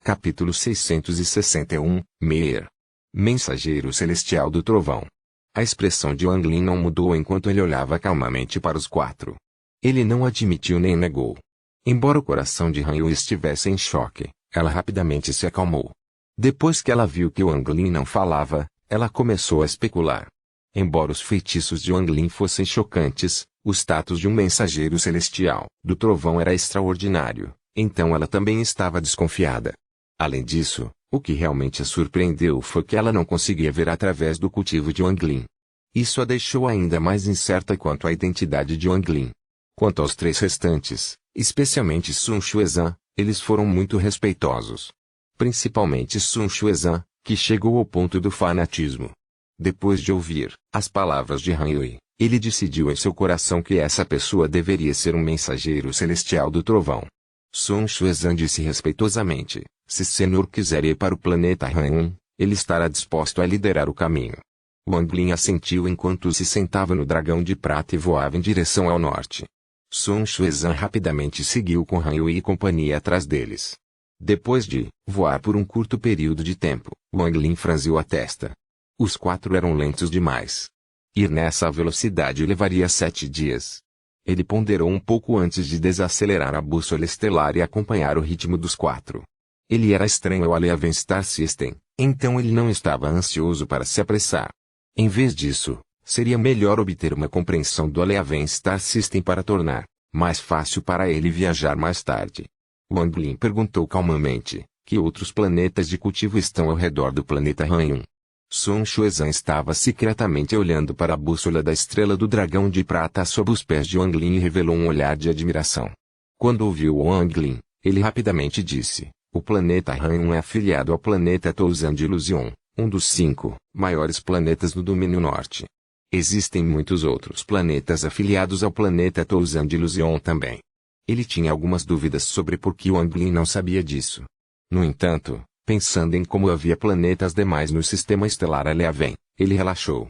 Capítulo 661, Meir. Mensageiro Celestial do Trovão. A expressão de Wang Lin não mudou enquanto ele olhava calmamente para os quatro. Ele não admitiu nem negou. Embora o coração de Han Yui estivesse em choque, ela rapidamente se acalmou. Depois que ela viu que Wang Lin não falava, ela começou a especular. Embora os feitiços de Wang Lin fossem chocantes, o status de um mensageiro celestial do trovão era extraordinário, então ela também estava desconfiada. Além disso, o que realmente a surpreendeu foi que ela não conseguia ver através do cultivo de Wang Lin. Isso a deixou ainda mais incerta quanto à identidade de Wang Lin. Quanto aos três restantes, especialmente Sun Xuezhan, eles foram muito respeitosos. Principalmente Sun Xuezhan, que chegou ao ponto do fanatismo. Depois de ouvir as palavras de Han Yui, ele decidiu em seu coração que essa pessoa deveria ser um mensageiro celestial do trovão. Sun Xuezhan disse respeitosamente: se Senhor quiser ir para o planeta Han, ele estará disposto a liderar o caminho. Wang Lin assentiu enquanto se sentava no dragão de prata e voava em direção ao norte. Sun Xuezhan rapidamente seguiu com Han Yui e companhia atrás deles. Depois de voar por um curto período de tempo, Wang Lin franziu a testa. Os quatro eram lentos demais. Ir nessa velocidade levaria 7 dias. Ele ponderou um pouco antes de desacelerar a bússola estelar e acompanhar o ritmo dos quatro. Ele era estranho ao Aleaven Star System, então ele não estava ansioso para se apressar. Em vez disso, seria melhor obter uma compreensão do Aleaven Star System para tornar mais fácil para ele viajar mais tarde. Wang Lin perguntou calmamente: que outros planetas de cultivo estão ao redor do planeta Han? Sun Xuezhan estava secretamente olhando para a bússola da estrela do dragão de prata sob os pés de Wang Lin e revelou um olhar de admiração. Quando ouviu Wang Lin, ele rapidamente disse: o planeta Han é afiliado ao planeta Touzan de Ilusion, um dos 5 maiores planetas no domínio norte. Existem muitos outros planetas afiliados ao planeta Touzan de Ilusion também. Ele tinha algumas dúvidas sobre por que Wang Lin não sabia disso. No entanto, pensando em como havia planetas demais no sistema estelar Aleaven, ele relaxou.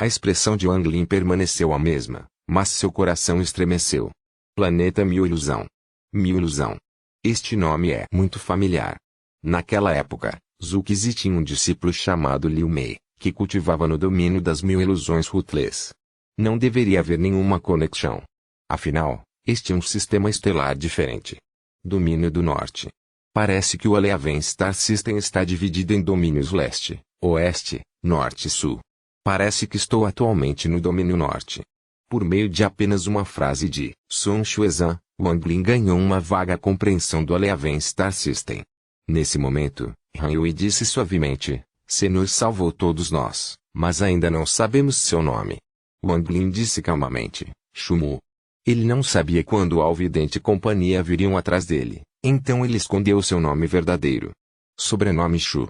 A expressão de Wang Lin permaneceu a mesma, mas seu coração estremeceu. Planeta Mil Ilusão. Mil Ilusão. Este nome é muito familiar. Naquela época, Zukizi tinha um discípulo chamado Liu Mei, que cultivava no domínio das 1000 ilusões Ruthless. Não deveria haver nenhuma conexão. Afinal, este é um sistema estelar diferente. Domínio do Norte. Parece que o Aleaven Star System está dividido em domínios leste, oeste, norte e sul. Parece que estou atualmente no domínio norte. Por meio de apenas uma frase de Sun Xuezhan, Wang Lin ganhou uma vaga compreensão do Aleaven Star System. Nesse momento, Han Yui disse suavemente: Senhor salvou todos nós, mas ainda não sabemos seu nome. Wang Lin disse calmamente: Shumu. Ele não sabia quando o Alvidente e companhia viriam atrás dele. Então ele escondeu seu nome verdadeiro. Sobrenome Shu.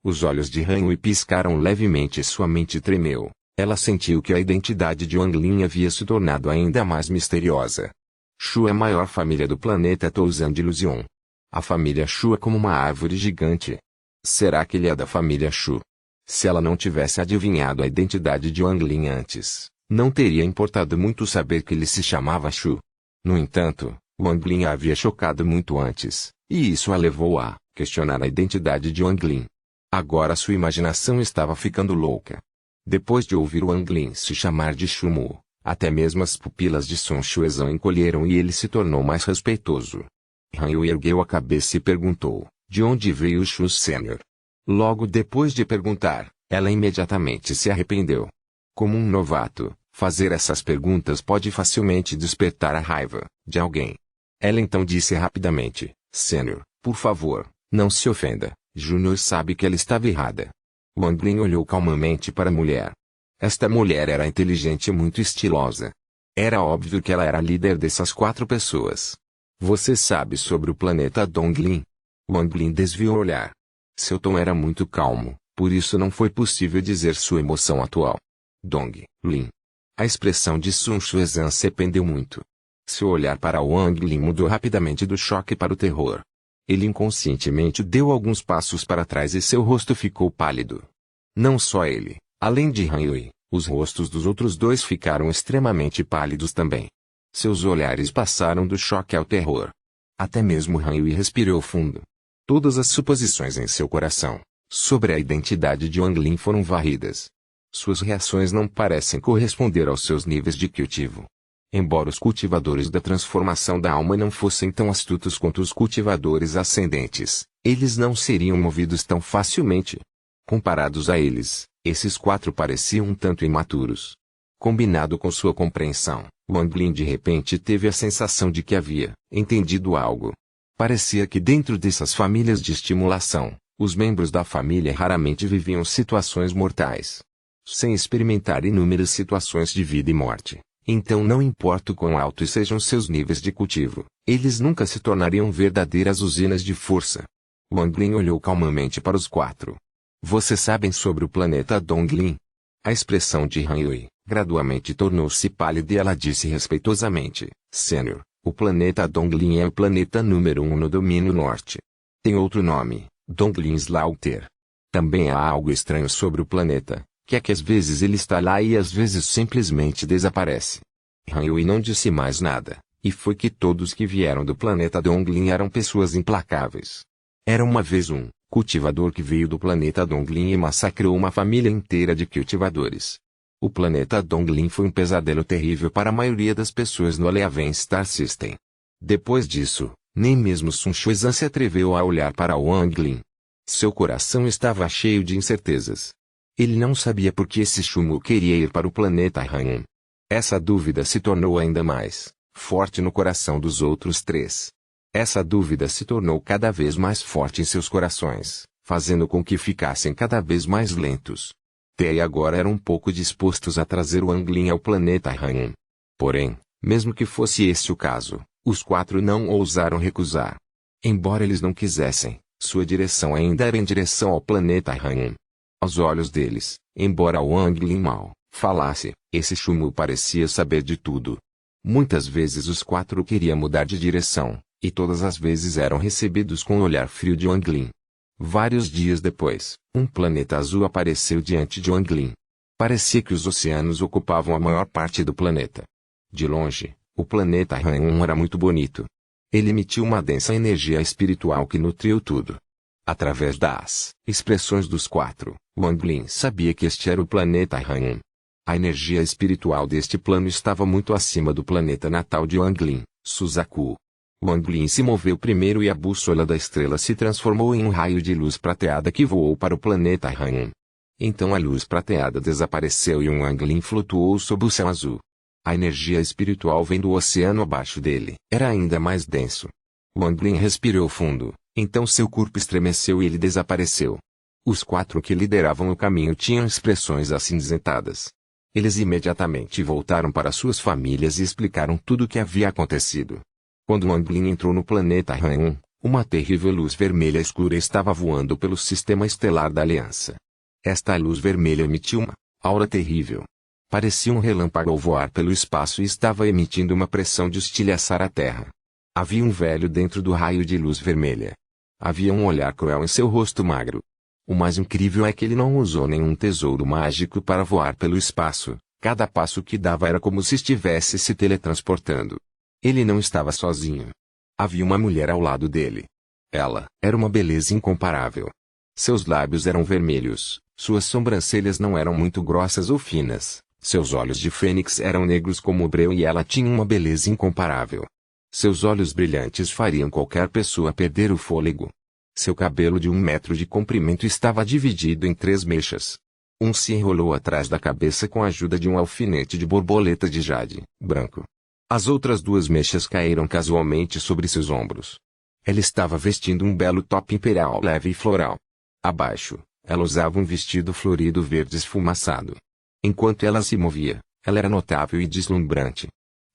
Os olhos de Han Yui piscaram levemente e sua mente tremeu. Ela sentiu que a identidade de Wang Lin havia se tornado ainda mais misteriosa. Shu é a maior família do planeta Touzan de Ilusion. A família Shu é como uma árvore gigante. Será que ele é da família Shu? Se ela não tivesse adivinhado a identidade de Wang Lin antes, não teria importado muito saber que ele se chamava Shu. No entanto, Wang Lin a havia chocado muito antes, e isso a levou a questionar a identidade de Wang Lin. Agora sua imaginação estava ficando louca. Depois de ouvir Wang Lin se chamar de Shumu, até mesmo as pupilas de Sun Xuezhan encolheram e ele se tornou mais respeitoso. Han Yui ergueu a cabeça e perguntou: de onde veio o Shu Sênior? Logo depois de perguntar, ela imediatamente se arrependeu. Como um novato, fazer essas perguntas pode facilmente despertar a raiva de alguém. Ela então disse rapidamente: Sênior, por favor, não se ofenda, Júnior sabe que ela estava errada. Wang Lin olhou calmamente para a mulher. Esta mulher era inteligente e muito estilosa. Era óbvio que ela era a líder dessas 4 pessoas. Você sabe sobre o planeta Donglin? Wang Lin desviou o olhar. Seu tom era muito calmo, por isso não foi possível dizer sua emoção atual. Donglin. A expressão de Sun Xuezhan se pendeu muito. Seu olhar para Wang Lin mudou rapidamente do choque para o terror. Ele inconscientemente deu alguns passos para trás e seu rosto ficou pálido. Não só ele, além de Han Yui, os rostos dos outros 2 ficaram extremamente pálidos também. Seus olhares passaram do choque ao terror. Até mesmo Han Yui respirou fundo. Todas as suposições em seu coração sobre a identidade de Wang Lin foram varridas. Suas reações não parecem corresponder aos seus níveis de cultivo. Embora os cultivadores da transformação da alma não fossem tão astutos quanto os cultivadores ascendentes, eles não seriam movidos tão facilmente. Comparados a eles, esses 4 pareciam um tanto imaturos. Combinado com sua compreensão, Wang Lin de repente teve a sensação de que havia entendido algo. Parecia que dentro dessas famílias de estimulação, os membros da família raramente viviam situações mortais. Sem experimentar inúmeras situações de vida e morte, então não importa o quão altos sejam seus níveis de cultivo, eles nunca se tornariam verdadeiras usinas de força. Wang Lin olhou calmamente para os 4. Vocês sabem sobre o planeta Donglin? A expressão de Han Yui gradualmente tornou-se pálida e ela disse respeitosamente: Sênior, o planeta Donglin é o planeta número 1 no domínio norte. Tem outro nome, Donglin Slaughter. Também há algo estranho sobre o planeta, que é que às vezes ele está lá e às vezes simplesmente desaparece. Han Yui não disse mais nada, e foi que todos que vieram do planeta Donglin eram pessoas implacáveis. Era uma vez um cultivador que veio do planeta Donglin e massacrou uma família inteira de cultivadores. O planeta Donglin foi um pesadelo terrível para a maioria das pessoas no Aleaven Star System. Depois disso, nem mesmo Sun Xuezhan se atreveu a olhar para Wang Lin. Seu coração estava cheio de incertezas. Ele não sabia por que esse Shumu queria ir para o planeta Han. Essa dúvida se tornou ainda mais forte no coração dos outros 3. Essa dúvida se tornou cada vez mais forte em seus corações, fazendo com que ficassem cada vez mais lentos. E agora eram um pouco dispostos a trazer Wang Lin ao planeta Han. Porém, mesmo que fosse esse o caso, os 4 não ousaram recusar. Embora eles não quisessem, sua direção ainda era em direção ao planeta Han. Aos olhos deles, embora Wang Lin mal falasse, esse Shumu parecia saber de tudo. Muitas vezes os 4 queriam mudar de direção, e todas as vezes eram recebidos com o olhar frio de Wang Lin. Vários dias depois, um planeta azul apareceu diante de Wang Lin. Parecia que os oceanos ocupavam a maior parte do planeta. De longe, o planeta Han era muito bonito. Ele emitiu uma densa energia espiritual que nutriu tudo. Através das expressões dos 4, Wang Lin sabia que este era o planeta Han. A energia espiritual deste plano estava muito acima do planeta natal de Wang Lin, Suzaku. Wang Lin se moveu primeiro e a bússola da estrela se transformou em um raio de luz prateada que voou para o planeta Han. Então a luz prateada desapareceu e Wang Lin flutuou sob o céu azul. A energia espiritual vem do oceano abaixo dele. Era ainda mais denso. Wang Lin respirou fundo, então seu corpo estremeceu e ele desapareceu. Os 4 que lideravam o caminho tinham expressões acinzentadas. Eles imediatamente voltaram para suas famílias e explicaram tudo o que havia acontecido. Quando Wang Lin entrou no planeta Han, uma terrível luz vermelha escura estava voando pelo sistema estelar da Aliança. Esta luz vermelha emitiu uma aura terrível. Parecia um relâmpago ao voar pelo espaço e estava emitindo uma pressão de estilhaçar a Terra. Havia um velho dentro do raio de luz vermelha. Havia um olhar cruel em seu rosto magro. O mais incrível é que ele não usou nenhum tesouro mágico para voar pelo espaço. Cada passo que dava era como se estivesse se teletransportando. Ele não estava sozinho. Havia uma mulher ao lado dele. Ela era uma beleza incomparável. Seus lábios eram vermelhos, suas sobrancelhas não eram muito grossas ou finas, seus olhos de fênix eram negros como o breu e ela tinha uma beleza incomparável. Seus olhos brilhantes fariam qualquer pessoa perder o fôlego. Seu cabelo de 1 metro de comprimento estava dividido em 3 mechas. Um se enrolou atrás da cabeça com a ajuda de um alfinete de borboleta de jade, branco. As outras 2 mechas caíram casualmente sobre seus ombros. Ela estava vestindo um belo top imperial leve e floral. Abaixo, ela usava um vestido florido verde esfumaçado. Enquanto ela se movia, ela era notável e deslumbrante.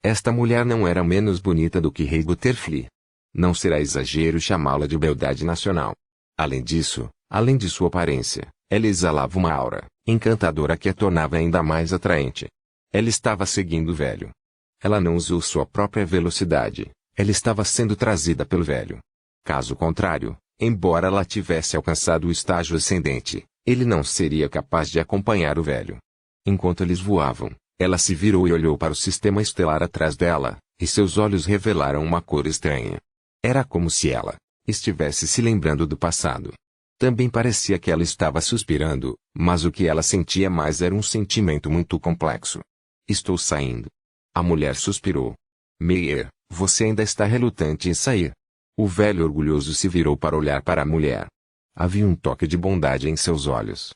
Esta mulher não era menos bonita do que Rei Butterfly. Não será exagero chamá-la de beldade nacional. Além disso, além de sua aparência, ela exalava uma aura encantadora que a tornava ainda mais atraente. Ela estava seguindo o velho. Ela não usou sua própria velocidade, ela estava sendo trazida pelo velho. Caso contrário, embora ela tivesse alcançado o estágio ascendente, ele não seria capaz de acompanhar o velho. Enquanto eles voavam, ela se virou e olhou para o sistema estelar atrás dela, e seus olhos revelaram uma cor estranha. Era como se ela estivesse se lembrando do passado. Também parecia que ela estava suspirando, mas o que ela sentia mais era um sentimento muito complexo. Estou saindo. A mulher suspirou. Meyer, você ainda está relutante em sair. O velho orgulhoso se virou para olhar para a mulher. Havia um toque de bondade em seus olhos.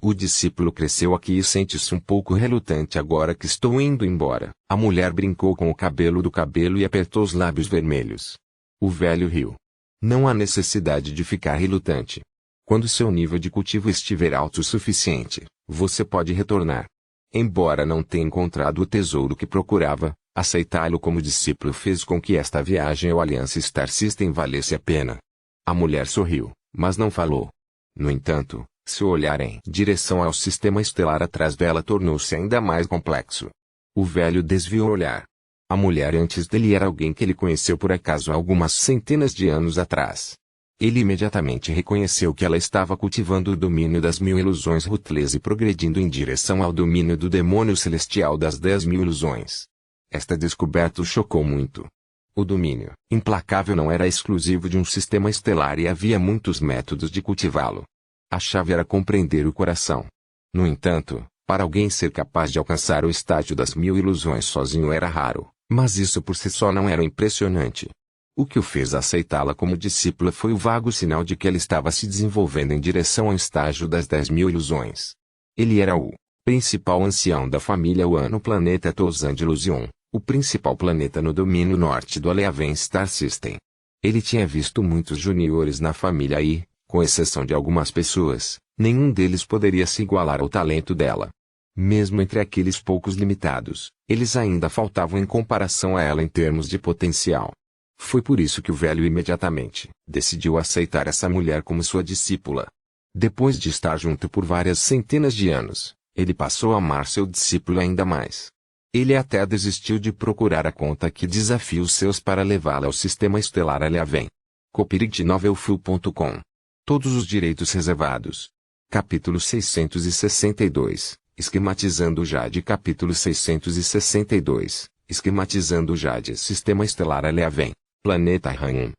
O discípulo cresceu aqui e sente-se um pouco relutante agora que estou indo embora. A mulher brincou com o cabelo do cabelo e apertou os lábios vermelhos. O velho riu. Não há necessidade de ficar relutante. Quando seu nível de cultivo estiver alto o suficiente, você pode retornar. Embora não tenha encontrado o tesouro que procurava, aceitá-lo como discípulo fez com que esta viagem ao Alliance Star System valesse a pena. A mulher sorriu, mas não falou. No entanto, seu olhar em direção ao sistema estelar atrás dela tornou-se ainda mais complexo. O velho desviou o olhar. A mulher antes dele era alguém que ele conheceu por acaso há algumas centenas de anos atrás. Ele imediatamente reconheceu que ela estava cultivando o domínio das 1000 ilusões Ruthless e progredindo em direção ao domínio do demônio celestial das 10.000 ilusões. Esta descoberta o chocou muito. O domínio implacável não era exclusivo de um sistema estelar e havia muitos métodos de cultivá-lo. A chave era compreender o coração. No entanto, para alguém ser capaz de alcançar o estágio das 1000 ilusões sozinho era raro, mas isso por si só não era impressionante. O que o fez aceitá-la como discípula foi o vago sinal de que ela estava se desenvolvendo em direção ao estágio das 10.000 ilusões. Ele era o principal ancião da família One no planeta Tousand Illusion, o principal planeta no domínio norte do Alliance Star System. Ele tinha visto muitos juniores na família e, com exceção de algumas pessoas, nenhum deles poderia se igualar ao talento dela. Mesmo entre aqueles poucos limitados, eles ainda faltavam em comparação a ela em termos de potencial. Foi por isso que o velho imediatamente decidiu aceitar essa mulher como sua discípula. Depois de estar junto por várias centenas de anos, ele passou a amar seu discípulo ainda mais. Ele até desistiu de procurar a conta que desafia os seus para levá-la ao sistema estelar Eleven. Copyright novelfull.com. Todos os direitos reservados. Capítulo 662. Esquematizando o Jade. Capítulo 662. Esquematizando o Jade. Sistema estelar Eleven. Planeta Rain.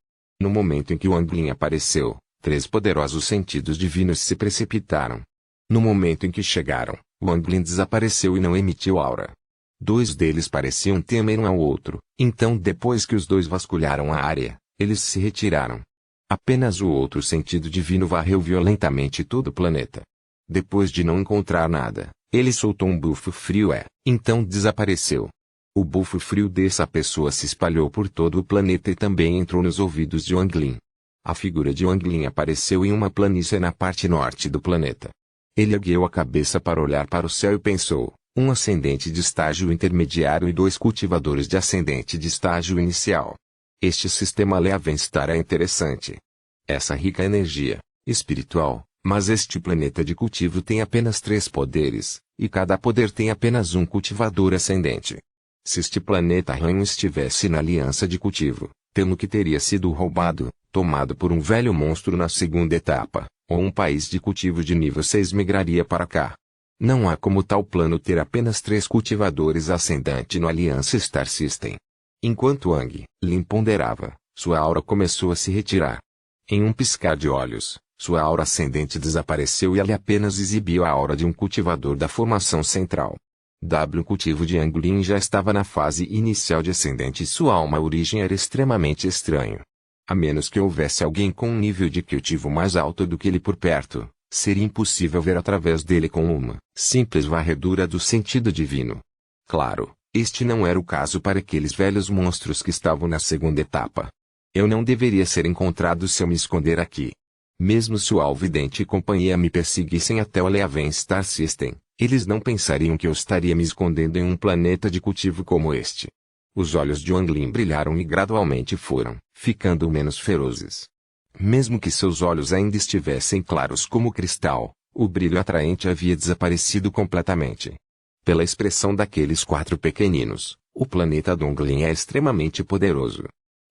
No momento em que o Anglin apareceu, 3 poderosos sentidos divinos se precipitaram. No momento em que chegaram, o Anglin desapareceu e não emitiu aura. 2 deles pareciam temer um ao outro, então depois que os 2 vasculharam a área, eles se retiraram. Apenas o outro sentido divino varreu violentamente todo o planeta. Depois de não encontrar nada, ele soltou um bufo frio então desapareceu. O bufo frio dessa pessoa se espalhou por todo o planeta e também entrou nos ouvidos de Anglin. A figura de Anglin apareceu em uma planície na parte norte do planeta. Ele ergueu a cabeça para olhar para o céu e pensou, um ascendente de estágio intermediário e 2 cultivadores de ascendente de estágio inicial. Este sistema Eleven Star é interessante. Essa rica energia espiritual, mas este planeta de cultivo tem apenas 3 poderes, e cada poder tem apenas um cultivador ascendente. Se este planeta Rain estivesse na aliança de cultivo, temo que teria sido roubado, tomado por um velho monstro na segunda etapa, ou um país de cultivo de nível 6 migraria para cá. Não há como tal plano ter apenas 3 cultivadores ascendente no Alliance Star System. Enquanto Anglin ponderava, sua aura começou a se retirar. Em um piscar de olhos, sua aura ascendente desapareceu e ele apenas exibiu a aura de um cultivador da formação central. O cultivo de Anglin já estava na fase inicial de ascendente e sua alma origem era extremamente estranho. A menos que houvesse alguém com um nível de cultivo mais alto do que ele por perto, seria impossível ver através dele com uma simples varredura do sentido divino. Claro, este não era o caso para aqueles velhos monstros que estavam na segunda etapa. Eu não deveria ser encontrado se eu me esconder aqui. Mesmo se o Alvidente e companhia me perseguissem até o Eleven Star System, eles não pensariam que eu estaria me escondendo em um planeta de cultivo como este. Os olhos de Anglin brilharam e gradualmente foram ficando menos ferozes. Mesmo que seus olhos ainda estivessem claros como cristal, o brilho atraente havia desaparecido completamente. Pela expressão daqueles 4 pequeninos, o planeta de Anglin é extremamente poderoso.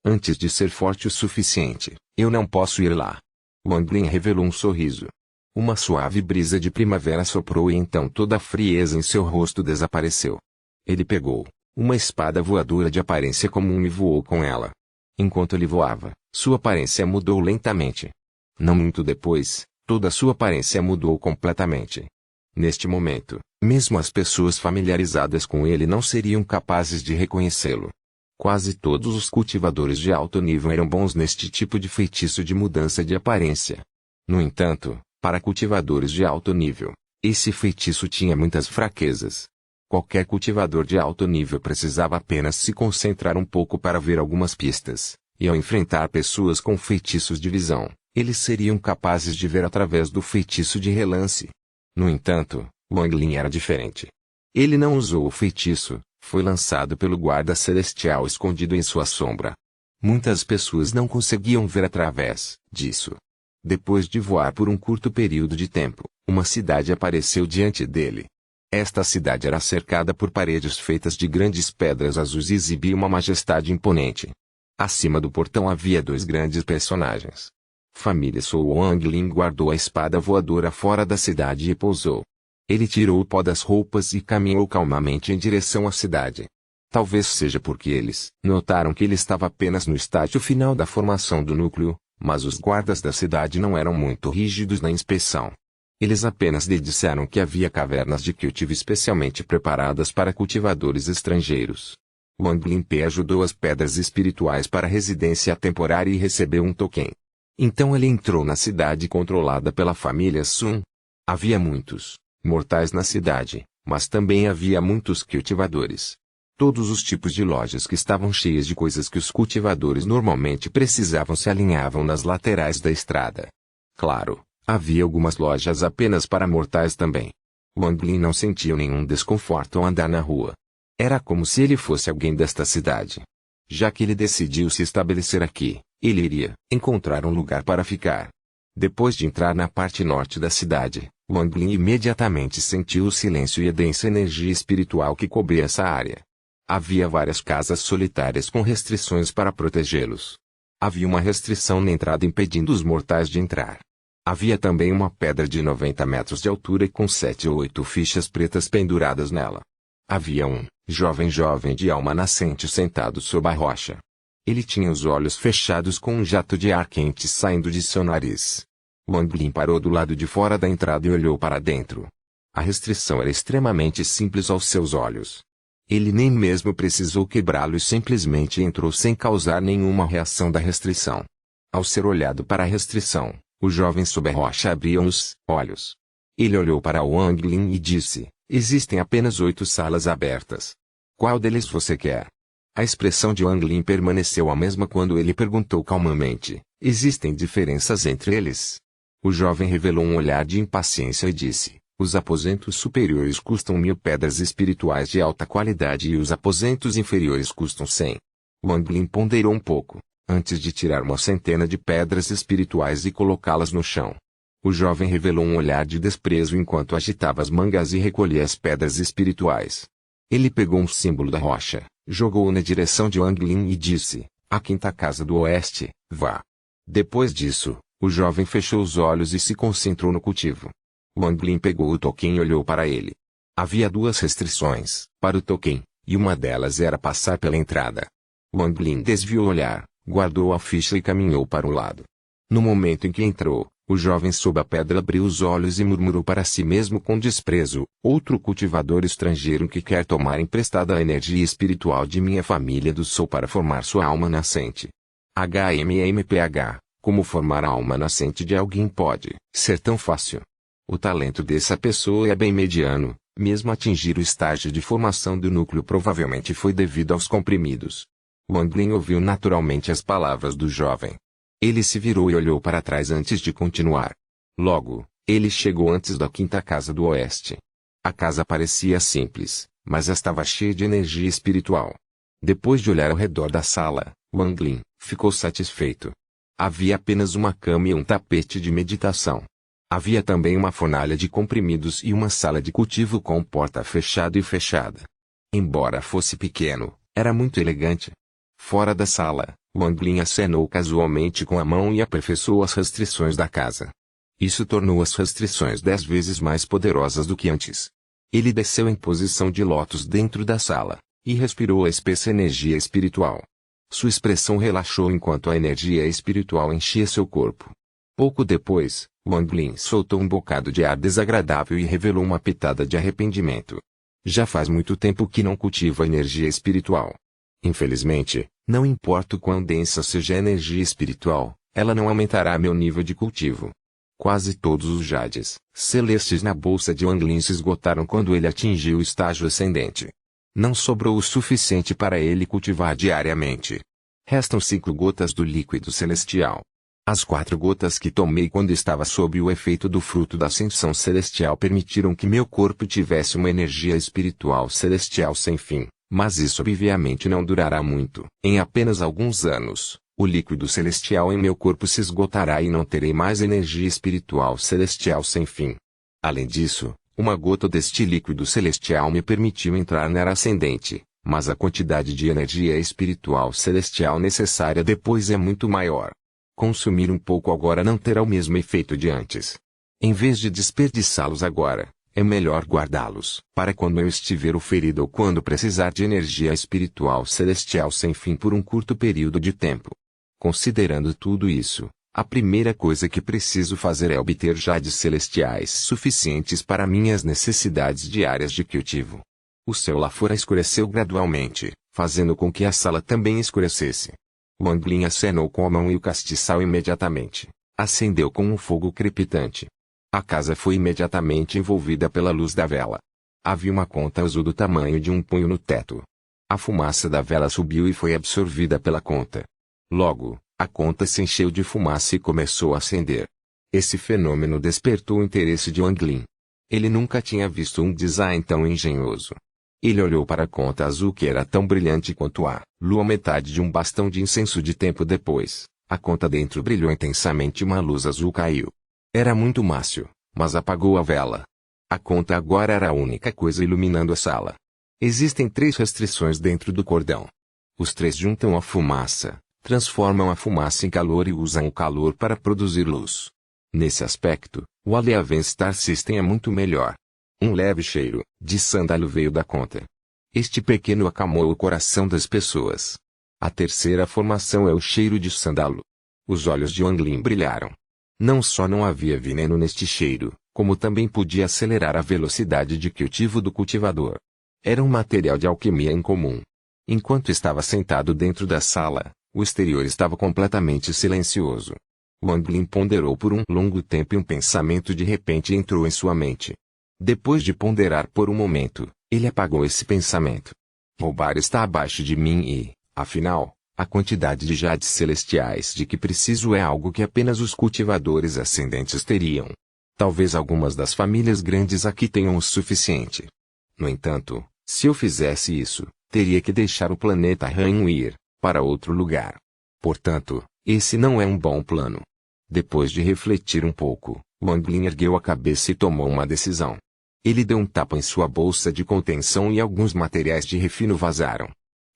Antes de ser forte o suficiente, eu não posso ir lá. O Anglin revelou um sorriso. Uma suave brisa de primavera soprou e então toda a frieza em seu rosto desapareceu. Ele pegou uma espada voadora de aparência comum e voou com ela. Enquanto ele voava, Sua aparência mudou lentamente. Não muito depois, toda sua aparência mudou completamente. Neste momento, mesmo as pessoas familiarizadas com ele não seriam capazes de reconhecê-lo. Quase todos os cultivadores de alto nível eram bons neste tipo de feitiço de mudança de aparência. No entanto, para cultivadores de alto nível, esse feitiço tinha muitas fraquezas. Qualquer cultivador de alto nível precisava apenas se concentrar um pouco para ver algumas pistas, e ao enfrentar pessoas com feitiços de visão, eles seriam capazes de ver através do feitiço de relance. No entanto, Wang Lin era diferente. Ele não usou o feitiço, foi lançado pelo guarda celestial escondido em sua sombra. Muitas pessoas não conseguiam ver através disso. Depois de voar por um curto período de tempo, uma cidade apareceu diante dele. Esta cidade era cercada por paredes feitas de grandes pedras azuis e exibia uma majestade imponente. Acima do portão havia dois grandes personagens. Família Sou. Wang Lin guardou a espada voadora fora da cidade e pousou. Ele tirou o pó das roupas e caminhou calmamente em direção à cidade. Talvez seja porque eles notaram que ele estava apenas no estágio final da formação do núcleo, mas os guardas da cidade não eram muito rígidos na inspeção. Eles apenas lhe disseram que havia cavernas de cultivo especialmente preparadas para cultivadores estrangeiros. Wang Lin ajudou as pedras espirituais para a residência temporária e recebeu um token. Então ele entrou na cidade controlada pela família Sun. Havia muitos mortais na cidade, mas também havia muitos cultivadores. Todos os tipos de lojas que estavam cheias de coisas que os cultivadores normalmente precisavam se alinhavam nas laterais da estrada. Claro, havia algumas lojas apenas para mortais também. Wang Lin não sentiu nenhum desconforto ao andar na rua. Era como se ele fosse alguém desta cidade. Já que ele decidiu se estabelecer aqui, ele iria encontrar um lugar para ficar. Depois de entrar na parte norte da cidade, Wang Lin imediatamente sentiu o silêncio e a densa energia espiritual que cobria essa área. Havia várias casas solitárias com restrições para protegê-los. Havia uma restrição na entrada impedindo os mortais de entrar. Havia também uma pedra de 90 metros de altura e com 7 ou 8 fichas pretas penduradas nela. Havia um jovem de alma nascente sentado sob a rocha. Ele tinha os olhos fechados com um jato de ar quente saindo de seu nariz. Wang Lin parou do lado de fora da entrada e olhou para dentro. A restrição era extremamente simples aos seus olhos. Ele nem mesmo precisou quebrá-lo e simplesmente entrou sem causar nenhuma reação da restrição. Ao ser olhado para a restrição, o jovem sob a rocha abriu os olhos. Ele olhou para Wang Lin e disse: existem apenas 8 salas abertas. Qual deles você quer? A expressão de Wang Lin permaneceu a mesma quando ele perguntou calmamente: existem diferenças entre eles? O jovem revelou um olhar de impaciência e disse: os aposentos superiores custam 1000 pedras espirituais de alta qualidade e os aposentos inferiores custam 100. Wang Lin ponderou um pouco, antes de tirar uma centena de pedras espirituais e colocá-las no chão. O jovem revelou um olhar de desprezo enquanto agitava as mangas e recolhia as pedras espirituais. Ele pegou um símbolo da rocha, jogou-o na direção de Wang Lin e disse: a quinta casa do oeste, vá. Depois disso, o jovem fechou os olhos e se concentrou no cultivo. Wang Lin pegou o token e olhou para ele. Havia 2 restrições para o token, e uma delas era passar pela entrada. Wang Lin desviou o olhar, guardou a ficha e caminhou para o lado. No momento em que entrou, o jovem sob a pedra abriu os olhos e murmurou para si mesmo com desprezo: outro cultivador estrangeiro que quer tomar emprestada a energia espiritual de minha família do Sol para formar sua alma nascente. HMMPH, como formar a alma nascente de alguém pode ser tão fácil? O talento dessa pessoa é bem mediano, mesmo atingir o estágio de formação do núcleo provavelmente foi devido aos comprimidos. Wang Lin ouviu naturalmente as palavras do jovem. Ele se virou e olhou para trás antes de continuar. Logo, ele chegou antes da quinta casa do oeste. A casa parecia simples, mas estava cheia de energia espiritual. Depois de olhar ao redor da sala, Wang Lin ficou satisfeito. Havia apenas uma cama e um tapete de meditação. Havia também uma fornalha de comprimidos e uma sala de cultivo com porta fechada e fechada. Embora fosse pequeno, era muito elegante. Fora da sala, Wang Lin acenou casualmente com a mão e aperfeiçoou as restrições da casa. Isso tornou as restrições 10 vezes mais poderosas do que antes. Ele desceu em posição de lótus dentro da sala, e respirou a espessa energia espiritual. Sua expressão relaxou enquanto a energia espiritual enchia seu corpo. Pouco depois, Wang Lin soltou um bocado de ar desagradável e revelou uma pitada de arrependimento. Já faz muito tempo que não cultivo a energia espiritual. Infelizmente, não importa o quão densa seja a energia espiritual, ela não aumentará meu nível de cultivo. Quase todos os jades celestes na bolsa de Wang Lin se esgotaram quando ele atingiu o estágio ascendente. Não sobrou o suficiente para ele cultivar diariamente. Restam 5 gotas do líquido celestial. As 4 gotas que tomei quando estava sob o efeito do fruto da ascensão celestial permitiram que meu corpo tivesse uma energia espiritual celestial sem fim, mas isso obviamente não durará muito. Em apenas alguns anos, o líquido celestial em meu corpo se esgotará e não terei mais energia espiritual celestial sem fim. Além disso, uma gota deste líquido celestial me permitiu entrar na era ascendente, mas a quantidade de energia espiritual celestial necessária depois é muito maior. Consumir um pouco agora não terá o mesmo efeito de antes. Em vez de desperdiçá-los agora, é melhor guardá-los para quando eu estiver ferido ou quando precisar de energia espiritual celestial sem fim por um curto período de tempo. Considerando tudo isso, a primeira coisa que preciso fazer é obter jades celestiais suficientes para minhas necessidades diárias de cultivo. O céu lá fora escureceu gradualmente, fazendo com que a sala também escurecesse. Wang Lin acenou com a mão e o castiçal imediatamente acendeu com um fogo crepitante. A casa foi imediatamente envolvida pela luz da vela. Havia uma conta azul do tamanho de um punho no teto. A fumaça da vela subiu e foi absorvida pela conta. Logo, a conta se encheu de fumaça e começou a acender. Esse fenômeno despertou o interesse de Wang Lin. Ele nunca tinha visto um design tão engenhoso. Ele olhou para a conta azul que era tão brilhante quanto a lua metade de um bastão de incenso de tempo depois. A conta dentro brilhou intensamente e uma luz azul caiu. Era muito mácio, mas apagou a vela. A conta agora era a única coisa iluminando a sala. Existem 3 restrições dentro do cordão. Os 3 juntam a fumaça, transformam a fumaça em calor e usam o calor para produzir luz. Nesse aspecto, o Aleaven Star System é muito melhor. Um leve cheiro de sândalo veio da conta. Este pequeno acalmou o coração das pessoas. A terceira formação é o cheiro de sândalo. Os olhos de Wang Lin brilharam. Não só não havia veneno neste cheiro, como também podia acelerar a velocidade de cultivo do cultivador. Era um material de alquimia incomum. Enquanto estava sentado dentro da sala, o exterior estava completamente silencioso. Wang Lin ponderou por um longo tempo e um pensamento de repente entrou em sua mente. Depois de ponderar por um momento, ele apagou esse pensamento. Roubar está abaixo de mim e, afinal, a quantidade de jades celestiais de que preciso é algo que apenas os cultivadores ascendentes teriam. Talvez algumas das famílias grandes aqui tenham o suficiente. No entanto, se eu fizesse isso, teria que deixar o planeta Rain e ir para outro lugar. Portanto, esse não é um bom plano. Depois de refletir um pouco, Wang Lin ergueu a cabeça e tomou uma decisão. Ele deu um tapa em sua bolsa de contenção e alguns materiais de refino vazaram.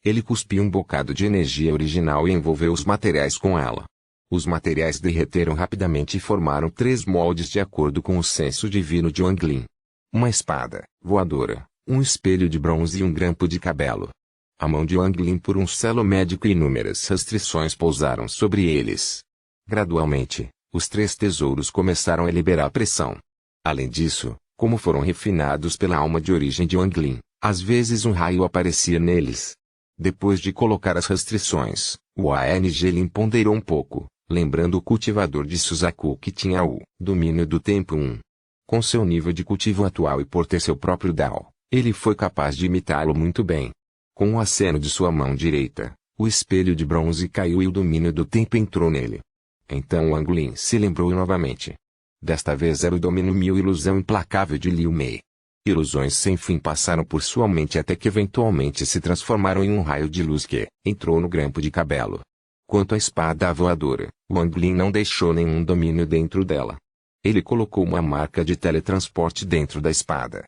Ele cuspiu um bocado de energia original e envolveu os materiais com ela. Os materiais derreteram rapidamente e formaram 3 moldes de acordo com o senso divino de Wang Lin. Uma espada voadora, um espelho de bronze e um grampo de cabelo. A mão de Wang Lin por um selo médico e inúmeras restrições pousaram sobre eles. Gradualmente, os 3 tesouros começaram a liberar pressão. Além disso, como foram refinados pela alma de origem de Wang Lin, às vezes um raio aparecia neles. Depois de colocar as restrições, o ANG Lin ponderou um pouco, lembrando o cultivador de Suzaku que tinha o domínio do tempo 1. Com seu nível de cultivo atual e por ter seu próprio Dao, ele foi capaz de imitá-lo muito bem. Com o aceno de sua mão direita, o espelho de bronze caiu e o domínio do tempo entrou nele. Então Wang Lin se lembrou novamente. Desta vez era o domínio mil ilusão implacável de Liu Mei. Ilusões sem fim passaram por sua mente até que eventualmente se transformaram em um raio de luz que entrou no grampo de cabelo. Quanto à espada voadora, Wang Lin não deixou nenhum domínio dentro dela. Ele colocou uma marca de teletransporte dentro da espada.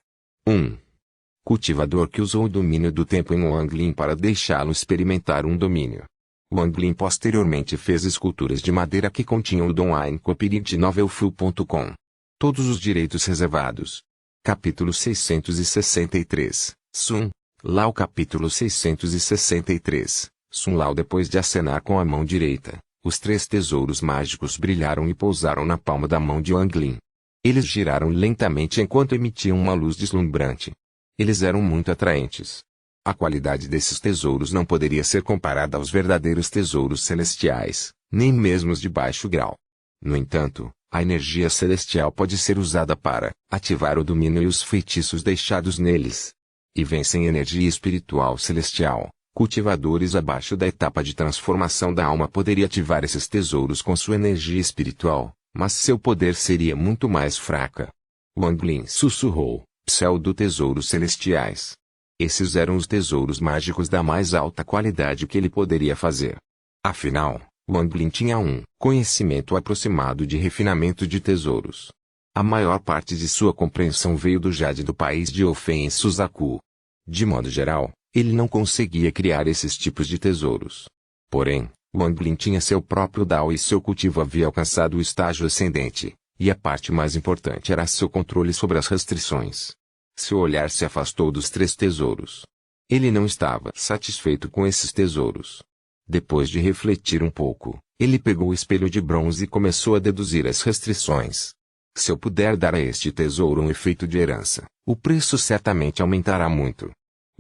Cultivador que usou o domínio do tempo em Wang Lin para deixá-lo experimentar um domínio. Wang Lin posteriormente fez esculturas de madeira que continham o Dom Ain Copyright Novelfu.com. Todos os direitos reservados. Capítulo 663, Sun, Lao. Capítulo 663, Sun Lao, depois de acenar com a mão direita, os 3 tesouros mágicos brilharam e pousaram na palma da mão de Wang Lin. Eles giraram lentamente enquanto emitiam uma luz deslumbrante. Eles eram muito atraentes. A qualidade desses tesouros não poderia ser comparada aos verdadeiros tesouros celestiais, nem mesmo os de baixo grau. No entanto, a energia celestial pode ser usada para ativar o domínio e os feitiços deixados neles. E vencem energia espiritual celestial. Cultivadores abaixo da etapa de transformação da alma poderiam ativar esses tesouros com sua energia espiritual, mas seu poder seria muito mais fraca. Wang Lin sussurrou, pseudo-tesouros celestiais. Esses eram os tesouros mágicos da mais alta qualidade que ele poderia fazer. Afinal, Wang Lin tinha um conhecimento aproximado de refinamento de tesouros. A maior parte de sua compreensão veio do Jade do país de Ofen em Suzaku. De modo geral, ele não conseguia criar esses tipos de tesouros. Porém, Wang Lin tinha seu próprio Dao e seu cultivo havia alcançado o estágio ascendente, e a parte mais importante era seu controle sobre as restrições. Seu olhar se afastou dos 3 tesouros. Ele não estava satisfeito com esses tesouros. Depois de refletir um pouco, ele pegou o espelho de bronze e começou a deduzir as restrições. Se eu puder dar a este tesouro um efeito de herança, o preço certamente aumentará muito.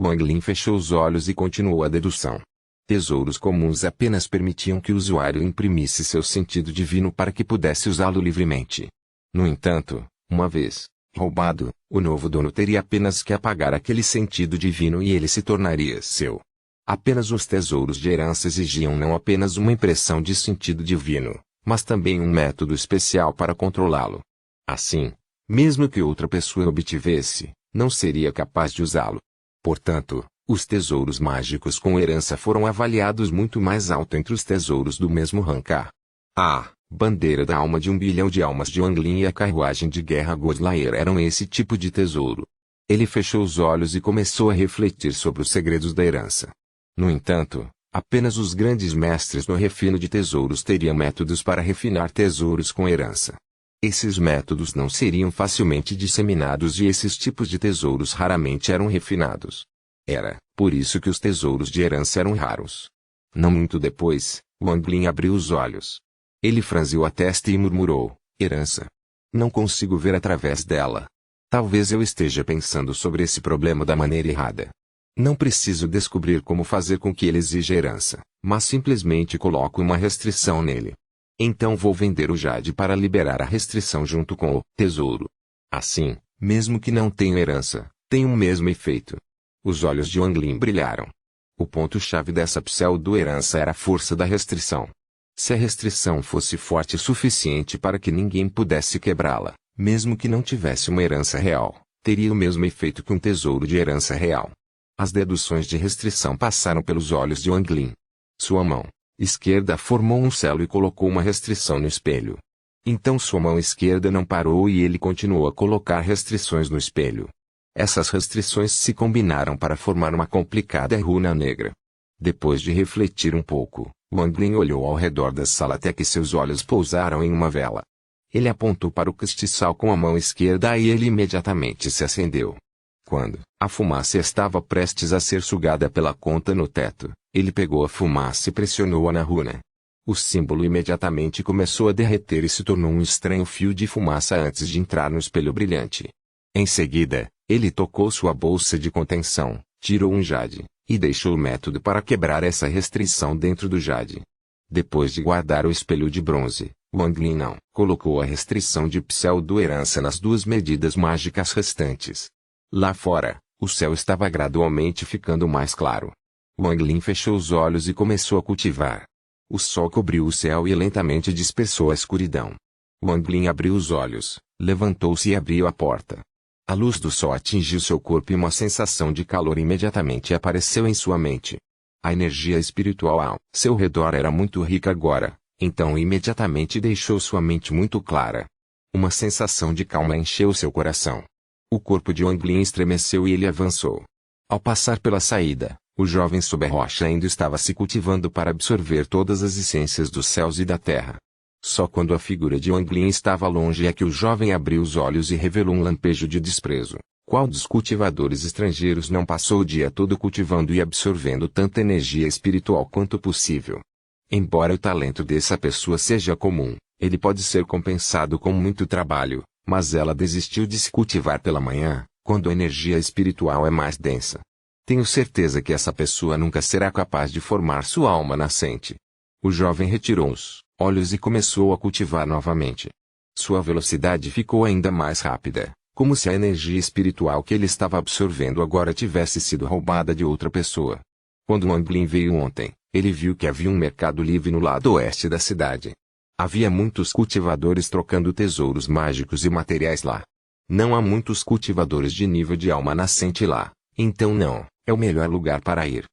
Wang Lin fechou os olhos e continuou a dedução. Tesouros comuns apenas permitiam que o usuário imprimisse seu sentido divino para que pudesse usá-lo livremente. No entanto, uma vez roubado, o novo dono teria apenas que apagar aquele sentido divino e ele se tornaria seu. Apenas os tesouros de herança exigiam não apenas uma impressão de sentido divino, mas também um método especial para controlá-lo. Assim, mesmo que outra pessoa obtivesse, não seria capaz de usá-lo. Portanto, os tesouros mágicos com herança foram avaliados muito mais alto entre os tesouros do mesmo rancar. A bandeira da alma de 1 bilhão de almas de Wang Lin e a carruagem de guerra Godlayer eram esse tipo de tesouro. Ele fechou os olhos e começou a refletir sobre os segredos da herança. No entanto, apenas os grandes mestres no refino de tesouros teriam métodos para refinar tesouros com herança. Esses métodos não seriam facilmente disseminados e esses tipos de tesouros raramente eram refinados. Era por isso que os tesouros de herança eram raros. Não muito depois, Wang Lin abriu os olhos. Ele franziu a testa e murmurou, herança. Não consigo ver através dela. Talvez eu esteja pensando sobre esse problema da maneira errada. Não preciso descobrir como fazer com que ele exija herança, mas simplesmente coloco uma restrição nele. Então vou vender o Jade para liberar a restrição junto com o tesouro. Assim, mesmo que não tenha herança, tem o mesmo efeito. Os olhos de Wang Lin brilharam. O ponto-chave dessa pseudo-herança era a força da restrição. Se a restrição fosse forte o suficiente para que ninguém pudesse quebrá-la, mesmo que não tivesse uma herança real, teria o mesmo efeito que um tesouro de herança real. As deduções de restrição passaram pelos olhos de Wang Lin. Sua mão esquerda formou um selo e colocou uma restrição no espelho. Então sua mão esquerda não parou e ele continuou a colocar restrições no espelho. Essas restrições se combinaram para formar uma complicada runa negra. Depois de refletir um pouco, Wang Lin olhou ao redor da sala até que seus olhos pousaram em uma vela. Ele apontou para o castiçal com a mão esquerda e ele imediatamente se acendeu. Quando a fumaça estava prestes a ser sugada pela conta no teto, ele pegou a fumaça e pressionou-a na runa. O símbolo imediatamente começou a derreter e se tornou um estranho fio de fumaça antes de entrar no espelho brilhante. Em seguida, ele tocou sua bolsa de contenção, tirou um jade, e deixou o método para quebrar essa restrição dentro do jade. Depois de guardar o espelho de bronze, Wang Lin não colocou a restrição de pseudo-herança nas 2 medidas mágicas restantes. Lá fora, o céu estava gradualmente ficando mais claro. Wang Lin fechou os olhos e começou a cultivar. O sol cobriu o céu e lentamente dispersou a escuridão. Wang Lin abriu os olhos, levantou-se e abriu a porta. A luz do sol atingiu seu corpo e uma sensação de calor imediatamente apareceu em sua mente. A energia espiritual ao seu redor era muito rica agora, então imediatamente deixou sua mente muito clara. Uma sensação de calma encheu seu coração. O corpo de Wang Lin estremeceu e ele avançou. Ao passar pela saída, o jovem sob a rocha ainda estava se cultivando para absorver todas as essências dos céus e da terra. Só quando a figura de Wang Lin estava longe é que o jovem abriu os olhos e revelou um lampejo de desprezo. Qual dos cultivadores estrangeiros não passou o dia todo cultivando e absorvendo tanta energia espiritual quanto possível? Embora o talento dessa pessoa seja comum, ele pode ser compensado com muito trabalho, mas ela desistiu de se cultivar pela manhã, quando a energia espiritual é mais densa. Tenho certeza que essa pessoa nunca será capaz de formar sua alma nascente. O jovem retirou os olhos e começou a cultivar novamente. Sua velocidade ficou ainda mais rápida, como se a energia espiritual que ele estava absorvendo agora tivesse sido roubada de outra pessoa. Quando Wang Lin veio ontem, ele viu que havia um mercado livre no lado oeste da cidade. Havia muitos cultivadores trocando tesouros mágicos e materiais lá. Não há muitos cultivadores de nível de alma nascente lá, então não é o melhor lugar para ir.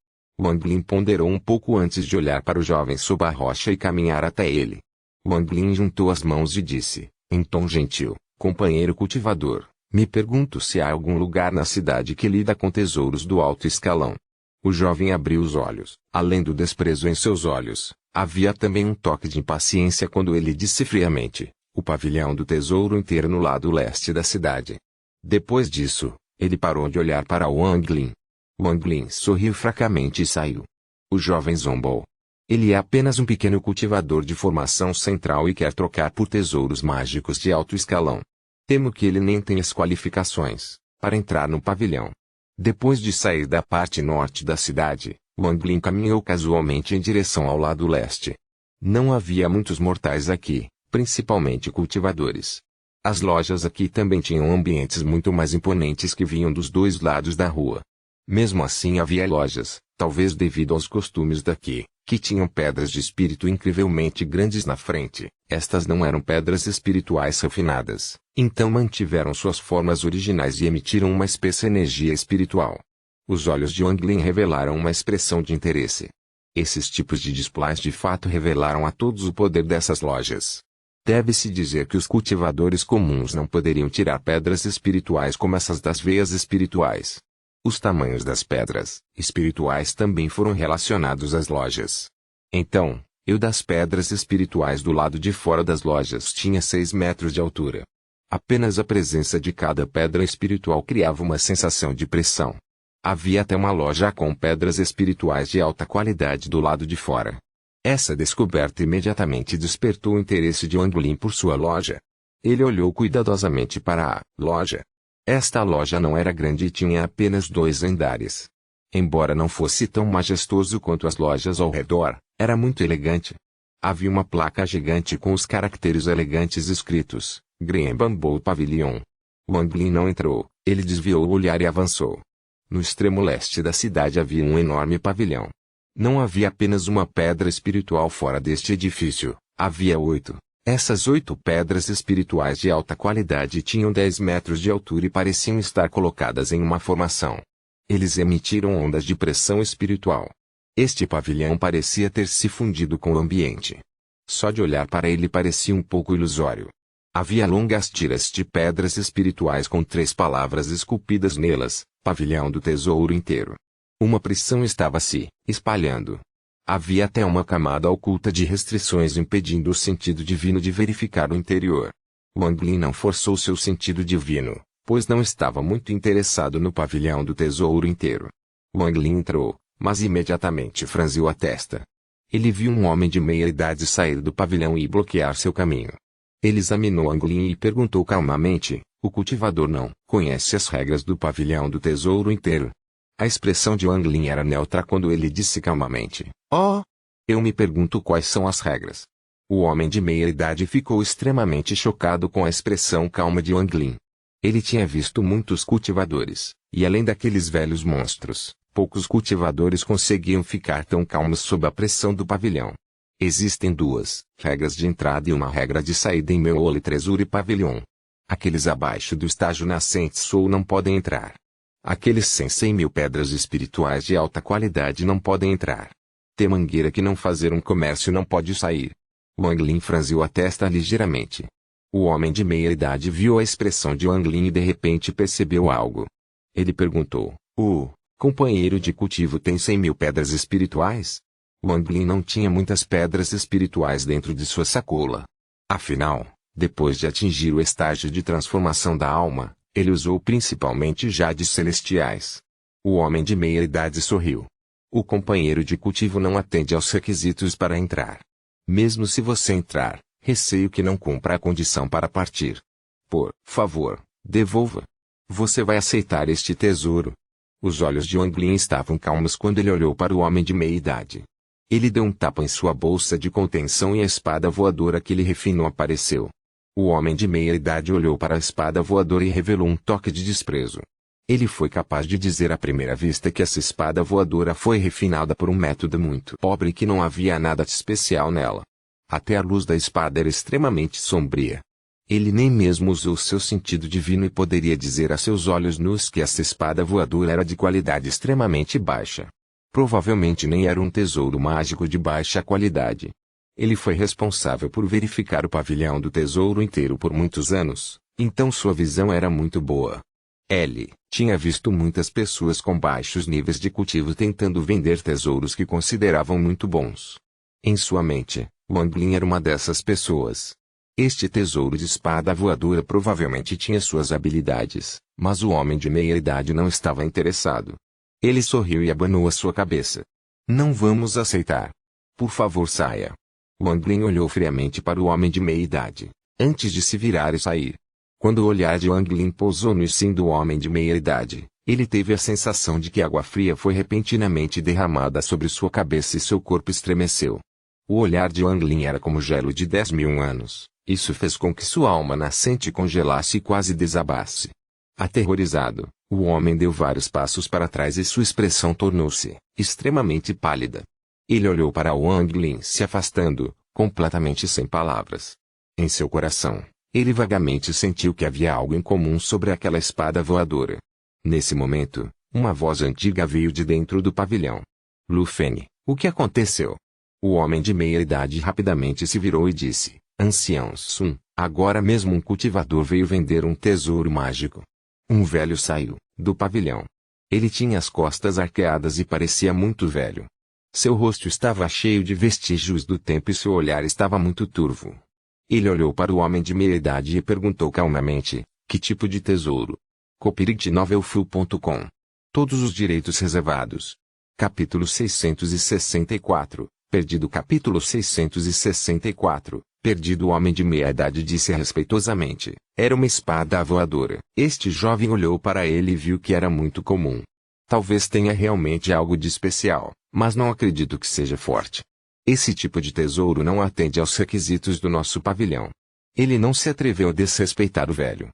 Wang Lin ponderou um pouco antes de olhar para o jovem sob a rocha e caminhar até ele. Wang Lin juntou as mãos e disse, em tom gentil, companheiro cultivador, me pergunto se há algum lugar na cidade que lida com tesouros do alto escalão. O jovem abriu os olhos. Além do desprezo em seus olhos, havia também um toque de impaciência quando ele disse friamente, o pavilhão do tesouro inteiro no lado leste da cidade. Depois disso, ele parou de olhar para Wang Lin. Wang Lin sorriu fracamente e saiu. O jovem zombou. Ele é apenas um pequeno cultivador de formação central e quer trocar por tesouros mágicos de alto escalão. Temo que ele nem tenha as qualificações para entrar no pavilhão. Depois de sair da parte norte da cidade, Wang Lin caminhou casualmente em direção ao lado leste. Não havia muitos mortais aqui, principalmente cultivadores. As lojas aqui também tinham ambientes muito mais imponentes que vinham dos dois lados da rua. Mesmo assim havia lojas, talvez devido aos costumes daqui, que tinham pedras de espírito incrivelmente grandes na frente. Estas não eram pedras espirituais refinadas, então mantiveram suas formas originais e emitiram uma espessa energia espiritual. Os olhos de Wang Lin revelaram uma expressão de interesse. Esses tipos de displays de fato revelaram a todos o poder dessas lojas. Deve-se dizer que os cultivadores comuns não poderiam tirar pedras espirituais como essas das veias espirituais. Os tamanhos das pedras espirituais também foram relacionados às lojas. Então, eu das pedras espirituais do lado de fora das lojas tinha 6 metros de altura. Apenas a presença de cada pedra espiritual criava uma sensação de pressão. Havia até uma loja com pedras espirituais de alta qualidade do lado de fora. Essa descoberta imediatamente despertou o interesse de Wang Lin por sua loja. Ele olhou cuidadosamente para a loja. Esta loja não era grande e tinha apenas 2 andares. Embora não fosse tão majestoso quanto as lojas ao redor, era muito elegante. Havia uma placa gigante com os caracteres elegantes escritos, Green Bamboo Pavilion. Wang Lin não entrou, ele desviou o olhar e avançou. No extremo leste da cidade havia um enorme pavilhão. Não havia apenas uma pedra espiritual fora deste edifício, havia 8. Essas 8 pedras espirituais de alta qualidade tinham 10 metros de altura e pareciam estar colocadas em uma formação. Eles emitiram ondas de pressão espiritual. Este pavilhão parecia ter se fundido com o ambiente. Só de olhar para ele parecia um pouco ilusório. Havia longas tiras de pedras espirituais com 3 palavras esculpidas nelas, pavilhão do tesouro inteiro. Uma pressão estava se espalhando. Havia até uma camada oculta de restrições impedindo o sentido divino de verificar o interior. Wang Lin não forçou seu sentido divino, pois não estava muito interessado no pavilhão do tesouro inteiro. Wang Lin entrou, mas imediatamente franziu a testa. Ele viu um homem de meia idade sair do pavilhão e bloquear seu caminho. Ele examinou Wang Lin e perguntou calmamente, o cultivador não conhece as regras do pavilhão do tesouro inteiro. A expressão de Wang Lin era neutra quando ele disse calmamente, eu me pergunto quais são as regras. O homem de meia idade ficou extremamente chocado com a expressão calma de Wang Lin. Ele tinha visto muitos cultivadores, e além daqueles velhos monstros, poucos cultivadores conseguiam ficar tão calmos sob a pressão do pavilhão. Existem 2 regras de entrada e uma regra de saída em Meole Treasury Pavilion. Aqueles abaixo do estágio nascente Soul não podem entrar. Aqueles sem 100.000 pedras espirituais de alta qualidade não podem entrar. Tem mangueira que não fazer um comércio não pode sair. Wang Lin franziu a testa ligeiramente. O homem de meia idade viu a expressão de Wang Lin e de repente percebeu algo. Ele perguntou, o companheiro de cultivo tem 100.000 pedras espirituais? Wang Lin não tinha muitas pedras espirituais dentro de sua sacola. Afinal, depois de atingir o estágio de transformação da alma, Ele usou principalmente jades celestiais. O homem de meia-idade sorriu. O companheiro de cultivo não atende aos requisitos para entrar. Mesmo se você entrar, receio que não cumpra a condição para partir. Por favor, devolva. Você vai aceitar este tesouro? Os olhos de Wang Lin estavam calmos quando ele olhou para o homem de meia-idade. Ele deu um tapa em sua bolsa de contenção e a espada voadora que ele refinou apareceu. O homem de meia-idade olhou para a espada voadora e revelou um toque de desprezo. Ele foi capaz de dizer à primeira vista que essa espada voadora foi refinada por um método muito pobre e que não havia nada de especial nela. Até a luz da espada era extremamente sombria. Ele nem mesmo usou seu sentido divino e poderia dizer a seus olhos nus que essa espada voadora era de qualidade extremamente baixa. Provavelmente nem era um tesouro mágico de baixa qualidade. Ele foi responsável por verificar o pavilhão do tesouro inteiro por muitos anos, então sua visão era muito boa. Ele tinha visto muitas pessoas com baixos níveis de cultivo tentando vender tesouros que consideravam muito bons. Em sua mente, Wang Lin era uma dessas pessoas. Este tesouro de espada voadora provavelmente tinha suas habilidades, mas o homem de meia-idade não estava interessado. Ele sorriu e abanou a sua cabeça. Não vamos aceitar. Por favor, saia. Wang Lin olhou friamente para o homem de meia-idade, antes de se virar e sair. Quando o olhar de Wang Lin pousou no sim do homem de meia-idade, ele teve a sensação de que água fria foi repentinamente derramada sobre sua cabeça e seu corpo estremeceu. O olhar de Wang Lin era como gelo de 10.000 anos. Isso fez com que sua alma nascente congelasse e quase desabasse. Aterrorizado, o homem deu vários passos para trás e sua expressão tornou-se extremamente pálida. Ele olhou para Wang Lin se afastando, completamente sem palavras. Em seu coração, ele vagamente sentiu que havia algo em comum sobre aquela espada voadora. Nesse momento, uma voz antiga veio de dentro do pavilhão. Lu Feng, o que aconteceu? O homem de meia-idade rapidamente se virou e disse: Ancião Sun, agora mesmo um cultivador veio vender um tesouro mágico. Um velho saiu do pavilhão. Ele tinha as costas arqueadas e parecia muito velho. Seu rosto estava cheio de vestígios do tempo e seu olhar estava muito turvo. Ele olhou para o homem de meia-idade e perguntou calmamente: que tipo de tesouro? copyrightnovelfu.com. Todos os direitos reservados. Capítulo 664. Perdido. Capítulo 664. Perdido. O homem de meia-idade disse respeitosamente: era uma espada voadora. Este jovem olhou para ele e viu que era muito comum. Talvez tenha realmente algo de especial, mas não acredito que seja forte. Esse tipo de tesouro não atende aos requisitos do nosso pavilhão. Ele não se atreveu a desrespeitar o velho.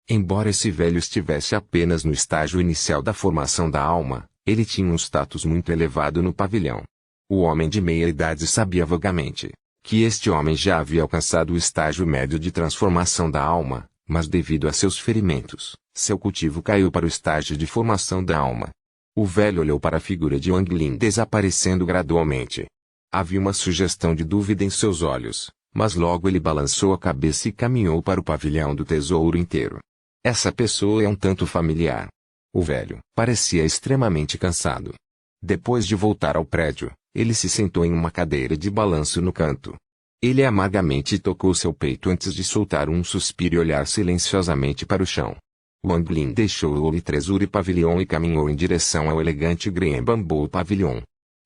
Embora esse velho estivesse apenas no estágio inicial da formação da alma, ele tinha um status muito elevado no pavilhão. O homem de meia-idade sabia vagamente que este homem já havia alcançado o estágio médio de transformação da alma, mas devido a seus ferimentos, seu cultivo caiu para o estágio de formação da alma. O velho olhou para a figura de Wang Lin desaparecendo gradualmente. Havia uma sugestão de dúvida em seus olhos, mas logo ele balançou a cabeça e caminhou para o pavilhão do tesouro inteiro. Essa pessoa é um tanto familiar. O velho parecia extremamente cansado. Depois de voltar ao prédio, ele se sentou em uma cadeira de balanço no canto. Ele amargamente tocou seu peito antes de soltar um suspiro e olhar silenciosamente para o chão. Wang Lin deixou o Oli Treasury Pavilion e caminhou em direção ao elegante Green Bamboo Pavilion.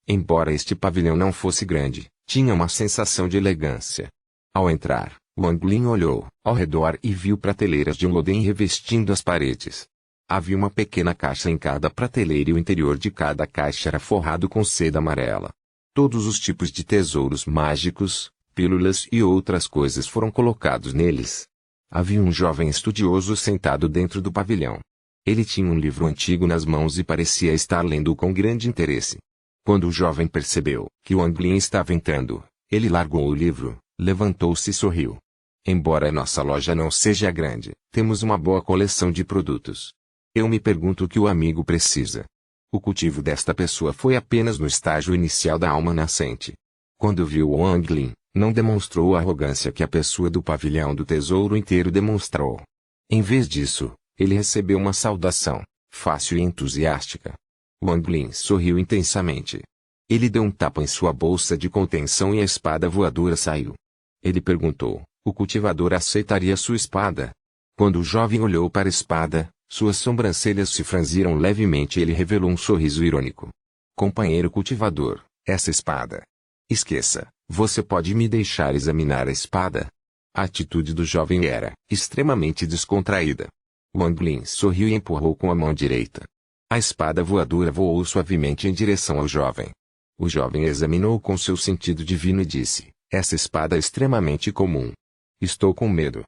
Embora este pavilhão não fosse grande, tinha uma sensação de elegância. Ao entrar, Wang Lin olhou ao redor e viu prateleiras de Loden revestindo as paredes. Havia uma pequena caixa em cada prateleira e o interior de cada caixa era forrado com seda amarela. Todos os tipos de tesouros mágicos, pílulas e outras coisas foram colocados neles. Havia um jovem estudioso sentado dentro do pavilhão. Ele tinha um livro antigo nas mãos e parecia estar lendo-o com grande interesse. Quando o jovem percebeu que Wang Lin estava entrando, ele largou o livro, levantou-se e sorriu. Embora a nossa loja não seja grande, temos uma boa coleção de produtos. Eu me pergunto o que o amigo precisa. O cultivo desta pessoa foi apenas no estágio inicial da alma nascente. Quando viu Wang Lin, não demonstrou a arrogância que a pessoa do pavilhão do tesouro inteiro demonstrou. Em vez disso, ele recebeu uma saudação fácil e entusiástica. Wang Lin sorriu intensamente. Ele deu um tapa em sua bolsa de contenção e a espada voadora saiu. Ele perguntou: o cultivador aceitaria sua espada? Quando o jovem olhou para a espada, suas sobrancelhas se franziram levemente e ele revelou um sorriso irônico. Companheiro cultivador, essa espada. Esqueça, você pode me deixar examinar a espada? A atitude do jovem era extremamente descontraída. Wang Lin sorriu e empurrou com a mão direita. A espada voadora voou suavemente em direção ao jovem. O jovem examinou com seu sentido divino e disse, essa espada é extremamente comum. Estou com medo.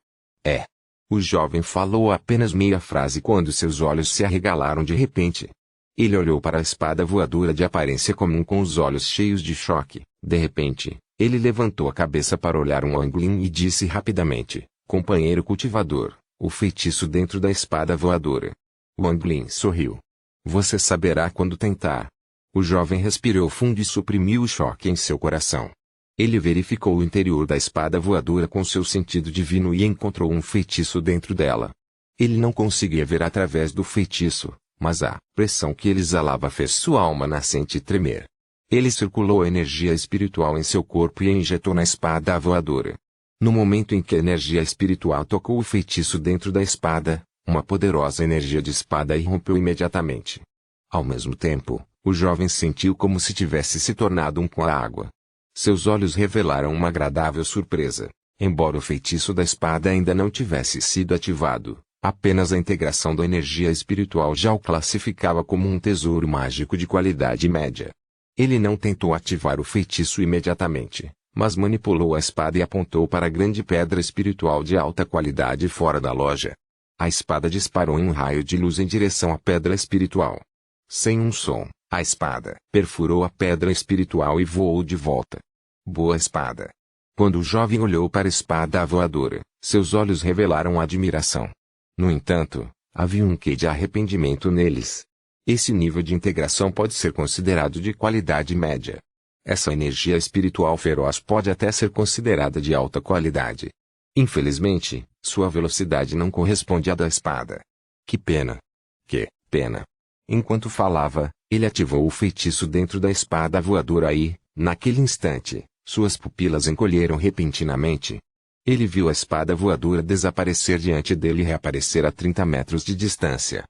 É. O jovem falou apenas meia frase quando seus olhos se arregalaram de repente. Ele olhou para a espada voadora de aparência comum com os olhos cheios de choque. De repente, ele levantou a cabeça para olhar Wang Lin e disse rapidamente, companheiro cultivador, o feitiço dentro da espada voadora. Wang Lin sorriu. Você saberá quando tentar. O jovem respirou fundo e suprimiu o choque em seu coração. Ele verificou o interior da espada voadora com seu sentido divino e encontrou um feitiço dentro dela. Ele não conseguia ver através do feitiço, mas a pressão que ele exalava fez sua alma nascente tremer. Ele circulou a energia espiritual em seu corpo e a injetou na espada voadora. No momento em que a energia espiritual tocou o feitiço dentro da espada, uma poderosa energia de espada irrompeu imediatamente. Ao mesmo tempo, o jovem sentiu como se tivesse se tornado um com a água. Seus olhos revelaram uma agradável surpresa. Embora o feitiço da espada ainda não tivesse sido ativado, apenas a integração da energia espiritual já o classificava como um tesouro mágico de qualidade média. Ele não tentou ativar o feitiço imediatamente, mas manipulou a espada e apontou para a grande pedra espiritual de alta qualidade fora da loja. A espada disparou em um raio de luz em direção à pedra espiritual. Sem um som, a espada perfurou a pedra espiritual e voou de volta. Boa espada! Quando o jovem olhou para a espada voadora, seus olhos revelaram admiração. No entanto, havia um quê de arrependimento neles. Esse nível de integração pode ser considerado de qualidade média. Essa energia espiritual feroz pode até ser considerada de alta qualidade. Infelizmente, sua velocidade não corresponde à da espada. Que pena! Que pena! Enquanto falava, ele ativou o feitiço dentro da espada voadora e, naquele instante, suas pupilas encolheram repentinamente. Ele viu a espada voadora desaparecer diante dele e reaparecer a 30 metros de distância.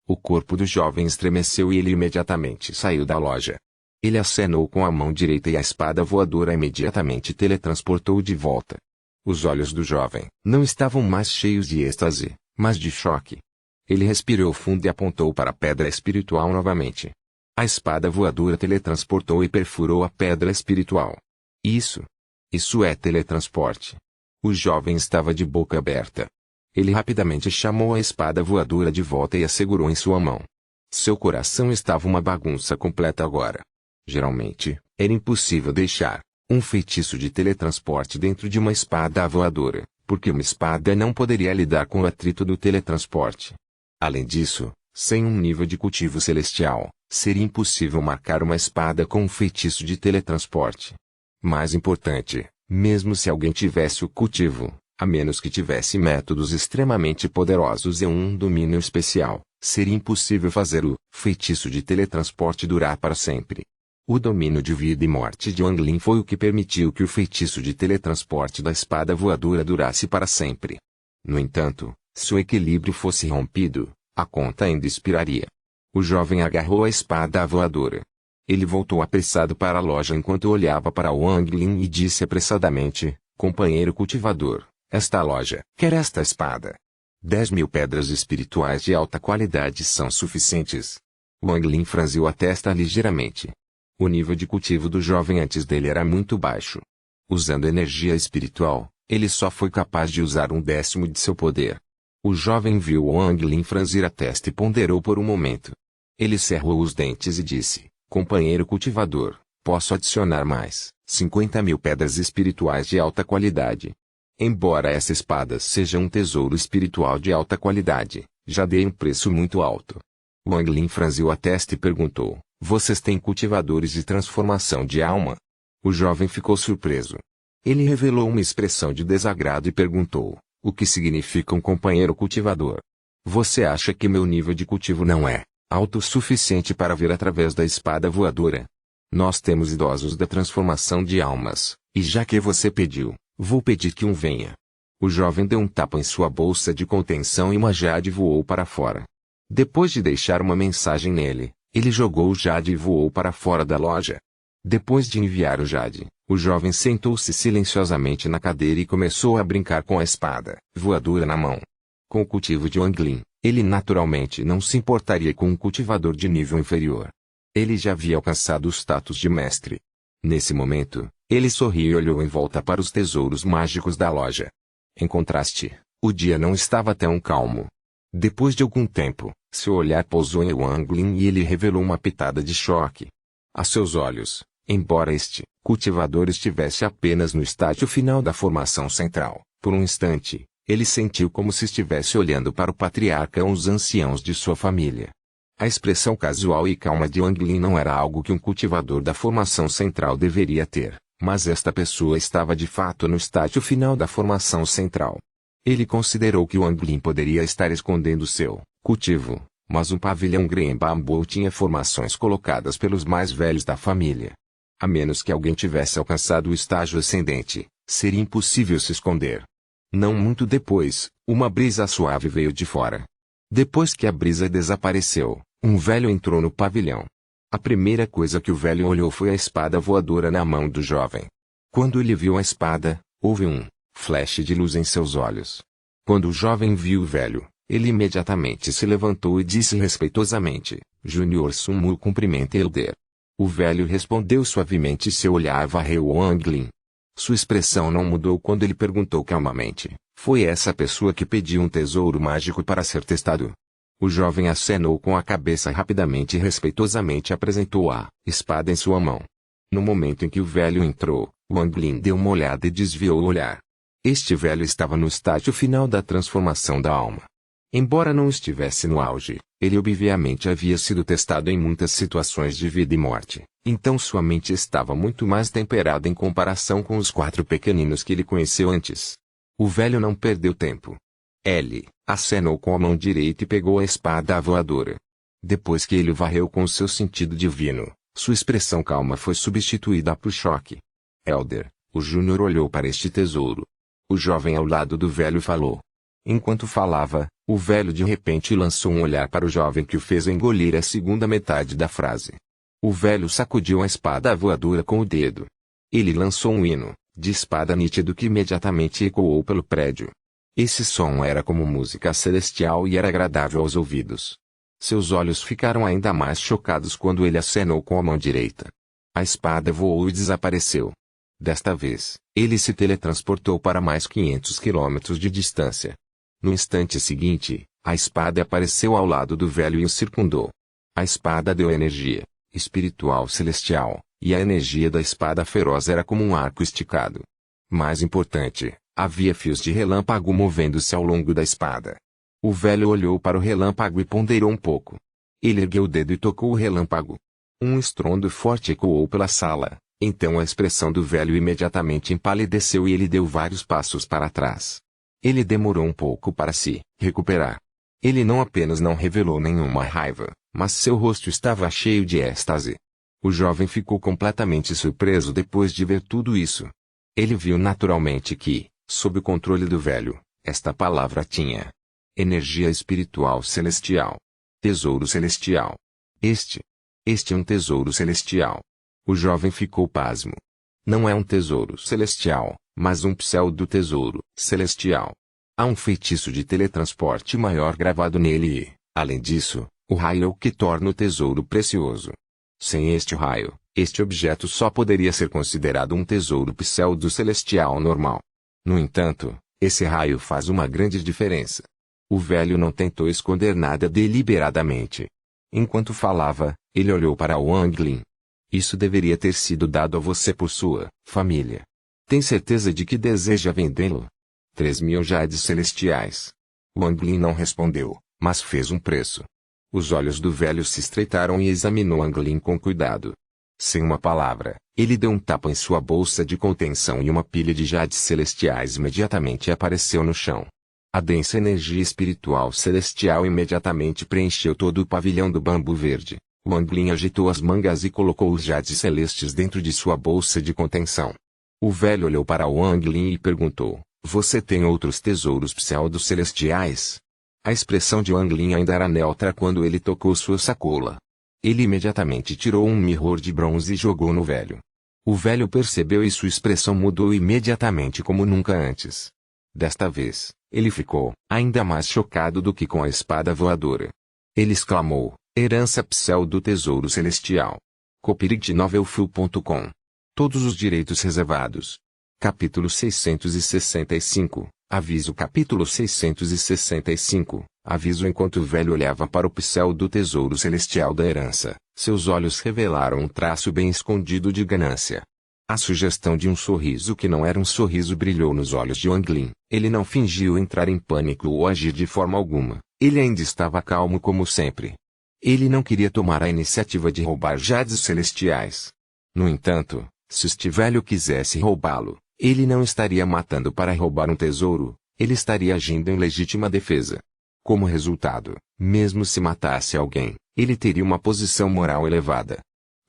O corpo do jovem estremeceu e ele imediatamente saiu da loja. Ele acenou com a mão direita e a espada voadora imediatamente teletransportou de volta. Os olhos do jovem não estavam mais cheios de êxtase, mas de choque. Ele respirou fundo e apontou para a pedra espiritual novamente. A espada voadora teletransportou e perfurou a pedra espiritual. Isso é teletransporte. O jovem estava de boca aberta. Ele rapidamente chamou a espada voadora de volta e a segurou em sua mão. Seu coração estava uma bagunça completa agora. Geralmente, era impossível deixar um feitiço de teletransporte dentro de uma espada voadora, porque uma espada não poderia lidar com o atrito do teletransporte. Além disso, sem um nível de cultivo celestial, seria impossível marcar uma espada com um feitiço de teletransporte. Mais importante, mesmo se alguém tivesse o cultivo, a menos que tivesse métodos extremamente poderosos e um domínio especial, seria impossível fazer o feitiço de teletransporte durar para sempre. O domínio de vida e morte de Wang Lin foi o que permitiu que o feitiço de teletransporte da espada voadora durasse para sempre. No entanto, se o equilíbrio fosse rompido, a conta ainda expiraria. O jovem agarrou a espada voadora. Ele voltou apressado para a loja enquanto olhava para Wang Lin e disse apressadamente, companheiro cultivador, esta loja quer esta espada. 10.000 pedras espirituais de alta qualidade são suficientes. Wang Lin franziu a testa ligeiramente. O nível de cultivo do jovem antes dele era muito baixo. Usando energia espiritual, ele só foi capaz de usar 1/10 de seu poder. O jovem viu Wang Lin franzir a testa e ponderou por um momento. Ele cerrou os dentes e disse, companheiro cultivador, posso adicionar mais 50.000 pedras espirituais de alta qualidade. Embora essa espada seja um tesouro espiritual de alta qualidade, já dei um preço muito alto. Wang Lin franziu a testa e perguntou, vocês têm cultivadores de transformação de alma? O jovem ficou surpreso. Ele revelou uma expressão de desagrado e perguntou, o que significa um companheiro cultivador? Você acha que meu nível de cultivo não é alto o suficiente para ver através da espada voadora? Nós temos idosos da transformação de almas, e já que você pediu, vou pedir que um venha. O jovem deu um tapa em sua bolsa de contenção e uma jade voou para fora. Depois de deixar uma mensagem nele, ele jogou o jade e voou para fora da loja. Depois de enviar o jade, o jovem sentou-se silenciosamente na cadeira e começou a brincar com a espada voadora na mão. Com o cultivo de Wanglin, ele naturalmente não se importaria com um cultivador de nível inferior. Ele já havia alcançado o status de mestre. Nesse momento, ele sorriu e olhou em volta para os tesouros mágicos da loja. Em contraste, o dia não estava tão calmo. Depois de algum tempo, seu olhar pousou em Wanglin e ele revelou uma pitada de choque. A seus olhos, embora este cultivador estivesse apenas no estágio final da formação central, por um instante, ele sentiu como se estivesse olhando para o patriarca ou os anciãos de sua família. A expressão casual e calma de Wanglin não era algo que um cultivador da formação central deveria ter, mas esta pessoa estava de fato no estágio final da formação central. Ele considerou que Wanglin poderia estar escondendo seu cultivo, mas um pavilhão Green Bamboo tinha formações colocadas pelos mais velhos da família. A menos que alguém tivesse alcançado o estágio ascendente, seria impossível se esconder. Não muito depois, uma brisa suave veio de fora. Depois que a brisa desapareceu, um velho entrou no pavilhão. A primeira coisa que o velho olhou foi a espada voadora na mão do jovem. Quando ele viu a espada, houve um flash de luz em seus olhos. Quando o jovem viu o velho, ele imediatamente se levantou e disse respeitosamente: Júnior Sumu cumprimenta Elder. O velho respondeu suavemente e seu olhar varreu Wanglin. Sua expressão não mudou quando ele perguntou calmamente: foi essa a pessoa que pediu um tesouro mágico para ser testado? O jovem acenou com a cabeça rapidamente e respeitosamente apresentou a espada em sua mão. No momento em que o velho entrou, Wanglin deu uma olhada e desviou o olhar. Este velho estava no estágio final da transformação da alma. Embora não estivesse no auge, ele obviamente havia sido testado em muitas situações de vida e morte, então sua mente estava muito mais temperada em comparação com os 4 pequeninos que ele conheceu antes. O velho não perdeu tempo. Ele acenou com a mão direita e pegou a espada voadora. Depois que ele varreu com o seu sentido divino, sua expressão calma foi substituída por choque. Elder, o Júnior olhou para este tesouro. O jovem ao lado do velho falou. Enquanto falava, o velho de repente lançou um olhar para o jovem que o fez engolir a segunda metade da frase. O velho sacudiu a espada voadora com o dedo. Ele lançou um hino de espada nítido que imediatamente ecoou pelo prédio. Esse som era como música celestial e era agradável aos ouvidos. Seus olhos ficaram ainda mais chocados quando ele acenou com a mão direita. A espada voou e desapareceu. Desta vez, ele se teletransportou para mais 500 quilômetros de distância. No instante seguinte, a espada apareceu ao lado do velho e o circundou. A espada deu energia espiritual celestial, e a energia da espada feroz era como um arco esticado. Mais importante, havia fios de relâmpago movendo-se ao longo da espada. O velho olhou para o relâmpago e ponderou um pouco. Ele ergueu o dedo e tocou o relâmpago. Um estrondo forte ecoou pela sala, então a expressão do velho imediatamente empalideceu e ele deu vários passos para trás. Ele demorou um pouco para se recuperar. Ele não apenas não revelou nenhuma raiva, mas seu rosto estava cheio de êxtase. O jovem ficou completamente surpreso depois de ver tudo isso. Ele viu naturalmente que, sob o controle do velho, esta palavra tinha energia espiritual celestial. Tesouro celestial. Este é um tesouro celestial. O jovem ficou pasmo. Não é um tesouro celestial, mas um pseudo-tesouro celestial. Há um feitiço de teletransporte maior gravado nele e, além disso, o raio é o que torna o tesouro precioso. Sem este raio, este objeto só poderia ser considerado um tesouro pseudo-celestial normal. No entanto, esse raio faz uma grande diferença. O velho não tentou esconder nada deliberadamente. Enquanto falava, ele olhou para Wanglin. Isso deveria ter sido dado a você por sua família. Tem certeza de que deseja vendê-lo? 3.000 jades celestiais. Wanglin não respondeu, mas fez um preço. Os olhos do velho se estreitaram e examinou Wanglin com cuidado. Sem uma palavra, ele deu um tapa em sua bolsa de contenção e uma pilha de jades celestiais imediatamente apareceu no chão. A densa energia espiritual celestial imediatamente preencheu todo o pavilhão do bambu verde. Wanglin agitou as mangas e colocou os jades celestes dentro de sua bolsa de contenção. O velho olhou para Wanglin e perguntou: Você tem outros tesouros pseudo-celestiais? A expressão de Wang Lin ainda era neutra quando ele tocou sua sacola. Ele imediatamente tirou um mirror de bronze e jogou no velho. O velho percebeu e sua expressão mudou imediatamente como nunca antes. Desta vez, ele ficou ainda mais chocado do que com a espada voadora. Ele exclamou: herança pseudo-tesouro celestial. Copyright novelfull.com. Todos os direitos reservados. Capítulo 665. Aviso. Capítulo 665. Aviso. Enquanto o velho olhava para o pseudo-tesouro celestial da herança, seus olhos revelaram um traço bem escondido de ganância. A sugestão de um sorriso que não era um sorriso brilhou nos olhos de Wang Lin. Ele não fingiu entrar em pânico ou agir de forma alguma. Ele ainda estava calmo como sempre. Ele não queria tomar a iniciativa de roubar jades celestiais. No entanto, se este velho quisesse roubá-lo, ele não estaria matando para roubar um tesouro, ele estaria agindo em legítima defesa. Como resultado, mesmo se matasse alguém, ele teria uma posição moral elevada.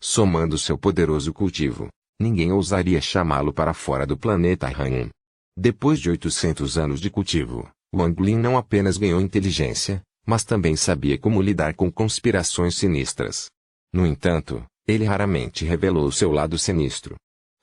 Somando seu poderoso cultivo, ninguém ousaria chamá-lo para fora do planeta Han. Depois de 800 anos de cultivo, Wang Lin não apenas ganhou inteligência, mas também sabia como lidar com conspirações sinistras. No entanto, ele raramente revelou seu lado sinistro.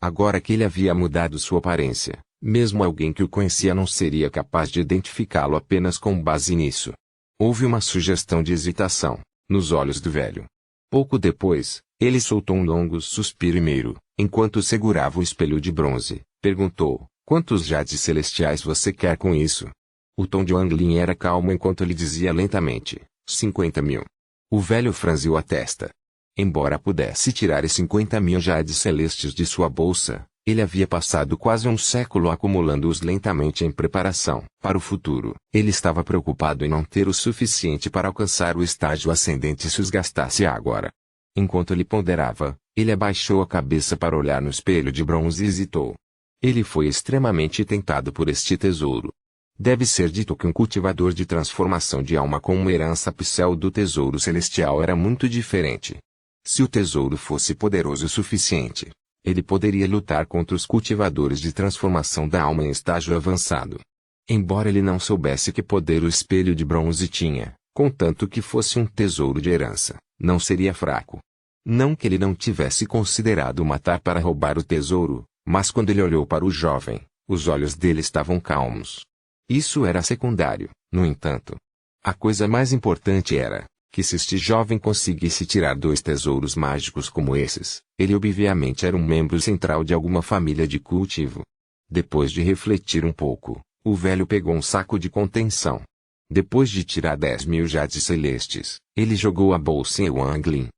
Agora que ele havia mudado sua aparência, mesmo alguém que o conhecia não seria capaz de identificá-lo apenas com base nisso. Houve uma sugestão de hesitação nos olhos do velho. Pouco depois, ele soltou um longo suspiro e meio, enquanto segurava o espelho de bronze, perguntou: quantos jades celestiais você quer com isso? O tom de Wang Lin era calmo enquanto ele dizia lentamente: 50.000. O velho franziu a testa. Embora pudesse tirar 50.000 jades celestes de sua bolsa, ele havia passado quase um século acumulando-os lentamente em preparação para o futuro. Ele estava preocupado em não ter o suficiente para alcançar o estágio ascendente se os gastasse agora. Enquanto ele ponderava, ele abaixou a cabeça para olhar no espelho de bronze e hesitou. Ele foi extremamente tentado por este tesouro. Deve ser dito que um cultivador de transformação de alma com uma herança pseudo-tesouro celestial era muito diferente. Se o tesouro fosse poderoso o suficiente, ele poderia lutar contra os cultivadores de transformação da alma em estágio avançado. Embora ele não soubesse que poder o espelho de bronze tinha, contanto que fosse um tesouro de herança, não seria fraco. Não que ele não tivesse considerado matar para roubar o tesouro, mas quando ele olhou para o jovem, os olhos dele estavam calmos. Isso era secundário, no entanto. A coisa mais importante era que se este jovem conseguisse tirar 2 tesouros mágicos como esses, ele obviamente era um membro central de alguma família de cultivo. Depois de refletir um pouco, o velho pegou um saco de contenção. Depois de tirar 10.000 jades celestes, ele jogou a bolsa em Wang Lin.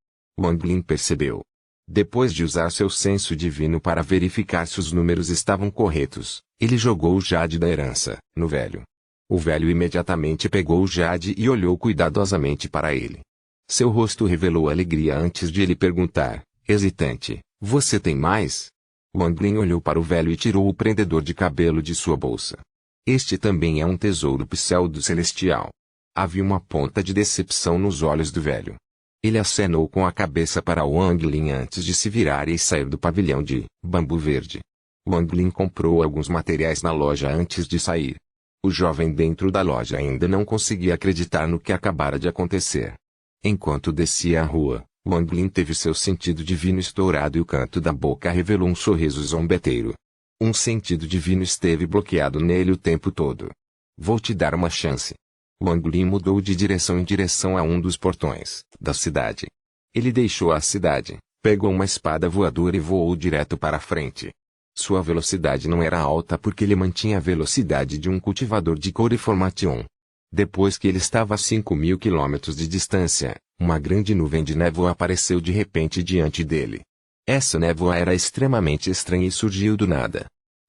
Wang Lin percebeu. Depois de usar seu senso divino para verificar se os números estavam corretos, ele jogou o jade da herança no velho. O velho imediatamente pegou o jade e olhou cuidadosamente para ele. Seu rosto revelou alegria antes de ele perguntar, hesitante: você tem mais? Wang Lin olhou para o velho e tirou o prendedor de cabelo de sua bolsa. Este também é um tesouro pseudo-celestial. Havia uma ponta de decepção nos olhos do velho. Ele acenou com a cabeça para Wang Lin antes de se virar e sair do pavilhão de bambu verde. Wang Lin comprou alguns materiais na loja antes de sair. O jovem dentro da loja ainda não conseguia acreditar no que acabara de acontecer. Enquanto descia a rua, Wang Lin teve seu sentido divino estourado e o canto da boca revelou um sorriso zombeteiro. Um sentido divino esteve bloqueado nele o tempo todo. Vou te dar uma chance. Wang Lin mudou de direção em direção a um dos portões da cidade. Ele deixou a cidade, pegou uma espada voadora e voou direto para a frente. Sua velocidade não era alta porque ele mantinha a velocidade de um cultivador de Coreformation. Depois que ele estava a 5.000 quilômetros de distância, uma grande nuvem de névoa apareceu de repente diante dele. Essa névoa era extremamente estranha e surgiu do nada.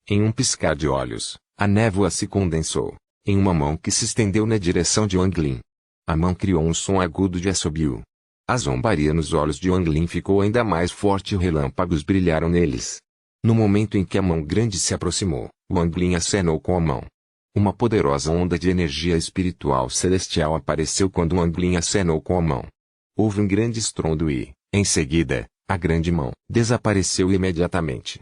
Em um piscar de olhos, a névoa se condensou em uma mão que se estendeu na direção de Wang Lin. A mão criou um som agudo de assobio. A zombaria nos olhos de Wang Lin ficou ainda mais forte e relâmpagos brilharam neles. No momento em que a mão grande se aproximou, Wang Lin acenou com a mão. Uma poderosa onda de energia espiritual celestial apareceu quando Wang Lin acenou com a mão. Houve um grande estrondo e, em seguida, a grande mão desapareceu imediatamente.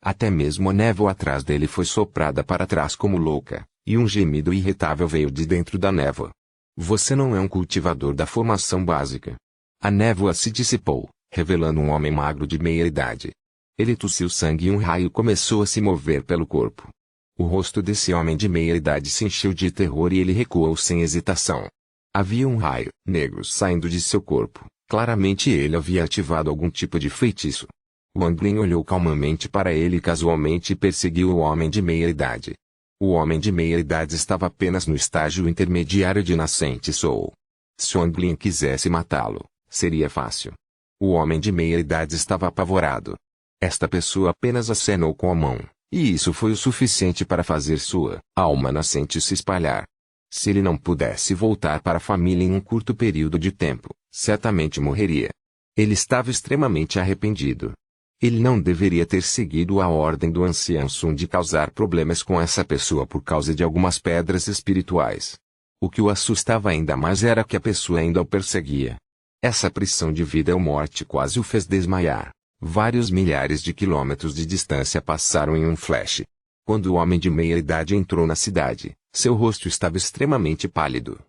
Até mesmo a névoa atrás dele foi soprada para trás como louca, e um gemido irritável veio de dentro da névoa. Você não é um cultivador da formação básica. A névoa se dissipou, revelando um homem magro de meia idade. Ele tossiu sangue e um raio começou a se mover pelo corpo. O rosto desse homem de meia idade se encheu de terror e ele recuou sem hesitação. Havia um raio negro saindo de seu corpo. Claramente ele havia ativado algum tipo de feitiço. Wang Lin olhou calmamente para ele e casualmente perseguiu o homem de meia idade. O homem de meia idade estava apenas no estágio intermediário de nascente Soul. Se Wang Lin quisesse matá-lo, seria fácil. O homem de meia idade estava apavorado. Esta pessoa apenas acenou com a mão, e isso foi o suficiente para fazer sua alma nascente se espalhar. Se ele não pudesse voltar para a família em um curto período de tempo, certamente morreria. Ele estava extremamente arrependido. Ele não deveria ter seguido a ordem do ancião Sun de causar problemas com essa pessoa por causa de algumas pedras espirituais. O que o assustava ainda mais era que a pessoa ainda o perseguia. Essa pressão de vida ou morte quase o fez desmaiar. Vários milhares de quilômetros de distância passaram em um flash. Quando o homem de meia idade entrou na cidade, seu rosto estava extremamente pálido.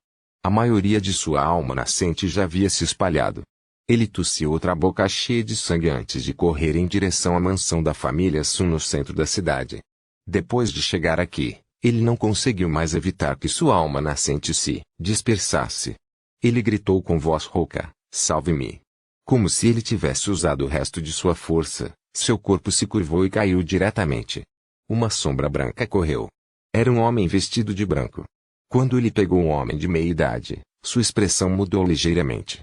A maioria de sua alma nascente já havia se espalhado. Ele tossiu outra boca cheia de sangue antes de correr em direção à mansão da família Sun no centro da cidade. Depois de chegar aqui, ele não conseguiu mais evitar que sua alma nascente se dispersasse. Ele gritou com voz rouca, "Salve-me!" Como se ele tivesse usado o resto de sua força, seu corpo se curvou e caiu diretamente. Uma sombra branca correu. Era um homem vestido de branco. Quando ele pegou um homem de meia idade, sua expressão mudou ligeiramente.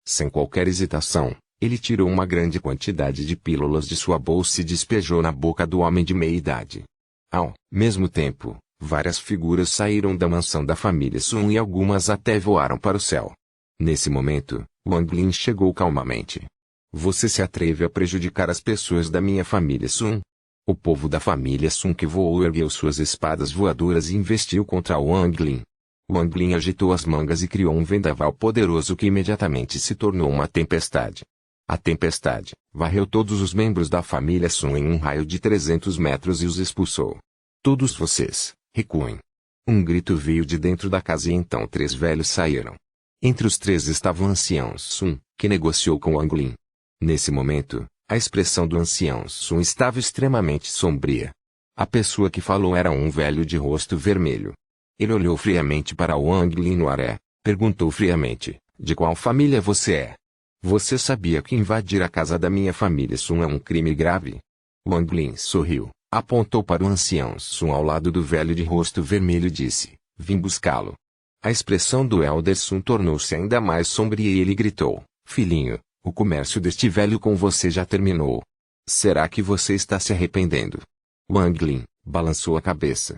Sem qualquer hesitação, ele tirou uma grande quantidade de pílulas de sua bolsa e despejou na boca do homem de meia idade. Ao mesmo tempo, várias figuras saíram da mansão da família Sun e algumas até voaram para o céu. Nesse momento, Wang Lin chegou calmamente. Você se atreve a prejudicar as pessoas da minha família Sun? O povo da família Sun que voou ergueu suas espadas voadoras e investiu contra Wang Lin. Wang Lin agitou as mangas e criou um vendaval poderoso que imediatamente se tornou uma tempestade. A tempestade varreu todos os membros da família Sun em um raio de 300 metros e os expulsou. Todos vocês, recuem. Um grito veio de dentro da casa e então 3 velhos saíram. Entre os 3 estava o ancião Sun, que negociou com Wang Lin. Nesse momento, a expressão do ancião Sun estava extremamente sombria. A pessoa que falou era um velho de rosto vermelho. Ele olhou friamente para Wang Lin no ar, perguntou friamente, "De qual família você é? Você sabia que invadir a casa da minha família Sun é um crime grave?" Wang Lin sorriu, apontou para o ancião Sun ao lado do velho de rosto vermelho e disse, "Vim buscá-lo." A expressão do Elder Sun tornou-se ainda mais sombria e ele gritou, "Filhinho, o comércio deste velho com você já terminou. Será que você está se arrependendo?" Wang Lin balançou a cabeça.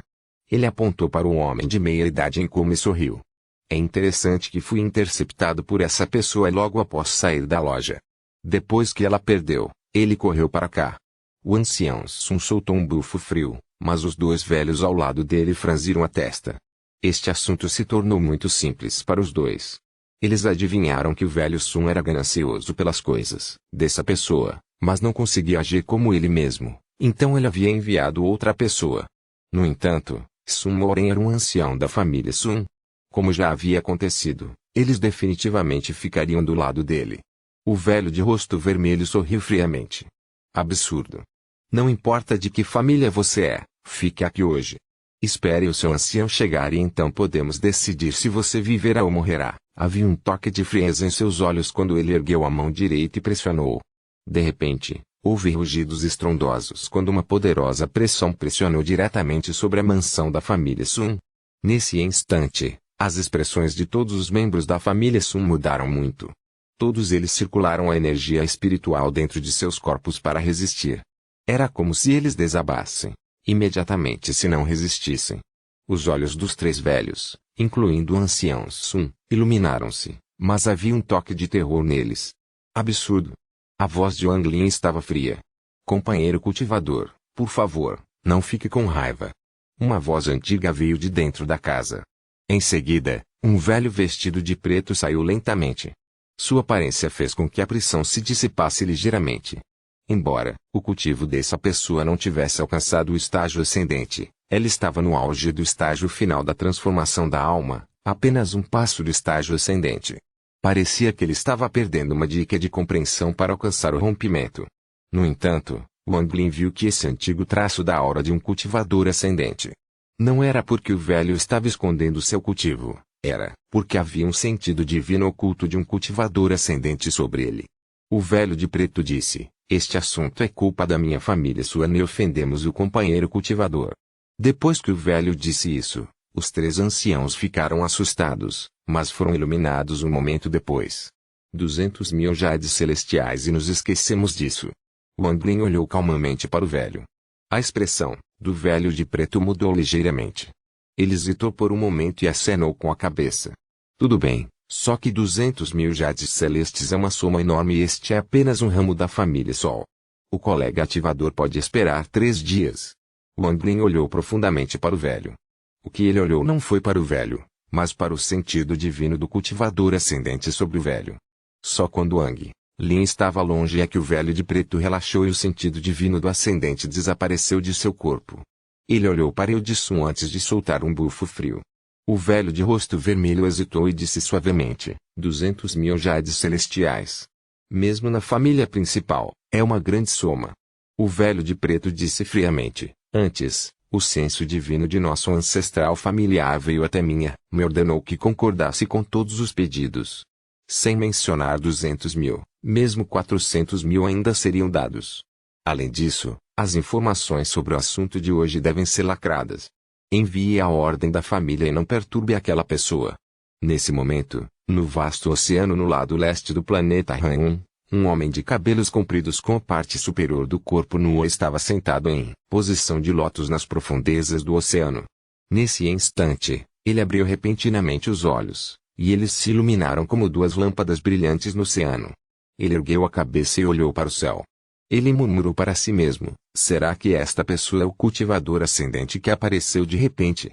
Ele apontou para um homem de meia idade em coma e sorriu. É interessante que fui interceptado por essa pessoa logo após sair da loja. Depois que ela perdeu, ele correu para cá. O ancião Sun soltou um bufo frio, mas os 2 velhos ao lado dele franziram a testa. Este assunto se tornou muito simples para os 2. Eles adivinharam que o velho Sun era ganancioso pelas coisas dessa pessoa, mas não conseguia agir como ele mesmo, então ele havia enviado outra pessoa. No entanto, Sun Moren era um ancião da família Sun. Como já havia acontecido, eles definitivamente ficariam do lado dele. O velho de rosto vermelho sorriu friamente. Absurdo. Não importa de que família você é, fique aqui hoje. Espere o seu ancião chegar e então podemos decidir se você viverá ou morrerá. Havia um toque de frieza em seus olhos quando ele ergueu a mão direita e pressionou. De repente, houve rugidos estrondosos quando uma poderosa pressão pressionou diretamente sobre a mansão da família Sun. Nesse instante, as expressões de todos os membros da família Sun mudaram muito. Todos eles circularam a energia espiritual dentro de seus corpos para resistir. Era como se eles desabassem, imediatamente se não resistissem. Os olhos dos 3 velhos, incluindo o ancião Sun, iluminaram-se, mas havia um toque de terror neles. Absurdo. A voz de Wang Lin estava fria. "Companheiro cultivador, por favor, não fique com raiva." Uma voz antiga veio de dentro da casa. Em seguida, um velho vestido de preto saiu lentamente. Sua aparência fez com que a pressão se dissipasse ligeiramente. Embora o cultivo dessa pessoa não tivesse alcançado o estágio ascendente, ela estava no auge do estágio final da transformação da alma, apenas um passo do estágio ascendente. Parecia que ele estava perdendo uma dica de compreensão para alcançar o rompimento. No entanto, Wang Lin viu que esse antigo traço da aura de um cultivador ascendente não era porque o velho estava escondendo seu cultivo, era porque havia um sentido divino oculto de um cultivador ascendente sobre ele. O velho de preto disse: "Este assunto é culpa da minha família sua, nem ofendemos o companheiro cultivador." Depois que o velho disse isso, os três anciãos ficaram assustados, mas foram iluminados um momento depois. 200.000 jades celestiais e nos esquecemos disso. Wang Lin olhou calmamente para o velho. A expressão do velho de preto mudou ligeiramente. Ele hesitou por um momento e acenou com a cabeça. Tudo bem, só que 200.000 jades celestes é uma soma enorme e este é apenas um ramo da família Sol. O colega ativador pode esperar 3 dias. Wang Lin olhou profundamente para o velho. O que ele olhou não foi para o velho, mas para o sentido divino do cultivador ascendente sobre o velho. Só quando Wang Lin estava longe é que o velho de preto relaxou e o sentido divino do ascendente desapareceu de seu corpo. Ele olhou para Eudissun antes de soltar um bufo frio. O velho de rosto vermelho hesitou e disse suavemente: 200.000 jades celestiais. Mesmo na família principal, é uma grande soma. O velho de preto disse friamente: antes, o senso divino de nosso ancestral familiar veio até me ordenou que concordasse com todos os pedidos. Sem mencionar 200.000, mesmo 400.000 ainda seriam dados. Além disso, as informações sobre o assunto de hoje devem ser lacradas. Envie a ordem da família e não perturbe aquela pessoa. Nesse momento, no vasto oceano no lado leste do planeta Han, um homem de cabelos compridos com a parte superior do corpo nua estava sentado em posição de lótus nas profundezas do oceano. Nesse instante, ele abriu repentinamente os olhos, e eles se iluminaram como 2 lâmpadas brilhantes no oceano. Ele ergueu a cabeça e olhou para o céu. Ele murmurou para si mesmo: será que esta pessoa é o cultivador ascendente que apareceu de repente?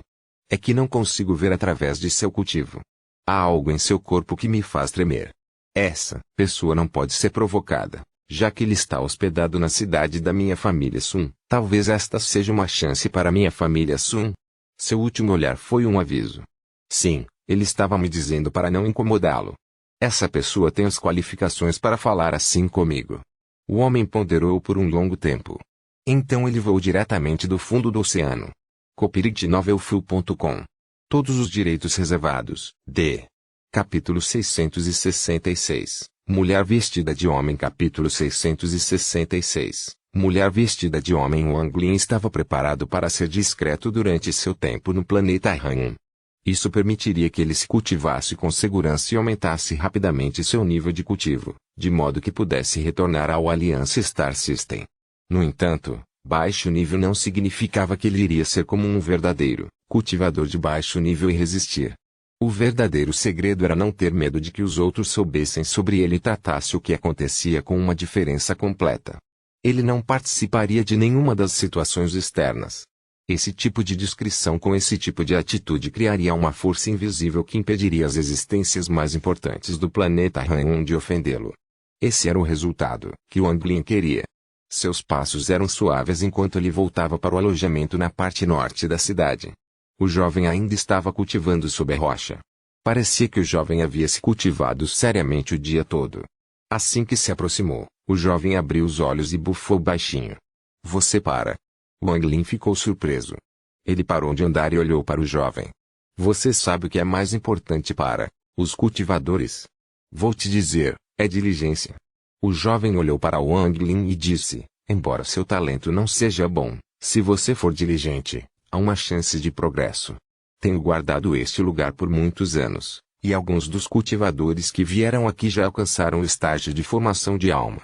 É que não consigo ver através de seu cultivo. Há algo em seu corpo que me faz tremer. Essa pessoa não pode ser provocada, já que ele está hospedado na cidade da minha família Sun. Talvez esta seja uma chance para minha família Sun. Seu último olhar foi um aviso. Sim, ele estava me dizendo para não incomodá-lo. Essa pessoa tem as qualificações para falar assim comigo. O homem ponderou por um longo tempo. Então ele voou diretamente do fundo do oceano. copyright-novelfull.com. Todos os direitos reservados. D. Capítulo 666. Mulher vestida de homem. Capítulo 666. Mulher vestida de homem. Wang Lin estava preparado para ser discreto durante seu tempo no planeta Han. Isso permitiria que ele se cultivasse com segurança e aumentasse rapidamente seu nível de cultivo, de modo que pudesse retornar ao Aliança Star System. No entanto, baixo nível não significava que ele iria ser como um verdadeiro cultivador de baixo nível e resistir. O verdadeiro segredo era não ter medo de que os outros soubessem sobre ele e tratasse o que acontecia com uma diferença completa. Ele não participaria de nenhuma das situações externas. Esse tipo de discrição com esse tipo de atitude criaria uma força invisível que impediria as existências mais importantes do planeta Han de ofendê-lo. Esse era o resultado que Wang Lin queria. Seus passos eram suaves enquanto ele voltava para o alojamento na parte norte da cidade. O jovem ainda estava cultivando sob a rocha. Parecia que o jovem havia se cultivado seriamente o dia todo. Assim que se aproximou, o jovem abriu os olhos e bufou baixinho. Você para. Wang Lin ficou surpreso. Ele parou de andar e olhou para o jovem. Você sabe o que é mais importante para os cultivadores? Vou te dizer, é diligência. O jovem olhou para Wang Lin e disse, embora seu talento não seja bom, se você for diligente, há uma chance de progresso. Tenho guardado este lugar por muitos anos, e alguns dos cultivadores que vieram aqui já alcançaram o estágio de formação de alma.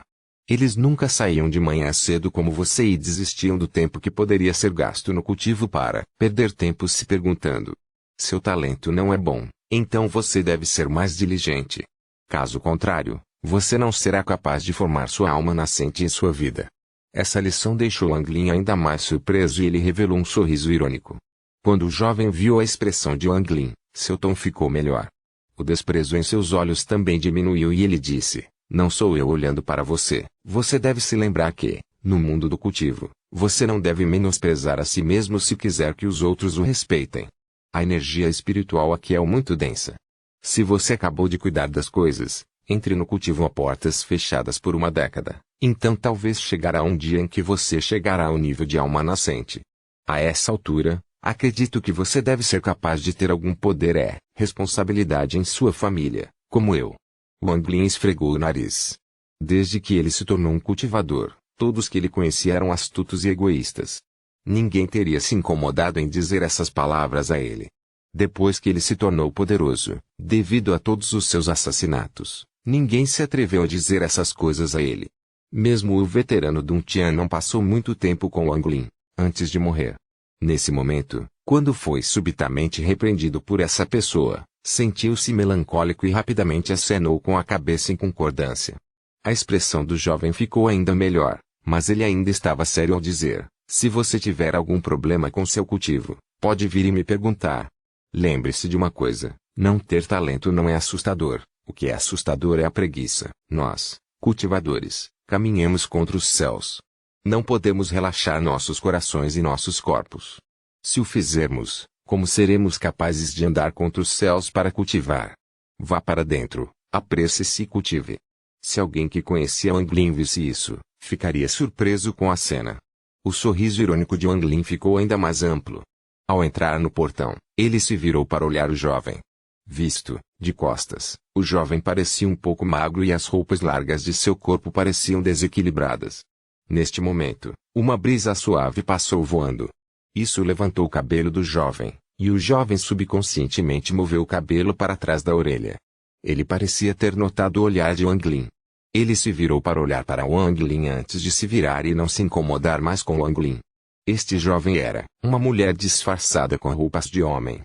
Eles nunca saíam de manhã cedo como você e desistiam do tempo que poderia ser gasto no cultivo para perder tempo se perguntando: seu talento não é bom, então você deve ser mais diligente. Caso contrário, você não será capaz de formar sua alma nascente em sua vida. Essa lição deixou Wang Lin ainda mais surpreso e ele revelou um sorriso irônico. Quando o jovem viu a expressão de Wang Lin, seu tom ficou melhor. O desprezo em seus olhos também diminuiu e ele disse: Não sou eu olhando para você. Você deve se lembrar que, no mundo do cultivo, você não deve menosprezar a si mesmo se quiser que os outros o respeitem. A energia espiritual aqui é muito densa. Se você acabou de cuidar das coisas, entre no cultivo a portas fechadas por uma década, então talvez chegará um dia em que você chegará ao nível de alma nascente. A essa altura, acredito que você deve ser capaz de ter algum poder responsabilidade em sua família, como eu. Wang Lin esfregou o nariz. Desde que ele se tornou um cultivador, todos que ele conhecia eram astutos e egoístas. Ninguém teria se incomodado em dizer essas palavras a ele. Depois que ele se tornou poderoso, devido a todos os seus assassinatos, ninguém se atreveu a dizer essas coisas a ele. Mesmo o veterano Dun Tian não passou muito tempo com Wang Lin, antes de morrer. Nesse momento, quando foi subitamente repreendido por essa pessoa, sentiu-se melancólico e rapidamente acenou com a cabeça em concordância. A expressão do jovem ficou ainda melhor, mas ele ainda estava sério ao dizer: se você tiver algum problema com seu cultivo, pode vir e me perguntar. Lembre-se de uma coisa, não ter talento não é assustador, o que é assustador é a preguiça. Nós, cultivadores, caminhamos contra os céus. Não podemos relaxar nossos corações e nossos corpos. Se o fizermos, como seremos capazes de andar contra os céus para cultivar? Vá para dentro, apresse-se e cultive. Se alguém que conhecia Wang Lin visse isso, ficaria surpreso com a cena. O sorriso irônico de Wang Lin ficou ainda mais amplo. Ao entrar no portão, ele se virou para olhar o jovem. Visto, de costas, o jovem parecia um pouco magro e as roupas largas de seu corpo pareciam desequilibradas. Neste momento, uma brisa suave passou voando. Isso levantou o cabelo do jovem, e o jovem subconscientemente moveu o cabelo para trás da orelha. Ele parecia ter notado o olhar de Wang Lin. Ele se virou para olhar para Wang Lin antes de se virar e não se incomodar mais com Wang Lin. Este jovem era uma mulher disfarçada com roupas de homem.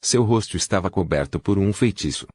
Seu rosto estava coberto por um feitiço.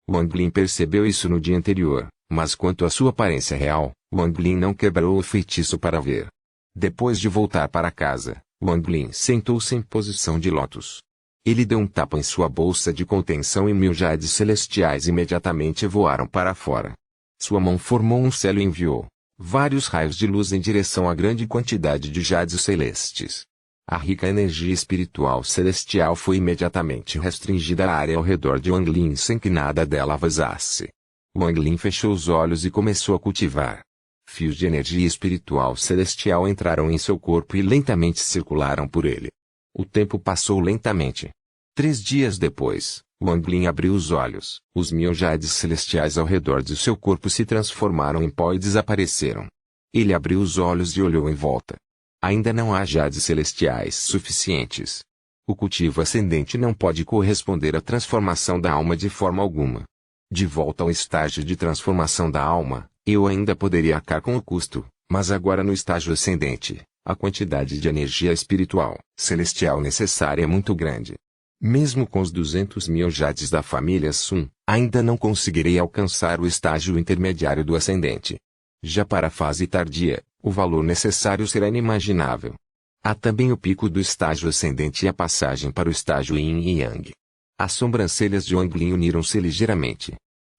Wang Lin percebeu isso no dia anterior, mas quanto à sua aparência real, Wang Lin não quebrou o feitiço para ver. Depois de voltar para casa, Wang Lin sentou-se em posição de lótus. Ele deu um tapa em sua bolsa de contenção e 1000 jades celestiais imediatamente voaram para fora. Sua mão formou um selo e enviou vários raios de luz em direção à grande quantidade de jades celestes. A rica energia espiritual celestial foi imediatamente restringida à área ao redor de Wang Lin sem que nada dela vazasse. Wang Lin fechou os olhos e começou a cultivar. Fios de energia espiritual celestial entraram em seu corpo e lentamente circularam por ele. O tempo passou lentamente. 3 dias depois, Wang Lin abriu os olhos. Os 1000 jades celestiais ao redor de seu corpo se transformaram em pó e desapareceram. Ele abriu os olhos e olhou em volta. Ainda não há jades celestiais suficientes. O cultivo ascendente não pode corresponder à transformação da alma de forma alguma. De volta ao estágio de transformação da alma, eu ainda poderia arcar com o custo, mas agora no estágio ascendente, a quantidade de energia espiritual celestial necessária é muito grande. Mesmo com os 200.000 jades da família Sun, ainda não conseguirei alcançar o estágio intermediário do ascendente. Já para a fase tardia, o valor necessário será inimaginável. Há também o pico do estágio ascendente e a passagem para o estágio Yin e Yang. As sobrancelhas de Wang Lin uniram-se ligeiramente.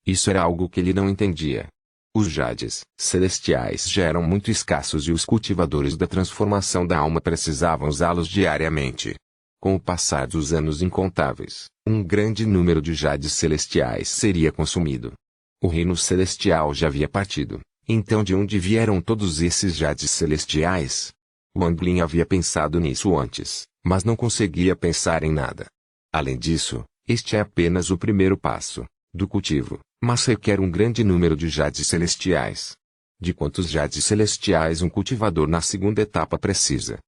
Isso era algo que ele não entendia. Os jades celestiais já eram muito escassos e os cultivadores da transformação da alma precisavam usá-los diariamente. Com o passar dos anos incontáveis, um grande número de jades celestiais seria consumido. O reino celestial já havia partido, então de onde vieram todos esses jades celestiais? Wang Lin havia pensado nisso antes, mas não conseguia pensar em nada. Além disso, este é apenas o primeiro passo do cultivo, mas requer um grande número de jades celestiais. De quantos jades celestiais um cultivador na segunda etapa precisa?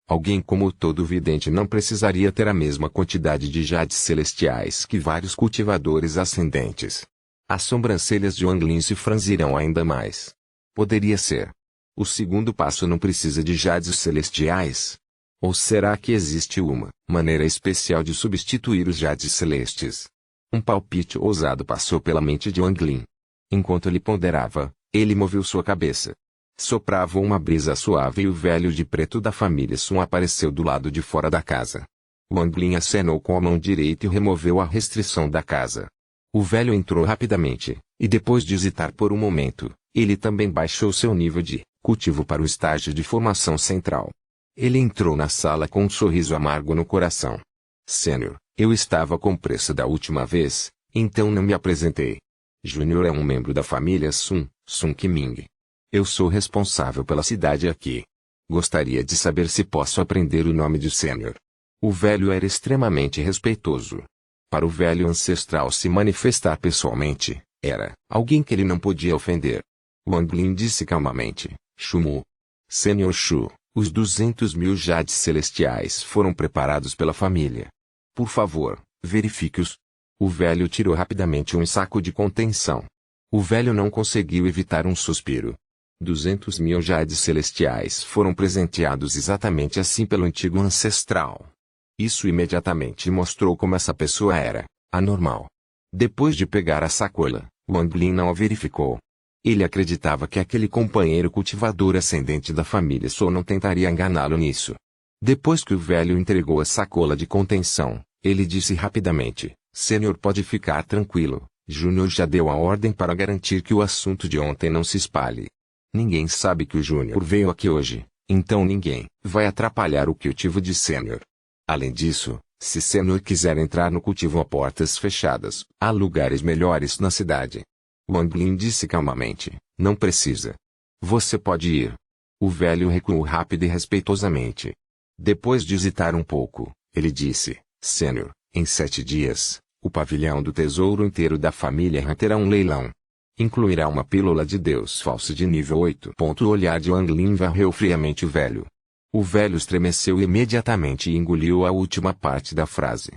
Alguém como o todo vidente não precisaria ter a mesma quantidade de jades celestiais que vários cultivadores ascendentes. As sobrancelhas de Wang Lin se franzirão ainda mais. Poderia ser. O segundo passo não precisa de jades celestiais? Ou será que existe uma maneira especial de substituir os jades celestes? Um palpite ousado passou pela mente de Wang Lin. Enquanto ele ponderava, ele moveu sua cabeça. Soprava uma brisa suave e o velho de preto da família Sun apareceu do lado de fora da casa. Wang Lin acenou com a mão direita e removeu a restrição da casa. O velho entrou rapidamente, e depois de hesitar por um momento, Ele também baixou seu nível de cultivo para o estágio de formação central. Ele entrou na sala com um sorriso amargo no coração. Sênior, eu estava com pressa da última vez, então não me apresentei. Júnior é um membro da família Sun Qiming. Eu sou responsável pela cidade aqui. Gostaria de saber se posso aprender o nome de Sênior. O velho era extremamente respeitoso. Para o velho ancestral se manifestar pessoalmente, era alguém que ele não podia ofender. Wang Lin disse calmamente, Shumu. Sênior Shu, os 200.000 jades celestiais foram preparados pela família. Por favor, verifique-os. O velho tirou rapidamente um saco de contenção. O velho não conseguiu evitar um suspiro. 200.000 jades celestiais foram presenteados exatamente assim pelo antigo ancestral. Isso imediatamente mostrou como essa pessoa era anormal. Depois de pegar a sacola, Wang Lin não a verificou. Ele acreditava que aquele companheiro cultivador ascendente da família Sou não tentaria enganá-lo nisso. Depois que o velho entregou a sacola de contenção, ele disse rapidamente, Senhor pode ficar tranquilo, Júnior já deu a ordem para garantir que o assunto de ontem não se espalhe. Ninguém sabe que o Júnior veio aqui hoje, então ninguém vai atrapalhar o cultivo de Sênior. Além disso, se Sênior quiser entrar no cultivo a portas fechadas, há lugares melhores na cidade. Wang Lin disse calmamente, não precisa. Você pode ir. O velho recuou rápido e respeitosamente. Depois de hesitar um pouco, ele disse, Sênior, em 7 dias, o pavilhão do tesouro inteiro da família Han terá um leilão. Incluirá uma pílula de Deus falso de nível 8. O olhar de Wang Lin varreu friamente o velho. O velho estremeceu imediatamente e engoliu a última parte da frase.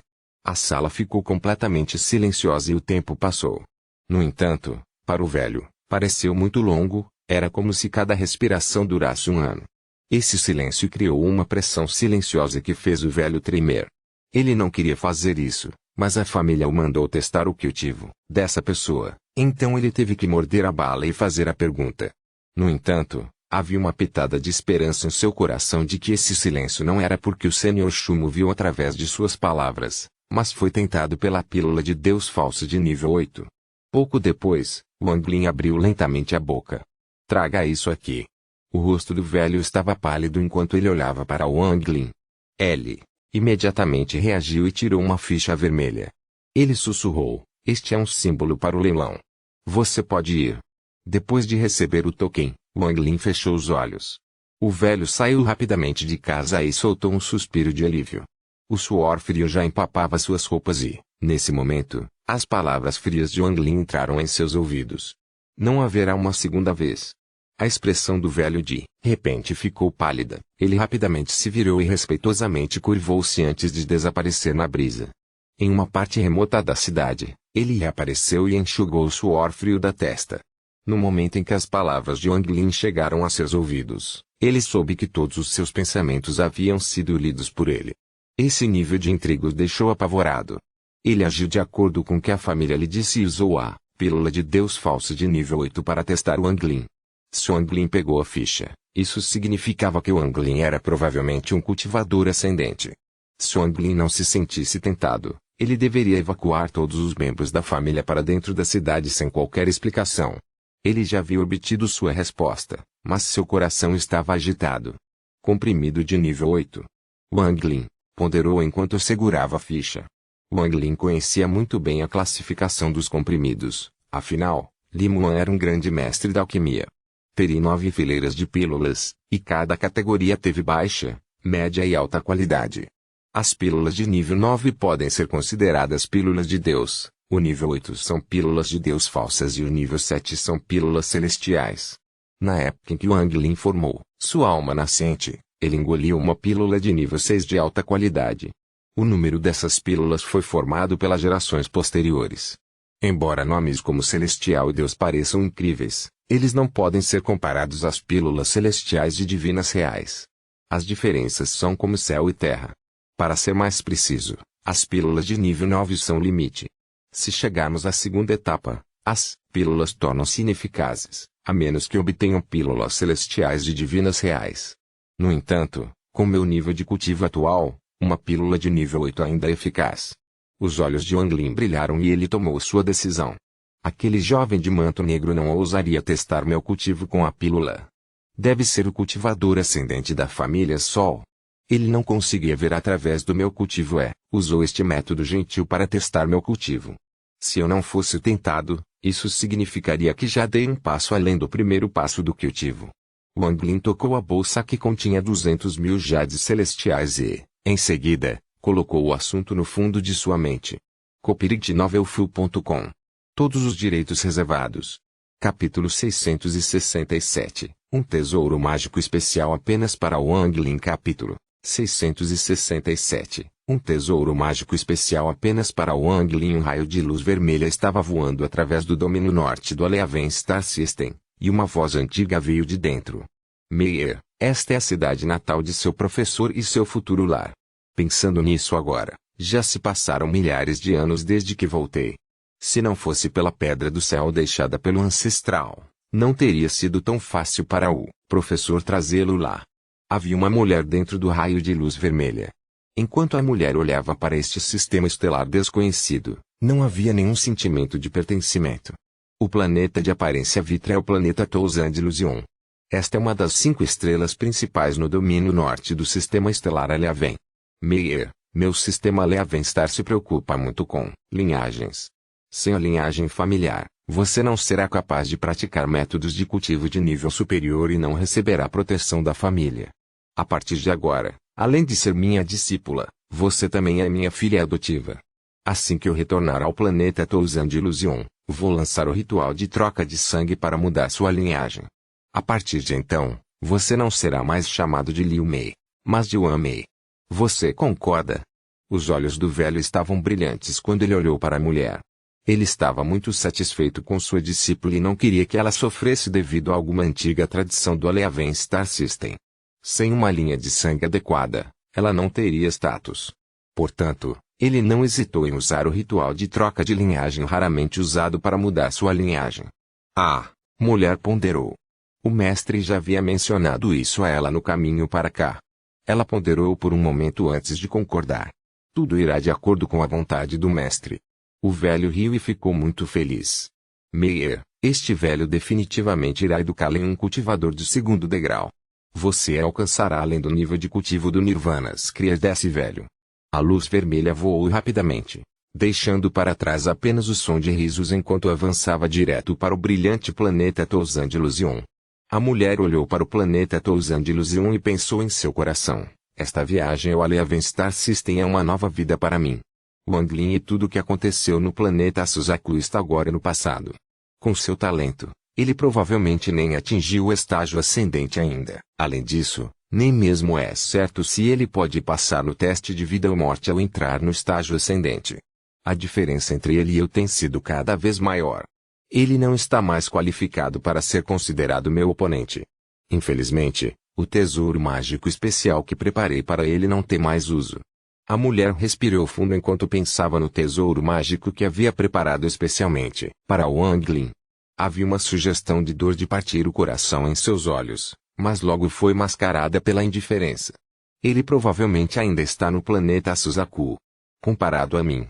A sala ficou completamente silenciosa e o tempo passou. No entanto, para o velho, pareceu muito longo, era como se cada respiração durasse um ano. Esse silêncio criou uma pressão silenciosa que fez o velho tremer. Ele não queria fazer isso, mas a família o mandou testar o cultivo dessa pessoa, então ele teve que morder a bala e fazer a pergunta. No entanto, havia uma pitada de esperança em seu coração de que esse silêncio não era porque o Sr. Shumo viu através de suas palavras, mas foi tentado pela pílula de Deus falso de nível 8. Pouco depois, Wang Lin abriu lentamente a boca. Traga isso aqui. O rosto do velho estava pálido enquanto ele olhava para Wang Lin. Ele imediatamente reagiu e tirou uma ficha vermelha. Ele sussurrou, este é um símbolo para o leilão. Você pode ir. Depois de receber o token, Wang Lin fechou os olhos. O velho saiu rapidamente de casa e soltou um suspiro de alívio. O suor frio já empapava suas roupas e, nesse momento, as palavras frias de Wang Lin entraram em seus ouvidos. Não haverá uma segunda vez. A expressão do velho de repente ficou pálida. Ele rapidamente se virou e respeitosamente curvou-se antes de desaparecer na brisa. Em uma parte remota da cidade, ele reapareceu e enxugou o suor frio da testa. No momento em que as palavras de Wang Lin chegaram a seus ouvidos, ele soube que todos os seus pensamentos haviam sido lidos por ele. Esse nível de intriga o deixou apavorado. Ele agiu de acordo com o que a família lhe disse e usou a pílula de Deus falso de nível 8 para testar Wang Lin. Se Wang Lin pegou a ficha, isso significava que Wang Lin era provavelmente um cultivador ascendente. Se Wang Lin não se sentisse tentado, ele deveria evacuar todos os membros da família para dentro da cidade sem qualquer explicação. Ele já havia obtido sua resposta, mas seu coração estava agitado. Comprimido de nível 8. Wang Lin ponderou enquanto segurava a ficha. Wang Lin conhecia muito bem a classificação dos comprimidos, afinal, Li Muan era um grande mestre da alquimia. Teria 9 fileiras de pílulas, e cada categoria teve baixa, média e alta qualidade. As pílulas de nível 9 podem ser consideradas pílulas de Deus, o nível 8 são pílulas de Deus falsas e o nível 7 são pílulas celestiais. Na época em que Wang Lin formou sua alma nascente, ele engoliu uma pílula de nível 6 de alta qualidade. O número dessas pílulas foi formado pelas gerações posteriores. Embora nomes como Celestial e Deus pareçam incríveis, eles não podem ser comparados às pílulas celestiais de divinas reais. As diferenças são como céu e terra. Para ser mais preciso, as pílulas de nível 9 são o limite. Se chegarmos à segunda etapa, as pílulas tornam-se ineficazes, a menos que obtenham pílulas celestiais de divinas reais. No entanto, com meu nível de cultivo atual, uma pílula de nível 8 ainda é eficaz. Os olhos de Wang Lin brilharam e ele tomou sua decisão. Aquele jovem de manto negro não ousaria testar meu cultivo com a pílula. Deve ser o cultivador ascendente da família Sol. Ele não conseguia ver através do meu cultivo usou este método gentil para testar meu cultivo. Se eu não fosse tentado, isso significaria que já dei um passo além do primeiro passo do cultivo. Wang Lin tocou a bolsa que continha 200.000 jades celestiais e, em seguida, colocou o assunto no fundo de sua mente. copyrightnovelfu.com. Todos os direitos reservados. Capítulo 667. Um tesouro mágico especial apenas para Wang Lin. Capítulo 667. Um tesouro mágico especial apenas para Wang Lin. Um raio de luz vermelha estava voando através do domínio norte do Aleaven Star System, e uma voz antiga veio de dentro. Meyer, esta é a cidade natal de seu professor e seu futuro lar. Pensando nisso agora, já se passaram milhares de anos desde que voltei. Se não fosse pela pedra do céu deixada pelo ancestral, não teria sido tão fácil para o professor trazê-lo lá. Havia uma mulher dentro do raio de luz vermelha. Enquanto a mulher olhava para este sistema estelar desconhecido, não havia nenhum sentimento de pertencimento. O planeta de aparência vítrea é o planeta Tous-Angelusion. Esta é uma das 5 estrelas principais no domínio norte do sistema estelar Aleaven. Meyer, meu sistema Aleaven Star se preocupa muito com linhagens. Sem a linhagem familiar, você não será capaz de praticar métodos de cultivo de nível superior e não receberá a proteção da família. A partir de agora, além de ser minha discípula, você também é minha filha adotiva. Assim que eu retornar ao planeta Tous-Angelusion, vou lançar o ritual de troca de sangue para mudar sua linhagem. A partir de então, você não será mais chamado de Liu Mei, mas de Wan Mei. Você concorda? Os olhos do velho estavam brilhantes quando ele olhou para a mulher. Ele estava muito satisfeito com sua discípula e não queria que ela sofresse devido a alguma antiga tradição do Aleaven Star System. Sem uma linha de sangue adequada, ela não teria status. Portanto, ele não hesitou em usar o ritual de troca de linhagem raramente usado para mudar sua linhagem. A mulher ponderou. O mestre já havia mencionado isso a ela no caminho para cá. Ela ponderou por um momento antes de concordar. Tudo irá de acordo com a vontade do mestre. O velho riu e ficou muito feliz. Meyer, este velho definitivamente irá educá-lo em um cultivador de 2º degrau. Você alcançará além do nível de cultivo do Nirvana Kriya desse velho. A luz vermelha voou rapidamente, deixando para trás apenas o som de risos enquanto avançava direto para o brilhante planeta Tous-Angelusion. A mulher olhou para o planeta Tous-Angelusion e pensou em seu coração: esta viagem ao Aleaven Star System é uma nova vida para mim. Wang Lin e tudo o que aconteceu no planeta Suzaku está agora no passado. Com seu talento, ele provavelmente nem atingiu o estágio ascendente ainda. Além disso, nem mesmo é certo se ele pode passar no teste de vida ou morte ao entrar no estágio ascendente. A diferença entre ele e eu tem sido cada vez maior. Ele não está mais qualificado para ser considerado meu oponente. Infelizmente, o tesouro mágico especial que preparei para ele não tem mais uso. A mulher respirou fundo enquanto pensava no tesouro mágico que havia preparado especialmente para Wang Lin. Havia uma sugestão de dor de partir o coração em seus olhos, mas logo foi mascarada pela indiferença. Ele provavelmente ainda está no planeta Suzaku. Comparado a mim,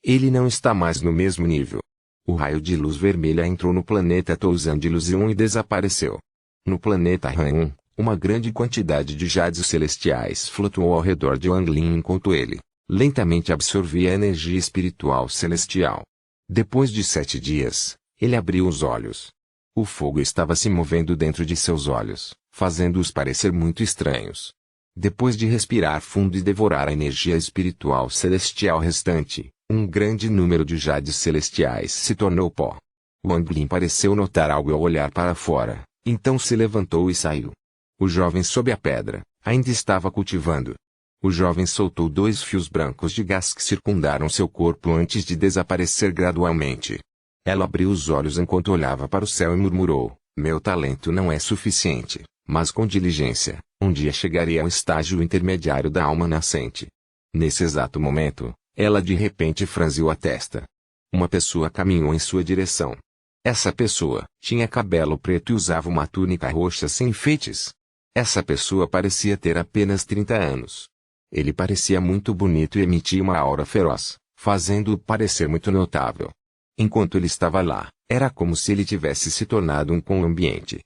ele não está mais no mesmo nível. O raio de luz vermelha entrou no planeta Tous-Angelusion e desapareceu. No planeta Han, uma grande quantidade de jades celestiais flutuou ao redor de Wang Lin enquanto ele, lentamente absorvia a energia espiritual celestial. Depois de 7 dias, ele abriu os olhos. O fogo estava se movendo dentro de seus olhos, fazendo-os parecer muito estranhos. Depois de respirar fundo e devorar a energia espiritual celestial restante, um grande número de jades celestiais se tornou pó. Wang Lin pareceu notar algo ao olhar para fora, então se levantou e saiu. O jovem sob a pedra ainda estava cultivando. O jovem soltou 2 fios brancos de gás que circundaram seu corpo antes de desaparecer gradualmente. Ela abriu os olhos enquanto olhava para o céu e murmurou: meu talento não é suficiente, mas com diligência, um dia chegarei ao estágio intermediário da alma nascente. Nesse exato momento, ela de repente franziu a testa. Uma pessoa caminhou em sua direção. Essa pessoa tinha cabelo preto e usava uma túnica roxa sem enfeites. Essa pessoa parecia ter apenas 30 anos. Ele parecia muito bonito e emitia uma aura feroz, fazendo-o parecer muito notável. Enquanto ele estava lá, Era como se ele tivesse se tornado um com o ambiente.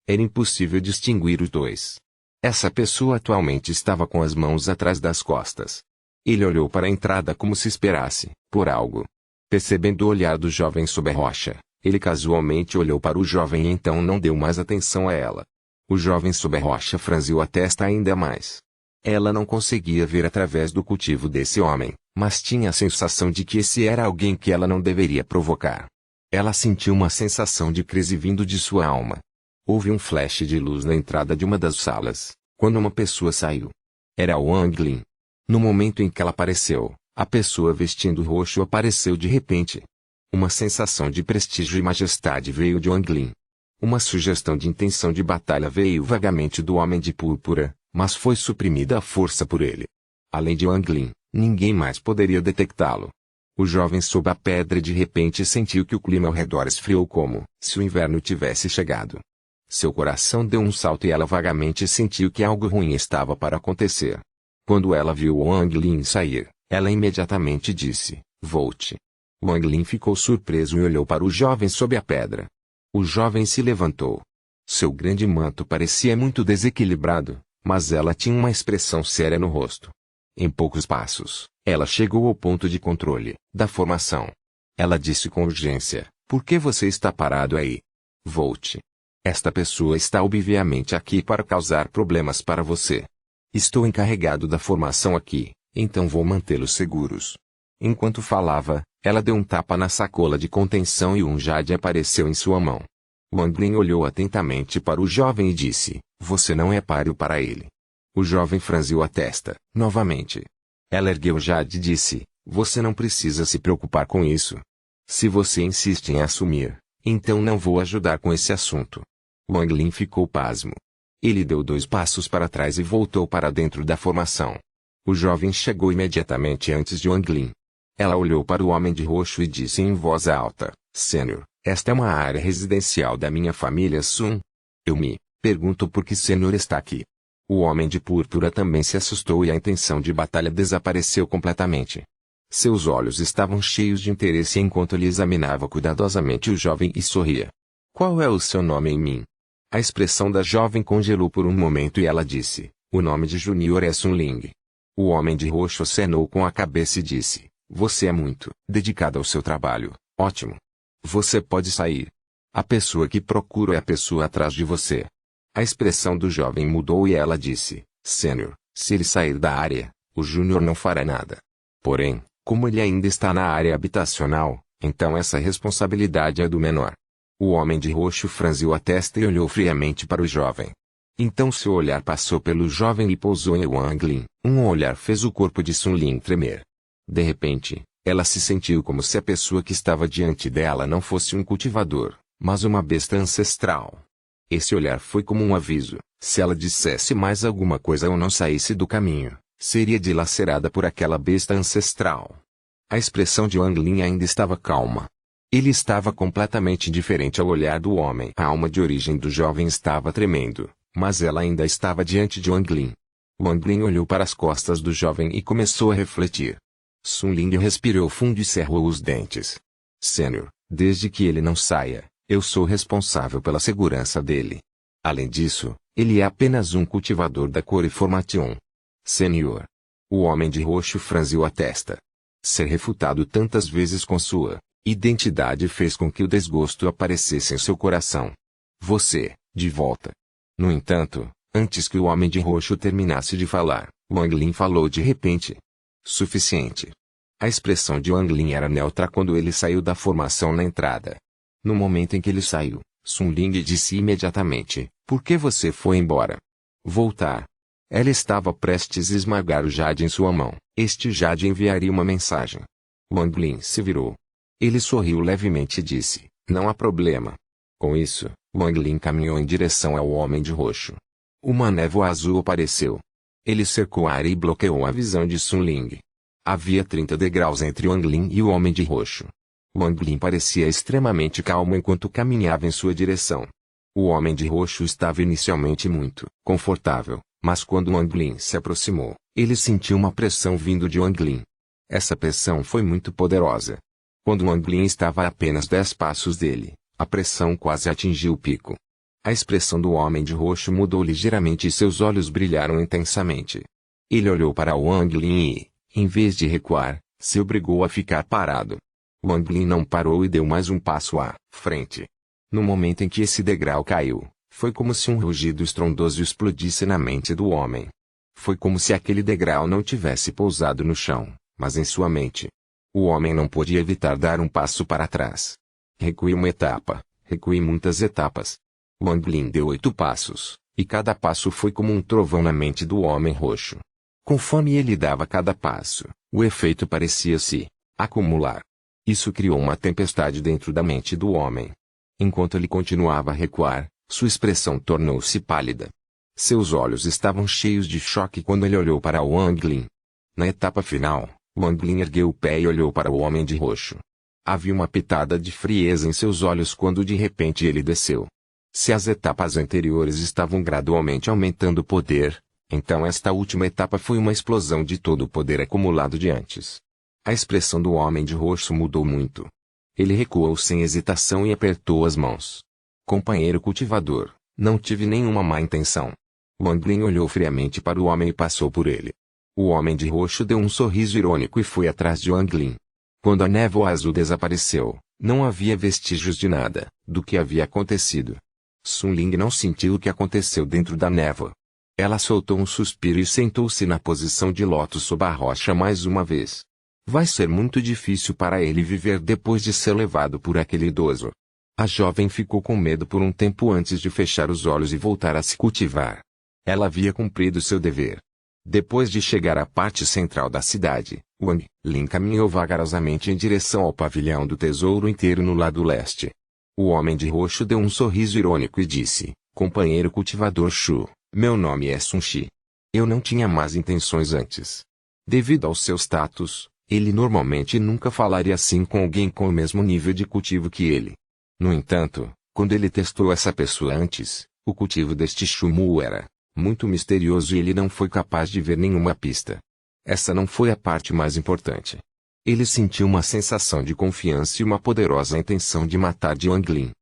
Era impossível distinguir os dois. Essa pessoa atualmente estava com as mãos atrás das costas. Ele olhou para a entrada como se esperasse, por algo. Percebendo o olhar do jovem sob a rocha, ele casualmente olhou para o jovem e então não deu mais atenção a ela. O jovem sob a rocha franziu a testa ainda mais. Ela não conseguia ver através do cultivo desse homem, mas tinha a sensação de que esse era alguém que ela não deveria provocar. Ela sentiu uma sensação de crise vindo de sua alma. Houve um flash de luz na entrada de uma das salas, quando uma pessoa saiu. Era Wang Lin. No momento em que ela apareceu, a pessoa vestindo roxo apareceu de repente. Uma sensação de prestígio e majestade veio de Wang Lin. Uma sugestão de intenção de batalha veio vagamente do homem de púrpura, mas foi suprimida à força por ele. Além de Wang Lin, ninguém mais poderia detectá-lo. O jovem sob a pedra de repente sentiu que o clima ao redor esfriou como se o inverno tivesse chegado. Seu coração deu um salto e ela vagamente sentiu que algo ruim estava para acontecer. Quando ela viu Wang Lin sair, ela imediatamente disse, volte. Wang Lin ficou surpreso e olhou para o jovem sob a pedra. O jovem se levantou. Seu grande manto parecia muito desequilibrado, mas ela tinha uma expressão séria no rosto. Em poucos passos, ela chegou ao ponto de controle da formação. Ela disse com urgência, por que você está parado aí? Volte. Esta pessoa está obviamente aqui para causar problemas para você. Estou encarregado da formação aqui, então vou mantê-los seguros. Enquanto falava, ela deu um tapa na sacola de contenção e um jade apareceu em sua mão. Wang Lin olhou atentamente para o jovem e disse, você não é páreo para ele. O jovem franziu a testa, novamente. Ela ergueu o jade e disse, você não precisa se preocupar com isso. Se você insiste em assumir, então não vou ajudar com esse assunto. Wang Lin ficou pasmo. Ele deu 2 passos para trás e voltou para dentro da formação. O jovem chegou imediatamente antes de Wang Lin. Ela olhou para o homem de roxo e disse em voz alta, Sênior, esta é uma área residencial da minha família Sun. Eu me pergunto por que Sênior está aqui. O homem de púrpura também se assustou e a intenção de batalha desapareceu completamente. Seus olhos estavam cheios de interesse enquanto ele examinava cuidadosamente o jovem e sorria. Qual é o seu nome em mim? A expressão da jovem congelou por um momento e ela disse, o nome de Junior é Sun Ling. O homem de roxo acenou com a cabeça e disse, você é muito dedicado ao seu trabalho, ótimo. Você pode sair. A pessoa que procuro é a pessoa atrás de você. A expressão do jovem mudou e ela disse, Sênior, se ele sair da área, o Júnior não fará nada. Porém, como ele ainda está na área habitacional, então essa responsabilidade é do menor. O homem de roxo franziu a testa e olhou friamente para o jovem. Então seu olhar passou pelo jovem e pousou em Wang Lin. Um olhar fez o corpo de Sun Lin tremer. De repente, ela se sentiu como se a pessoa que estava diante dela não fosse um cultivador, mas uma besta ancestral. Esse olhar foi como um aviso, se ela dissesse mais alguma coisa ou não saísse do caminho, seria dilacerada por aquela besta ancestral. A expressão de Wang Lin ainda estava calma. Ele estava completamente indiferente ao olhar do homem. A alma de origem do jovem estava tremendo, mas ela ainda estava diante de Wang Lin. Wang Lin olhou para as costas do jovem e começou a refletir. Sun Ling respirou fundo e cerrou os dentes. Sênior, desde que ele não saia, eu sou responsável pela segurança dele. Além disso, ele é apenas um cultivador da cor e formation. Senhor. O homem de roxo franziu a testa. Ser refutado tantas vezes com sua identidade fez com que o desgosto aparecesse em seu coração. Você, de volta. No entanto, antes que o homem de roxo terminasse de falar, Wang Lin falou de repente. Suficiente. A expressão de Wang Lin era neutra quando ele saiu da formação na entrada. No momento em que ele saiu, Sun Ling disse imediatamente, por que você foi embora? Voltar. Ela estava prestes a esmagar o jade em sua mão. Este jade enviaria uma mensagem. Wang Lin se virou. Ele sorriu levemente e disse, não há problema. Com isso, Wang Lin caminhou em direção ao homem de roxo. Uma névoa azul apareceu. Ele cercou a área e bloqueou a visão de Sun Ling. Havia 30 degraus entre Wang Lin e o homem de roxo. Wang Lin parecia extremamente calmo enquanto caminhava em sua direção. O homem de roxo estava inicialmente muito confortável, mas quando Wang Lin se aproximou, ele sentiu uma pressão vindo de Wang Lin. Essa pressão foi muito poderosa. Quando Wang Lin estava a apenas 10 passos dele, a pressão quase atingiu o pico. A expressão do homem de roxo mudou ligeiramente e seus olhos brilharam intensamente. Ele olhou para Wang Lin e, em vez de recuar, se obrigou a ficar parado. Wang Lin não parou e deu mais um passo à frente. No momento em que esse degrau caiu, foi como se um rugido estrondoso explodisse na mente do homem. Foi como se aquele degrau não tivesse pousado no chão, mas em sua mente. O homem não podia evitar dar um passo para trás. Recuei uma etapa, recuei muitas etapas. Wang Lin deu 8 passos, e cada passo foi como um trovão na mente do homem roxo. Conforme ele dava cada passo, o efeito parecia se acumular. Isso criou uma tempestade dentro da mente do homem. Enquanto ele continuava a recuar, sua expressão tornou-se pálida. Seus olhos estavam cheios de choque quando ele olhou para Wang Lin. Na etapa final, Wang Lin ergueu o pé e olhou para o homem de roxo. Havia uma pitada de frieza em seus olhos quando de repente ele desceu. Se as etapas anteriores estavam gradualmente aumentando o poder, então esta última etapa foi uma explosão de todo o poder acumulado de antes. A expressão do homem de roxo mudou muito. Ele recuou sem hesitação e apertou as mãos. Companheiro cultivador, não tive nenhuma má intenção. Wang Lin olhou friamente para o homem e passou por ele. O homem de roxo deu um sorriso irônico e foi atrás de Wang Lin. Quando a névoa azul desapareceu, não havia vestígios de nada, do que havia acontecido. Sun Ling não sentiu o que aconteceu dentro da névoa. Ela soltou um suspiro e sentou-se na posição de lótus sob a rocha mais uma vez. Vai ser muito difícil para ele viver depois de ser levado por aquele idoso. A jovem ficou com medo por um tempo antes de fechar os olhos e voltar a se cultivar. Ela havia cumprido seu dever. Depois de chegar à parte central da cidade, Wang Lin caminhou vagarosamente em direção ao pavilhão do tesouro inteiro no lado leste. O homem de roxo deu um sorriso irônico e disse, companheiro cultivador Shu, meu nome é Sun Shi. Eu não tinha más intenções antes. Devido ao seu status, ele normalmente nunca falaria assim com alguém com o mesmo nível de cultivo que ele. No entanto, quando ele testou essa pessoa antes, o cultivo deste Shumu era muito misterioso e ele não foi capaz de ver nenhuma pista. Essa não foi a parte mais importante. Ele sentiu uma sensação de confiança e uma poderosa intenção de matar de Wang Lin.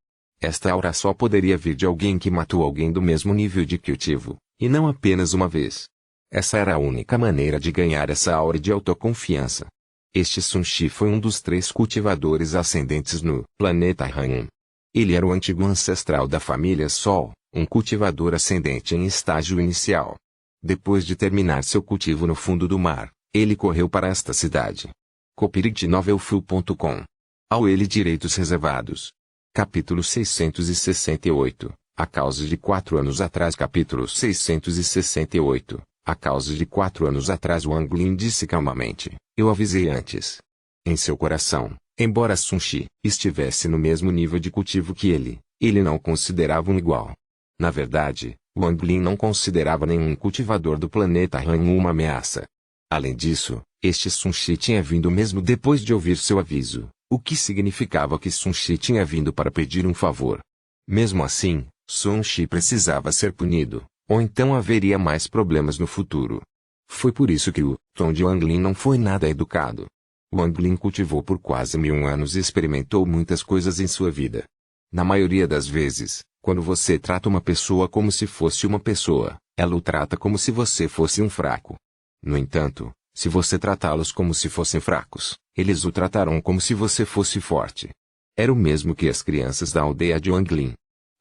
Esta aura só poderia vir de alguém que matou alguém do mesmo nível de cultivo, e não apenas uma vez. Essa era a única maneira de ganhar essa aura de autoconfiança. Este Sun Shi foi um dos 3 cultivadores ascendentes no planeta Han. Ele era o antigo ancestral da família Sol, um cultivador ascendente em estágio inicial. Depois de terminar seu cultivo no fundo do mar, ele correu para esta cidade. Copyright-novelfu.com. Ao ele direitos reservados. Capítulo 668. A causa de 4 anos atrás. Capítulo 668. A causa de 4 anos atrás. Wang Lin disse calmamente, eu avisei antes. Em seu coração, embora Sun Shi estivesse no mesmo nível de cultivo que ele não considerava um igual. Na verdade, Wang Lin não considerava nenhum cultivador do planeta Han uma ameaça. Além disso, este Sun Shi tinha vindo mesmo depois de ouvir seu aviso, o que significava que Sun Shi tinha vindo para pedir um favor. Mesmo assim, Sun Shi precisava ser punido, ou então haveria mais problemas no futuro. Foi por isso que o tom de Wang Lin não foi nada educado. Wang Lin cultivou por quase 1000 anos e experimentou muitas coisas em sua vida. Na maioria das vezes, quando você trata uma pessoa como se fosse uma pessoa, ela o trata como se você fosse um fraco. No entanto, se você tratá-los como se fossem fracos, eles o tratarão como se você fosse forte. Era o mesmo que as crianças da aldeia de Wang Lin.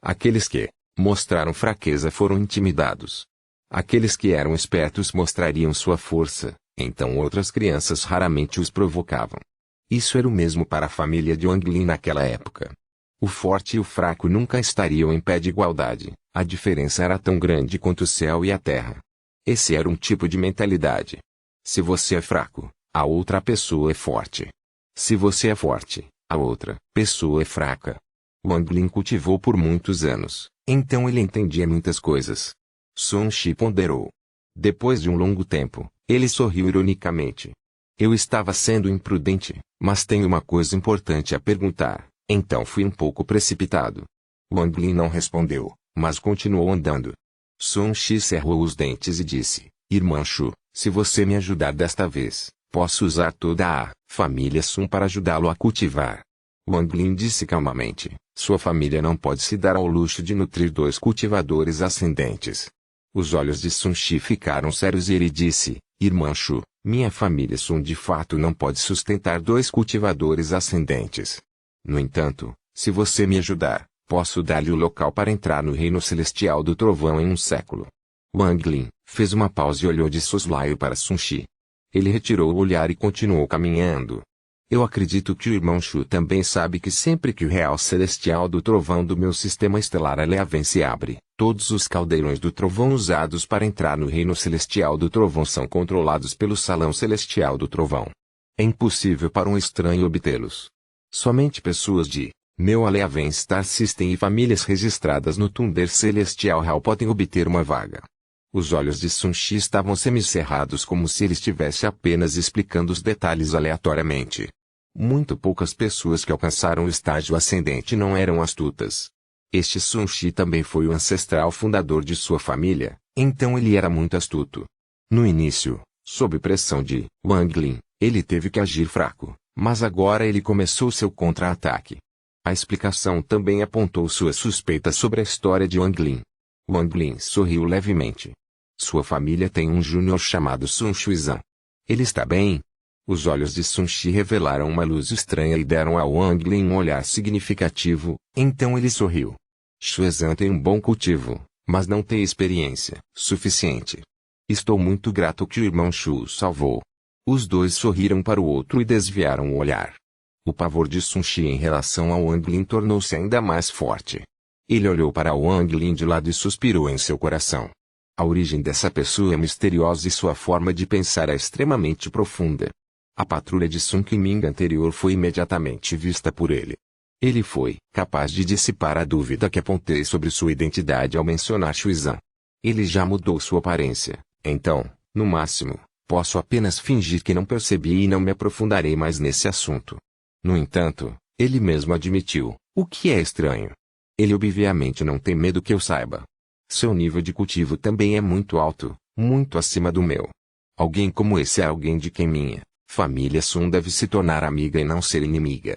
Aqueles que mostraram fraqueza foram intimidados. Aqueles que eram espertos mostrariam sua força, então outras crianças raramente os provocavam. Isso era o mesmo para a família de Wang Lin naquela época. O forte e o fraco nunca estariam em pé de igualdade, a diferença era tão grande quanto o céu e a terra. Esse era um tipo de mentalidade. Se você é fraco, a outra pessoa é forte. Se você é forte, a outra pessoa é fraca. Wang Lin cultivou por muitos anos, então ele entendia muitas coisas. Sun Shi ponderou. Depois de um longo tempo, ele sorriu ironicamente. Eu estava sendo imprudente, mas tenho uma coisa importante a perguntar, então fui um pouco precipitado. Wang Lin não respondeu, mas continuou andando. Sun Shi cerrou os dentes e disse, Irmã Shu, se você me ajudar desta vez, posso usar toda a família Sun para ajudá-lo a cultivar. Wang Lin disse calmamente, sua família não pode se dar ao luxo de nutrir 2 cultivadores ascendentes. Os olhos de Sun Shi ficaram sérios e ele disse, Irmã Shu, minha família Sun de fato não pode sustentar 2 cultivadores ascendentes. No entanto, se você me ajudar, posso dar-lhe o local para entrar no reino celestial do trovão em um século. Wang Lin fez uma pausa e olhou de soslaio para Sun Shi. Ele retirou o olhar e continuou caminhando. Eu acredito que o irmão Shu também sabe que sempre que o real celestial do trovão do meu sistema estelar Eleven se abre, todos os caldeirões do trovão usados para entrar no reino celestial do trovão são controlados pelo salão celestial do trovão. É impossível para um estranho obtê-los. Somente pessoas de meu Eleven Star System e famílias registradas no Thunder Celestial Hall podem obter uma vaga. Os olhos de Sun Shi estavam semicerrados como se ele estivesse apenas explicando os detalhes aleatoriamente. Muito poucas pessoas que alcançaram o estágio ascendente não eram astutas. Este Sun Shi também foi o ancestral fundador de sua família, então ele era muito astuto. No início, sob pressão de Wang Lin, ele teve que agir fraco, mas agora ele começou seu contra-ataque. A explicação também apontou suas suspeitas sobre a história de Wang Lin. Wang Lin sorriu levemente. Sua família tem um júnior chamado Sun Shuizan. Ele está bem? Os olhos de Sun Shi revelaram uma luz estranha e deram a Wang Lin um olhar significativo, então ele sorriu. Shuizan tem um bom cultivo, mas não tem experiência suficiente. Estou muito grato que o irmão Shu o salvou. Os dois sorriram para o outro e desviaram o olhar. O pavor de Sun Shi em relação a Wang Lin tornou-se ainda mais forte. Ele olhou para Wang Lin de lado e suspirou em seu coração. A origem dessa pessoa é misteriosa e sua forma de pensar é extremamente profunda. A patrulha de Sun Qiming anterior foi imediatamente vista por ele. Ele foi capaz de dissipar a dúvida que apontei sobre sua identidade ao mencionar Shuizan. Ele já mudou sua aparência, então, no máximo, posso apenas fingir que não percebi e não me aprofundarei mais nesse assunto. No entanto, ele mesmo admitiu, o que é estranho. Ele obviamente não tem medo que eu saiba. Seu nível de cultivo também é muito alto, muito acima do meu. Alguém como esse é alguém de quem minha família Sun deve se tornar amiga e não ser inimiga.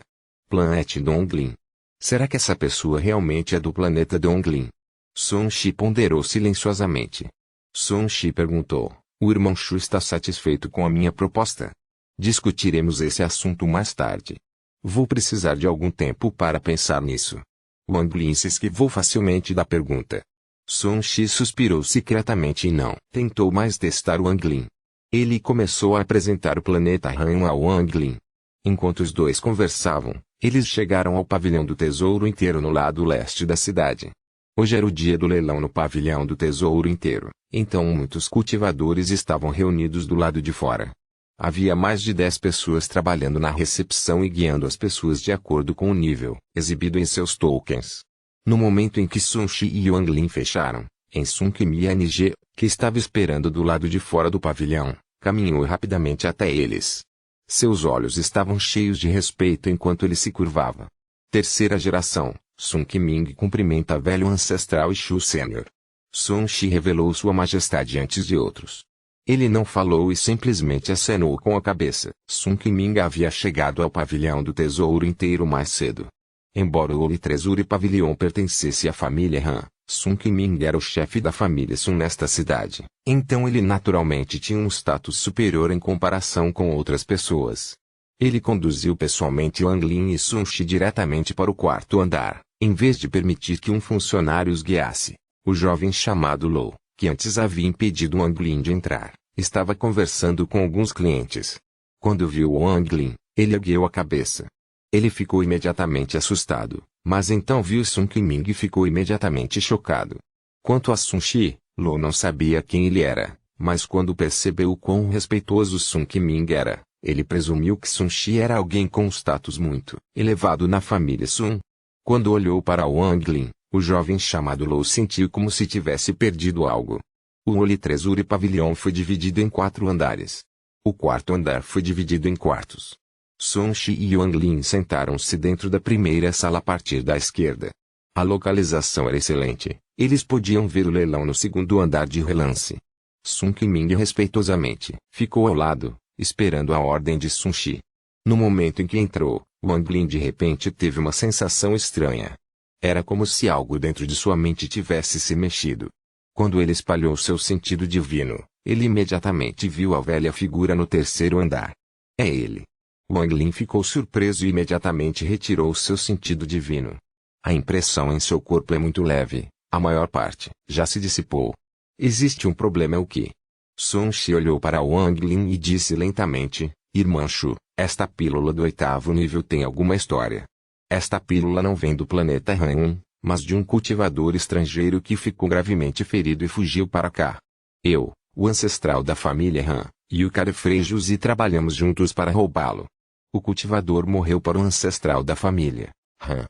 Planet Donglin. Será que essa pessoa realmente é do planeta Donglin? Sun Shi ponderou silenciosamente. Sun Shi perguntou, o irmão Shu está satisfeito com a minha proposta? Discutiremos esse assunto mais tarde. Vou precisar de algum tempo para pensar nisso. Wang Lin se esquivou facilmente da pergunta. Sun Shi suspirou secretamente e não tentou mais testar Wang Lin. Ele começou a apresentar o planeta Han a Wang Lin. Enquanto os dois conversavam, eles chegaram ao pavilhão do tesouro inteiro no lado leste da cidade. Hoje era o dia do leilão no pavilhão do tesouro inteiro, então muitos cultivadores estavam reunidos do lado de fora. Havia mais de 10 pessoas trabalhando na recepção e guiando as pessoas de acordo com o nível exibido em seus tokens. No momento em que Sun Shi e Wang Lin fecharam, em Sun Qiming, que estava esperando do lado de fora do pavilhão, caminhou rapidamente até eles. Seus olhos estavam cheios de respeito enquanto ele se curvava. Terceira geração, Sun Qiming cumprimenta velho ancestral e Shu Sênior. Sun Shi revelou sua majestade antes de outros. Ele não falou e simplesmente acenou com a cabeça. Sun Qiming havia chegado ao pavilhão do tesouro inteiro mais cedo. Embora o Oli Treasure Pavilion pertencesse à família Han, Sun Qiming era o chefe da família Sun nesta cidade, então ele naturalmente tinha um status superior em comparação com outras pessoas. Ele conduziu pessoalmente Wang Lin e Sun Shi diretamente para o quarto andar, em vez de permitir que um funcionário os guiasse. O jovem chamado Lou, que antes havia impedido Wang Lin de entrar, estava conversando com alguns clientes. Quando viu Wang Lin, ele ergueu a cabeça. Ele ficou imediatamente assustado, mas então viu Sun Qiming e ficou imediatamente chocado. Quanto a Sun Shi, Lou não sabia quem ele era, mas quando percebeu o quão respeitoso Sun Qiming era, ele presumiu que Sun Shi era alguém com um status muito elevado na família Sun. Quando olhou para Wang Lin, o jovem chamado Lou sentiu como se tivesse perdido algo. O Oli Treasure Pavilion foi dividido em 4 andares. O quarto andar foi dividido em quartos. Sun Shi e Wang Lin sentaram-se dentro da primeira sala a partir da esquerda. A localização era excelente, eles podiam ver o leilão no segundo andar de relance. Sun Qiming respeitosamente ficou ao lado, esperando a ordem de Sun Shi. No momento em que entrou, Wang Lin de repente teve uma sensação estranha. Era como se algo dentro de sua mente tivesse se mexido. Quando ele espalhou seu sentido divino, ele imediatamente viu a velha figura no terceiro andar. É ele. Wang Lin ficou surpreso e imediatamente retirou seu sentido divino. A impressão em seu corpo é muito leve, a maior parte já se dissipou. Existe um problema, é o que? Sun Shi olhou para Wang Lin e disse lentamente, Irmã Shu, esta pílula do 8º nível tem alguma história. Esta pílula não vem do planeta Han, mas de um cultivador estrangeiro que ficou gravemente ferido e fugiu para cá. Eu, o ancestral da família Han, e o Carefrejos e trabalhamos juntos para roubá-lo. O cultivador morreu para o ancestral da família Han.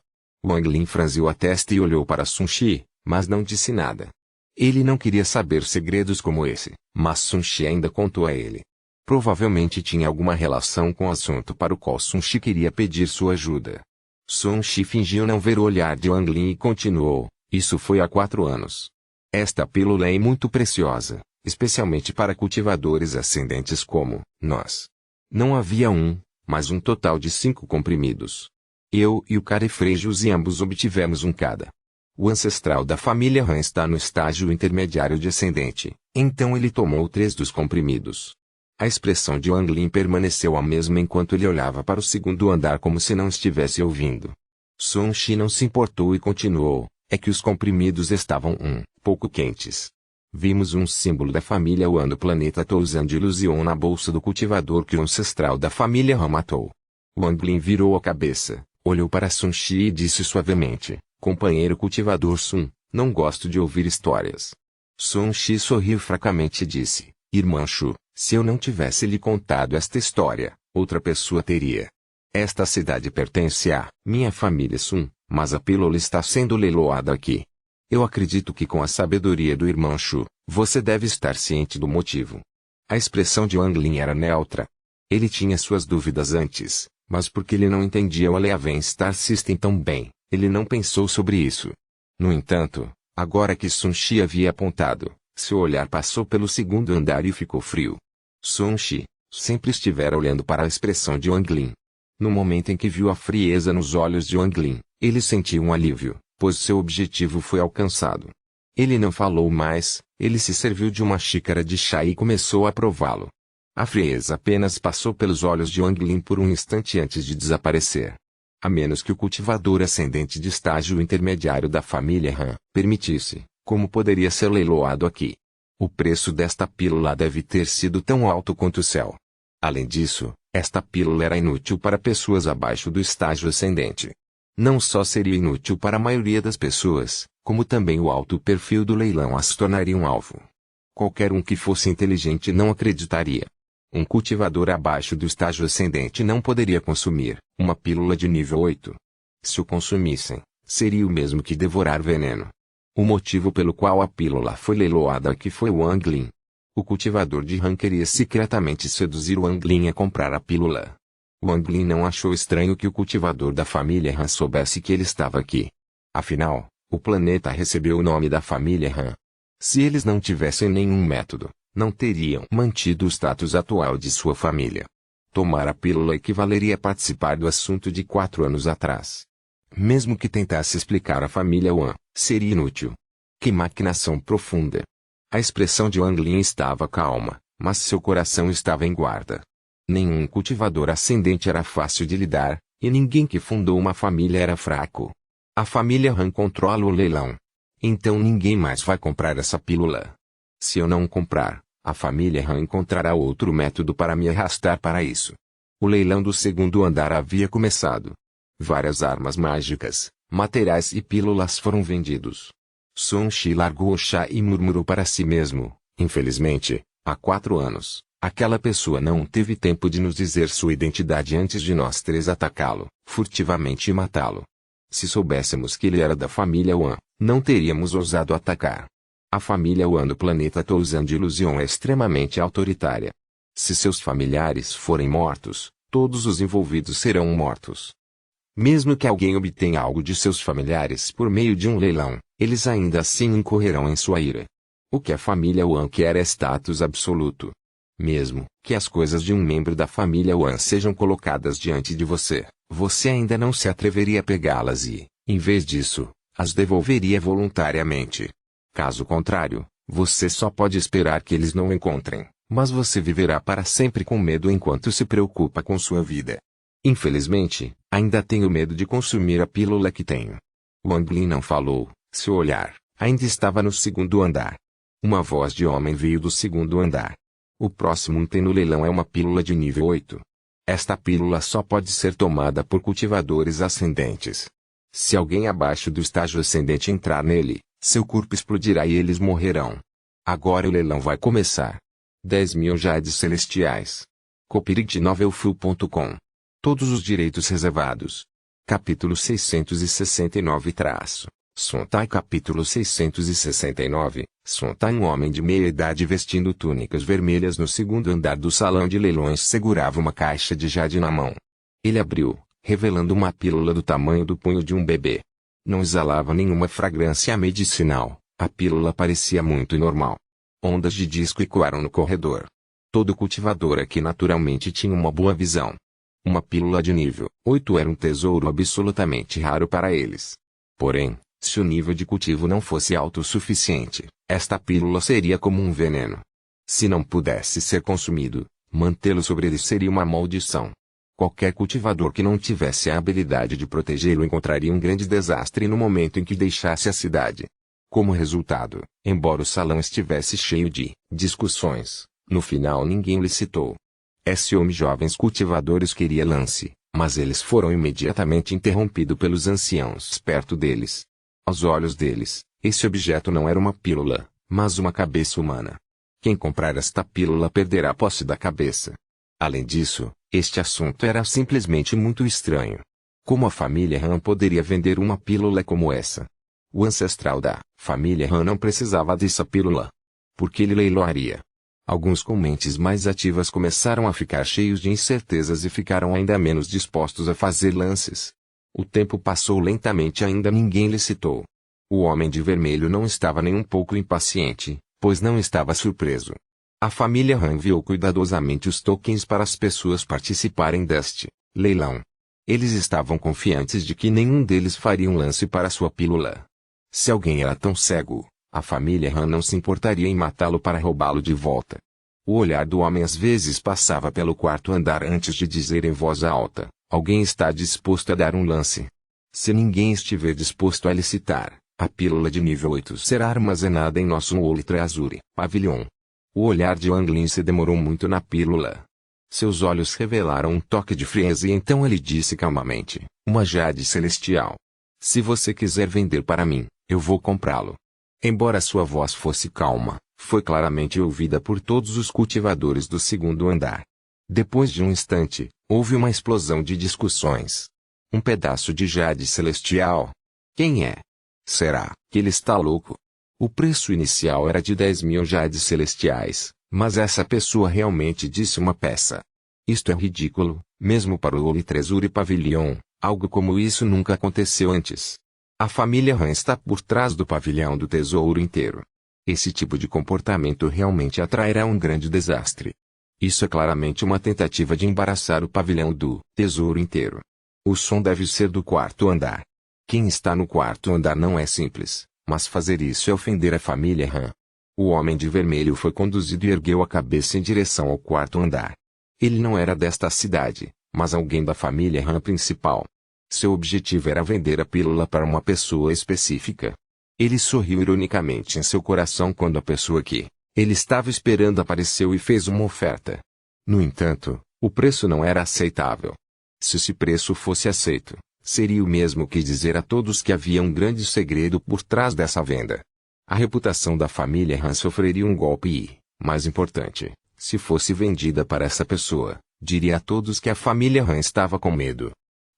Wang Lin franziu a testa e olhou para Sun Shi, mas não disse nada. Ele não queria saber segredos como esse, mas Sun Shi ainda contou a ele. Provavelmente tinha alguma relação com o assunto para o qual Sun Shi queria pedir sua ajuda. Sun Shi fingiu não ver o olhar de Wang Lin e continuou, isso foi há 4 anos. Esta pílula é muito preciosa, especialmente para cultivadores ascendentes como nós. Não havia um, mas um total de 5 comprimidos. Eu e o Carefrejos e ambos obtivemos um cada. O ancestral da família Han está no estágio intermediário de ascendente, então ele tomou 3 dos comprimidos. A expressão de Wang Lin permaneceu a mesma enquanto ele olhava para o segundo andar como se não estivesse ouvindo. Sun Shi não se importou e continuou, é que os comprimidos estavam pouco quentes. Vimos um símbolo da família Wan do planeta Touzan de ilusão na bolsa do cultivador que o ancestral da família Han matou. Wang Lin virou a cabeça, olhou para Sun Shi e disse suavemente, companheiro cultivador Sun, não gosto de ouvir histórias. Sun Shi sorriu fracamente e disse, Irmã Shu, se eu não tivesse lhe contado esta história, outra pessoa teria. Esta cidade pertence à minha família Sun, mas a pílula está sendo leiloada aqui. Eu acredito que com a sabedoria do irmão Shu, você deve estar ciente do motivo. A expressão de Wang Lin era neutra. Ele tinha suas dúvidas antes, mas porque ele não entendia o Eleven Star System tão bem, ele não pensou sobre isso. No entanto, agora que Sun Shi havia apontado, seu olhar passou pelo segundo andar e ficou frio. Sun Shi sempre estivera olhando para a expressão de Wang Lin. No momento em que viu a frieza nos olhos de Wang Lin, ele sentiu um alívio, pois seu objetivo foi alcançado. Ele não falou mais, ele se serviu de uma xícara de chá e começou a prová-lo. A frieza apenas passou pelos olhos de Wang Lin por um instante antes de desaparecer. A menos que o cultivador ascendente de estágio intermediário da família Han permitisse, como poderia ser leiloado aqui? O preço desta pílula deve ter sido tão alto quanto o céu. Além disso, esta pílula era inútil para pessoas abaixo do estágio ascendente. Não só seria inútil para a maioria das pessoas, como também o alto perfil do leilão as tornaria um alvo. Qualquer um que fosse inteligente não acreditaria. Um cultivador abaixo do estágio ascendente não poderia consumir uma pílula de nível 8. Se o consumissem, seria o mesmo que devorar veneno. O motivo pelo qual a pílula foi leiloada aqui foi Wang Lin. O cultivador de Han queria secretamente seduzir Wang Lin a comprar a pílula. Wang Lin não achou estranho que o cultivador da família Han soubesse que ele estava aqui. Afinal, o planeta recebeu o nome da família Han. Se eles não tivessem nenhum método, não teriam mantido o status atual de sua família. Tomar a pílula equivaleria a participar do assunto de 4 anos atrás. Mesmo que tentasse explicar a família Wan, seria inútil. Que maquinação profunda! A expressão de Wang Lin estava calma, mas seu coração estava em guarda. Nenhum cultivador ascendente era fácil de lidar, e ninguém que fundou uma família era fraco. A família Han controla o leilão. Então ninguém mais vai comprar essa pílula. Se eu não comprar, a família Han encontrará outro método para me arrastar para isso. O leilão do segundo andar havia começado. Várias armas mágicas, materiais e pílulas foram vendidos. Sun Shi largou o chá e murmurou para si mesmo, infelizmente, há 4 anos, aquela pessoa não teve tempo de nos dizer sua identidade antes de nós 3 atacá-lo, furtivamente e matá-lo. Se soubéssemos que ele era da família Wan, não teríamos ousado atacar. A família Wan do planeta Touzan de ilusão é extremamente autoritária. Se seus familiares forem mortos, todos os envolvidos serão mortos. Mesmo que alguém obtenha algo de seus familiares por meio de um leilão, eles ainda assim incorrerão em sua ira. O que a família Wan quer é status absoluto. Mesmo que as coisas de um membro da família Wan sejam colocadas diante de você, você ainda não se atreveria a pegá-las e, em vez disso, as devolveria voluntariamente. Caso contrário, você só pode esperar que eles não encontrem, mas você viverá para sempre com medo enquanto se preocupa com sua vida. Infelizmente, ainda tenho medo de consumir a pílula que tenho. Wang Lin não falou, seu olhar ainda estava no segundo andar. Uma voz de homem veio do segundo andar. O próximo item no leilão é uma pílula de nível 8. Esta pílula só pode ser tomada por cultivadores ascendentes. Se alguém abaixo do estágio ascendente entrar nele, seu corpo explodirá e eles morrerão. Agora o leilão vai começar. 10.000 jades celestiais. Copyright novelfull.com. Todos os direitos reservados. Capítulo 669 Sontai capítulo 669, Sontai um homem de meia idade vestindo túnicas vermelhas no segundo andar do salão de leilões segurava uma caixa de jade na mão. Ele abriu, revelando uma pílula do tamanho do punho de um bebê. Não exalava nenhuma fragrância medicinal, a pílula parecia muito normal. Ondas de disco ecoaram no corredor. Todo cultivador aqui naturalmente tinha uma boa visão. Uma pílula de nível 8 era um tesouro absolutamente raro para eles. Porém, se o nível de cultivo não fosse alto o suficiente, esta pílula seria como um veneno. Se não pudesse ser consumido, mantê-lo sobre ele seria uma maldição. Qualquer cultivador que não tivesse a habilidade de protegê-lo encontraria um grande desastre no momento em que deixasse a cidade. Como resultado, embora o salão estivesse cheio de discussões, no final ninguém lhe citou. Esse homem jovens cultivadores queria lance, mas eles foram imediatamente interrompidos pelos anciãos perto deles. Aos olhos deles, esse objeto não era uma pílula, mas uma cabeça humana. Quem comprar esta pílula perderá a posse da cabeça. Além disso, este assunto era simplesmente muito estranho. Como a família Han poderia vender uma pílula como essa? O ancestral da família Han não precisava dessa pílula. Por que ele leiloaria? Alguns com mentes mais ativas começaram a ficar cheios de incertezas e ficaram ainda menos dispostos a fazer lances. O tempo passou lentamente e ainda ninguém lhe citou. O homem de vermelho não estava nem um pouco impaciente, pois não estava surpreso. A família Han enviou cuidadosamente os tokens para as pessoas participarem deste leilão. Eles estavam confiantes de que nenhum deles faria um lance para sua pílula. Se alguém era tão cego, a família Han não se importaria em matá-lo para roubá-lo de volta. O olhar do homem às vezes passava pelo quarto andar antes de dizer em voz alta: alguém está disposto a dar um lance. Se ninguém estiver disposto a licitar, a pílula de nível 8 será armazenada em nosso Ultra Azure Pavilion. O olhar de Wang Lin se demorou muito na pílula. Seus olhos revelaram um toque de frieza e então ele disse calmamente: uma jade celestial. Se você quiser vender para mim, eu vou comprá-lo. Embora sua voz fosse calma, foi claramente ouvida por todos os cultivadores do segundo andar. Depois de um instante, houve uma explosão de discussões. Um pedaço de jade celestial? Quem é? Será que ele está louco? O preço inicial era de 10.000 jades celestiais, mas essa pessoa realmente disse uma peça. Isto é ridículo, mesmo para o Ultra Azure Pavilion, algo como isso nunca aconteceu antes. A família Han está por trás do pavilhão do tesouro inteiro. Esse tipo de comportamento realmente atrairá um grande desastre. Isso é claramente uma tentativa de embaraçar o pavilhão do tesouro inteiro. O som deve ser do quarto andar. Quem está no quarto andar não é simples, mas fazer isso é ofender a família Han. O homem de vermelho foi conduzido e ergueu a cabeça em direção ao quarto andar. Ele não era desta cidade, mas alguém da família Han principal. Seu objetivo era vender a pílula para uma pessoa específica. Ele sorriu ironicamente em seu coração quando a pessoa que ele estava esperando apareceu e fez uma oferta. No entanto, o preço não era aceitável. Se esse preço fosse aceito, seria o mesmo que dizer a todos que havia um grande segredo por trás dessa venda. A reputação da família Han sofreria um golpe e, mais importante, se fosse vendida para essa pessoa, diria a todos que a família Han estava com medo.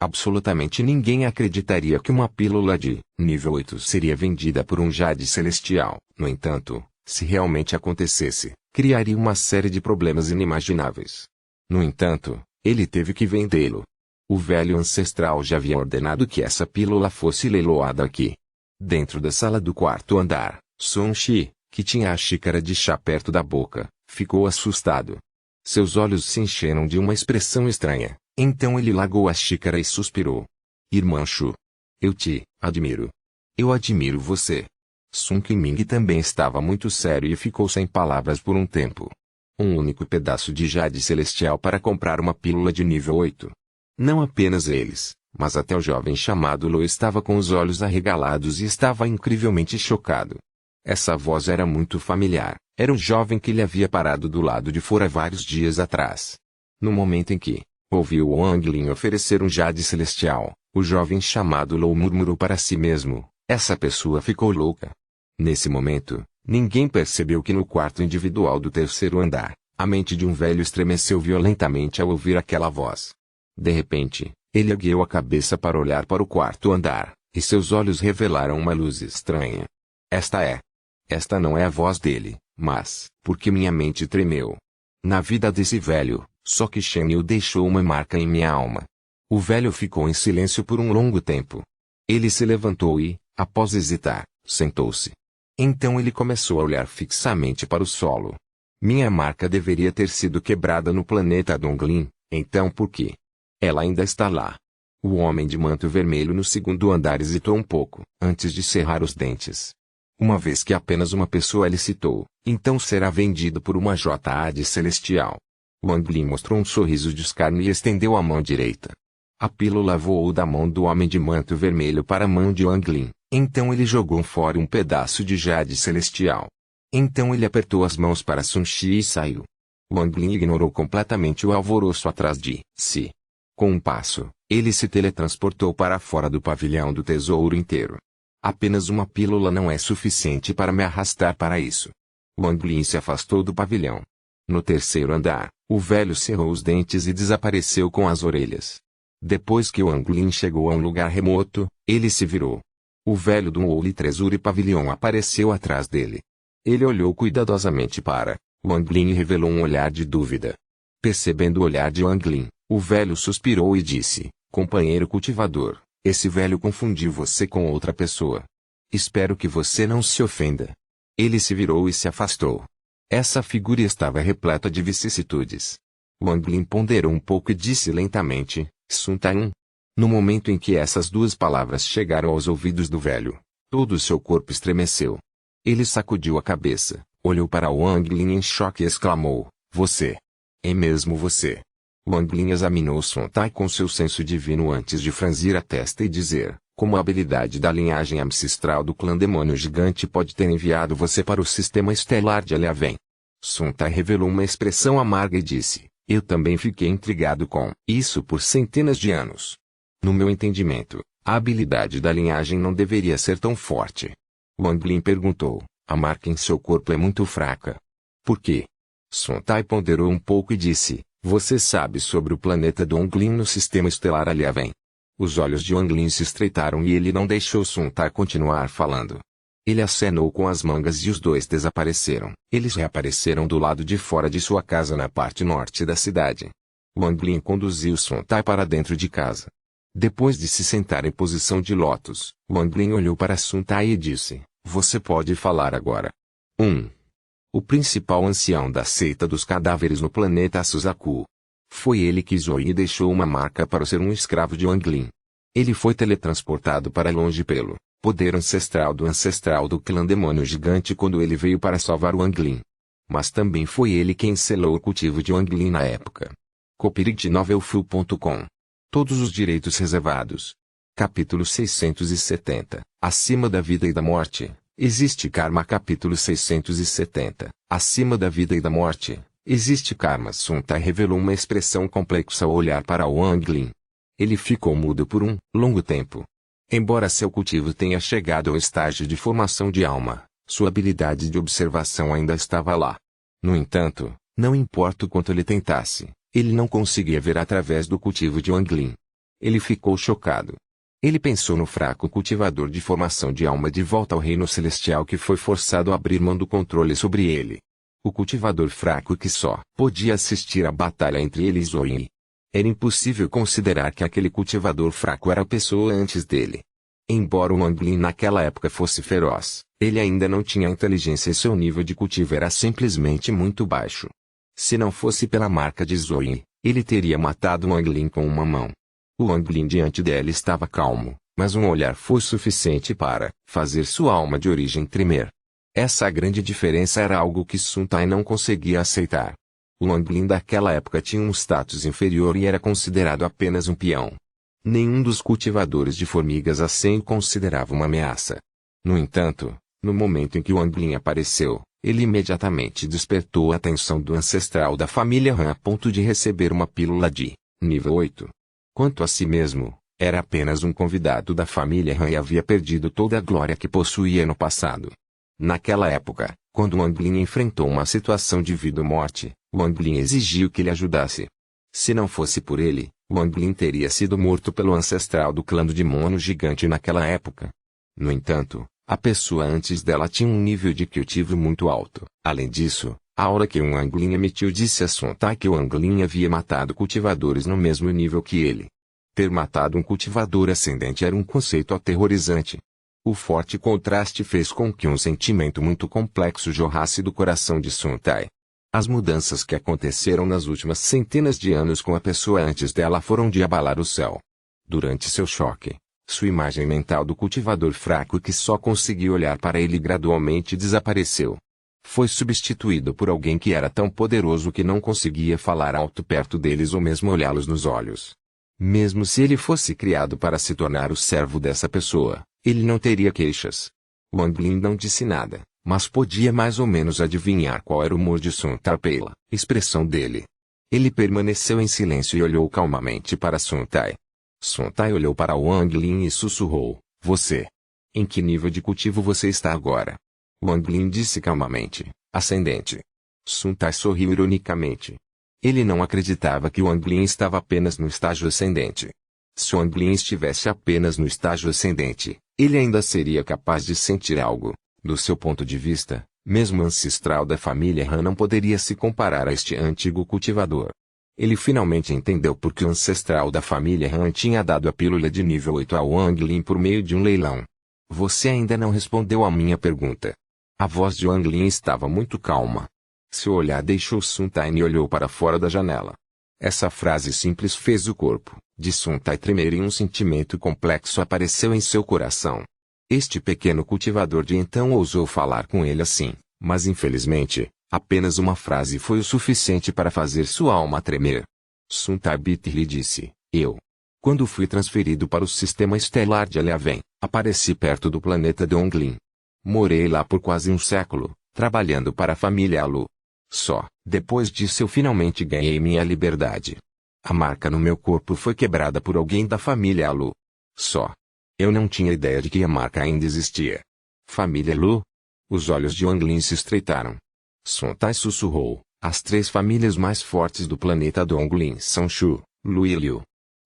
Absolutamente ninguém acreditaria que uma pílula de nível 8 seria vendida por um jade celestial. No entanto, se realmente acontecesse, criaria uma série de problemas inimagináveis. No entanto, ele teve que vendê-lo. O velho ancestral já havia ordenado que essa pílula fosse leiloada aqui. Dentro da sala do quarto andar, Sun Shi, que tinha a xícara de chá perto da boca, ficou assustado. Seus olhos se encheram de uma expressão estranha. Então ele largou a xícara e suspirou. Irmã Shu. Eu te admiro. Eu admiro você. Sun Qiming também estava muito sério e ficou sem palavras por um tempo. Um único pedaço de jade celestial para comprar uma pílula de nível 8. Não apenas eles, mas até o jovem chamado Lo estava com os olhos arregalados e estava incrivelmente chocado. Essa voz era muito familiar. Era o jovem que lhe havia parado do lado de fora vários dias atrás. No momento em que ouviu Wang Lin oferecer um jade celestial, o jovem chamado Lo murmurou para si mesmo, essa pessoa ficou louca. Nesse momento, ninguém percebeu que no quarto individual do terceiro andar, a mente de um velho estremeceu violentamente ao ouvir aquela voz. De repente, ele ergueu a cabeça para olhar para o quarto andar, e seus olhos revelaram uma luz estranha. Esta não é a voz dele, mas, porque minha mente tremeu. Na vida desse velho, só que Shen Yu deixou uma marca em minha alma. O velho ficou em silêncio por um longo tempo. Ele se levantou e, após hesitar, sentou-se. Então ele começou a olhar fixamente para o solo. Minha marca deveria ter sido quebrada no planeta Donglin, então por quê? Ela ainda está lá. O homem de manto vermelho no segundo andar hesitou um pouco, antes de cerrar os dentes. Uma vez que apenas uma pessoa lhe citou, então será vendido por uma jade celestial. Wang Lin mostrou um sorriso de escárnio e estendeu a mão direita. A pílula voou da mão do homem de manto vermelho para a mão de Wang Lin, então ele jogou fora um pedaço de jade celestial. Então ele apertou as mãos para Sun Shi e saiu. Wang Lin ignorou completamente o alvoroço atrás de si. Com um passo, ele se teletransportou para fora do pavilhão do tesouro inteiro. Apenas uma pílula não é suficiente para me arrastar para isso. Wang Lin se afastou do pavilhão. No terceiro andar, o velho cerrou os dentes e desapareceu com as orelhas. Depois que Wang Lin chegou a um lugar remoto, ele se virou. O velho do Ouli Treasury Pavilion apareceu atrás dele. Ele olhou cuidadosamente para Wang Lin e revelou um olhar de dúvida. Percebendo o olhar de Wang Lin, o velho suspirou e disse, companheiro cultivador, esse velho confundiu você com outra pessoa. Espero que você não se ofenda. Ele se virou e se afastou. Essa figura estava repleta de vicissitudes. Wang Lin ponderou um pouco e disse lentamente, Sun Taiyun. No momento em que essas duas palavras chegaram aos ouvidos do velho, todo o seu corpo estremeceu. Ele sacudiu a cabeça, olhou para Wang Lin em choque e exclamou, você. É mesmo você. Wang Lin examinou Sun Tai com seu senso divino antes de franzir a testa e dizer, como a habilidade da linhagem ancestral do clã demônio gigante pode ter enviado você para o sistema estelar de Eliaven. Sun Tai revelou uma expressão amarga e disse, eu também fiquei intrigado com isso por centenas de anos. No meu entendimento, a habilidade da linhagem não deveria ser tão forte. Wang Lin perguntou, a marca em seu corpo é muito fraca. Por quê? Sun Tai ponderou um pouco e disse, você sabe sobre o planeta Donglin no sistema estelar Eliaven. Os olhos de Wang Lin se estreitaram e ele não deixou Sun Tai continuar falando. Ele acenou com as mangas e os dois desapareceram. Eles reapareceram do lado de fora de sua casa na parte norte da cidade. Wang Lin conduziu Sun Tai para dentro de casa. Depois de se sentar em posição de lótus, Wang Lin olhou para Sun Tai e disse, você pode falar agora. 1. O principal ancião da seita dos cadáveres no planeta Suzaku. Foi ele que Zoe deixou uma marca para ser um escravo de Wang Lin. Ele foi teletransportado para longe pelo poder ancestral do clã demônio gigante quando ele veio para salvar Wang Lin. Mas também foi ele quem selou o cultivo de Wang Lin na época. Copyright Novelfu.com. Todos os direitos reservados. Capítulo 670. Acima da vida e da morte. Existe karma. Capítulo 670. Acima da vida e da morte. Existe karma. Sun Tai revelou uma expressão complexa ao olhar para Wang Lin. Ele ficou mudo por um longo tempo. Embora seu cultivo tenha chegado ao estágio de formação de alma, sua habilidade de observação ainda estava lá. No entanto, não importa o quanto ele tentasse, ele não conseguia ver através do cultivo de Wang Lin. Ele ficou chocado. Ele pensou no fraco cultivador de formação de alma de volta ao reino celestial que foi forçado a abrir mão do controle sobre ele. O cultivador fraco que só podia assistir à batalha entre ele e Zoe. Era impossível considerar que aquele cultivador fraco era a pessoa antes dele. Embora o Wang Lin naquela época fosse feroz, ele ainda não tinha inteligência e seu nível de cultivo era simplesmente muito baixo. Se não fosse pela marca de Zoe, ele teria matado Wang Lin com uma mão. O Wang Lin diante dela estava calmo, mas um olhar foi suficiente para fazer sua alma de origem tremer. Essa grande diferença era algo que Sun Tai não conseguia aceitar. O Wang Lin daquela época tinha um status inferior e era considerado apenas um peão. Nenhum dos cultivadores de formigas assim o considerava uma ameaça. No entanto, no momento em que Wang Lin apareceu, ele imediatamente despertou a atenção do ancestral da família Han a ponto de receber uma pílula de nível 8. Quanto a si mesmo, era apenas um convidado da família Han e havia perdido toda a glória que possuía no passado. Naquela época, quando Wang Lin enfrentou uma situação de vida ou morte, Wang Lin exigiu que ele ajudasse. Se não fosse por ele, Wang Lin teria sido morto pelo ancestral do clã do Mono Gigante naquela época. No entanto, a pessoa antes dela tinha um nível de cultivo muito alto. Além disso, a aura que Wang Lin emitiu disse a Sun Tai que Wang Lin havia matado cultivadores no mesmo nível que ele. Ter matado um cultivador ascendente era um conceito aterrorizante. O forte contraste fez com que um sentimento muito complexo jorrasse do coração de Sun Tai. As mudanças que aconteceram nas últimas centenas de anos com a pessoa antes dela foram de abalar o céu. Durante seu choque, sua imagem mental do cultivador fraco que só conseguia olhar para ele gradualmente desapareceu. Foi substituído por alguém que era tão poderoso que não conseguia falar alto perto deles ou mesmo olhá-los nos olhos. Mesmo se ele fosse criado para se tornar o servo dessa pessoa, ele não teria queixas. Wang Lin não disse nada, mas podia mais ou menos adivinhar qual era o humor de Sun Tai pela expressão dele. Ele permaneceu em silêncio e olhou calmamente para Sun Tai. Sun Tai olhou para Wang Lin e sussurrou, você. Em que nível de cultivo você está agora? Wang Lin disse calmamente, ascendente. Sun Tai sorriu ironicamente. Ele não acreditava que Wang Lin estava apenas no estágio ascendente. Se Wang Lin estivesse apenas no estágio ascendente, ele ainda seria capaz de sentir algo. Do seu ponto de vista, mesmo o ancestral da família Han não poderia se comparar a este antigo cultivador. Ele finalmente entendeu por que o ancestral da família Han tinha dado a pílula de nível 8 a Wang Lin por meio de um leilão. Você ainda não respondeu à minha pergunta. A voz de Wang Lin estava muito calma. Seu olhar deixou Sun Tai e olhou para fora da janela. Essa frase simples fez o corpo de Sun Tai tremer e um sentimento complexo apareceu em seu coração. Este pequeno cultivador de então ousou falar com ele assim, mas infelizmente, apenas uma frase foi o suficiente para fazer sua alma tremer. Sun Tai lhe disse, quando fui transferido para o sistema estelar de Eleven, apareci perto do planeta Donglin. Morei lá por quase um século, trabalhando para a família Lu. Só, depois disso eu finalmente ganhei minha liberdade. A marca no meu corpo foi quebrada por alguém da família Lu. Só. Eu não tinha ideia de que a marca ainda existia. Família Lu? Os olhos de Wang Lin se estreitaram. Sun Tai sussurrou, as 3 famílias mais fortes do planeta Donglin são Shu, Lu e Liu.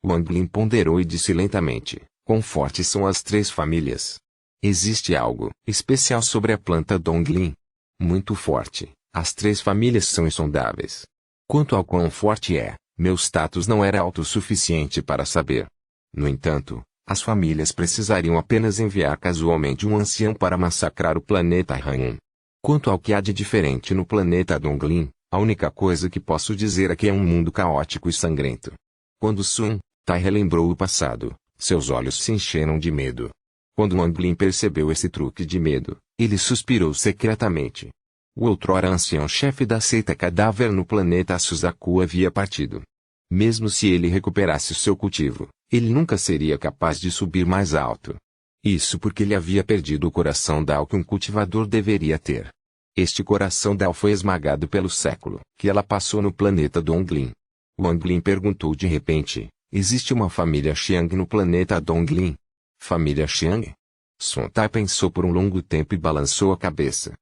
Wang Lin ponderou e disse lentamente, quão fortes são as 3 famílias? Existe algo especial sobre a planta Donglin? Muito forte, as 3 famílias são insondáveis. Quanto ao quão forte é, meu status não era alto o suficiente para saber. No entanto, as famílias precisariam apenas enviar casualmente um ancião para massacrar o planeta Han. Quanto ao que há de diferente no planeta Donglin, a única coisa que posso dizer é que é um mundo caótico e sangrento. Quando Sun Tai relembrou o passado, seus olhos se encheram de medo. Quando Wang Lin percebeu esse truque de medo, ele suspirou secretamente. O outrora ancião chefe da seita cadáver no planeta Suzaku havia partido. Mesmo se ele recuperasse o seu cultivo, ele nunca seria capaz de subir mais alto. Isso porque ele havia perdido o coração Dao que um cultivador deveria ter. Este coração Dao foi esmagado pelo século que ela passou no planeta Donglin. Wang Lin perguntou de repente, existe uma família Xiang no planeta Donglin? Família Xiang? Sun Tai pensou por um longo tempo e balançou a cabeça.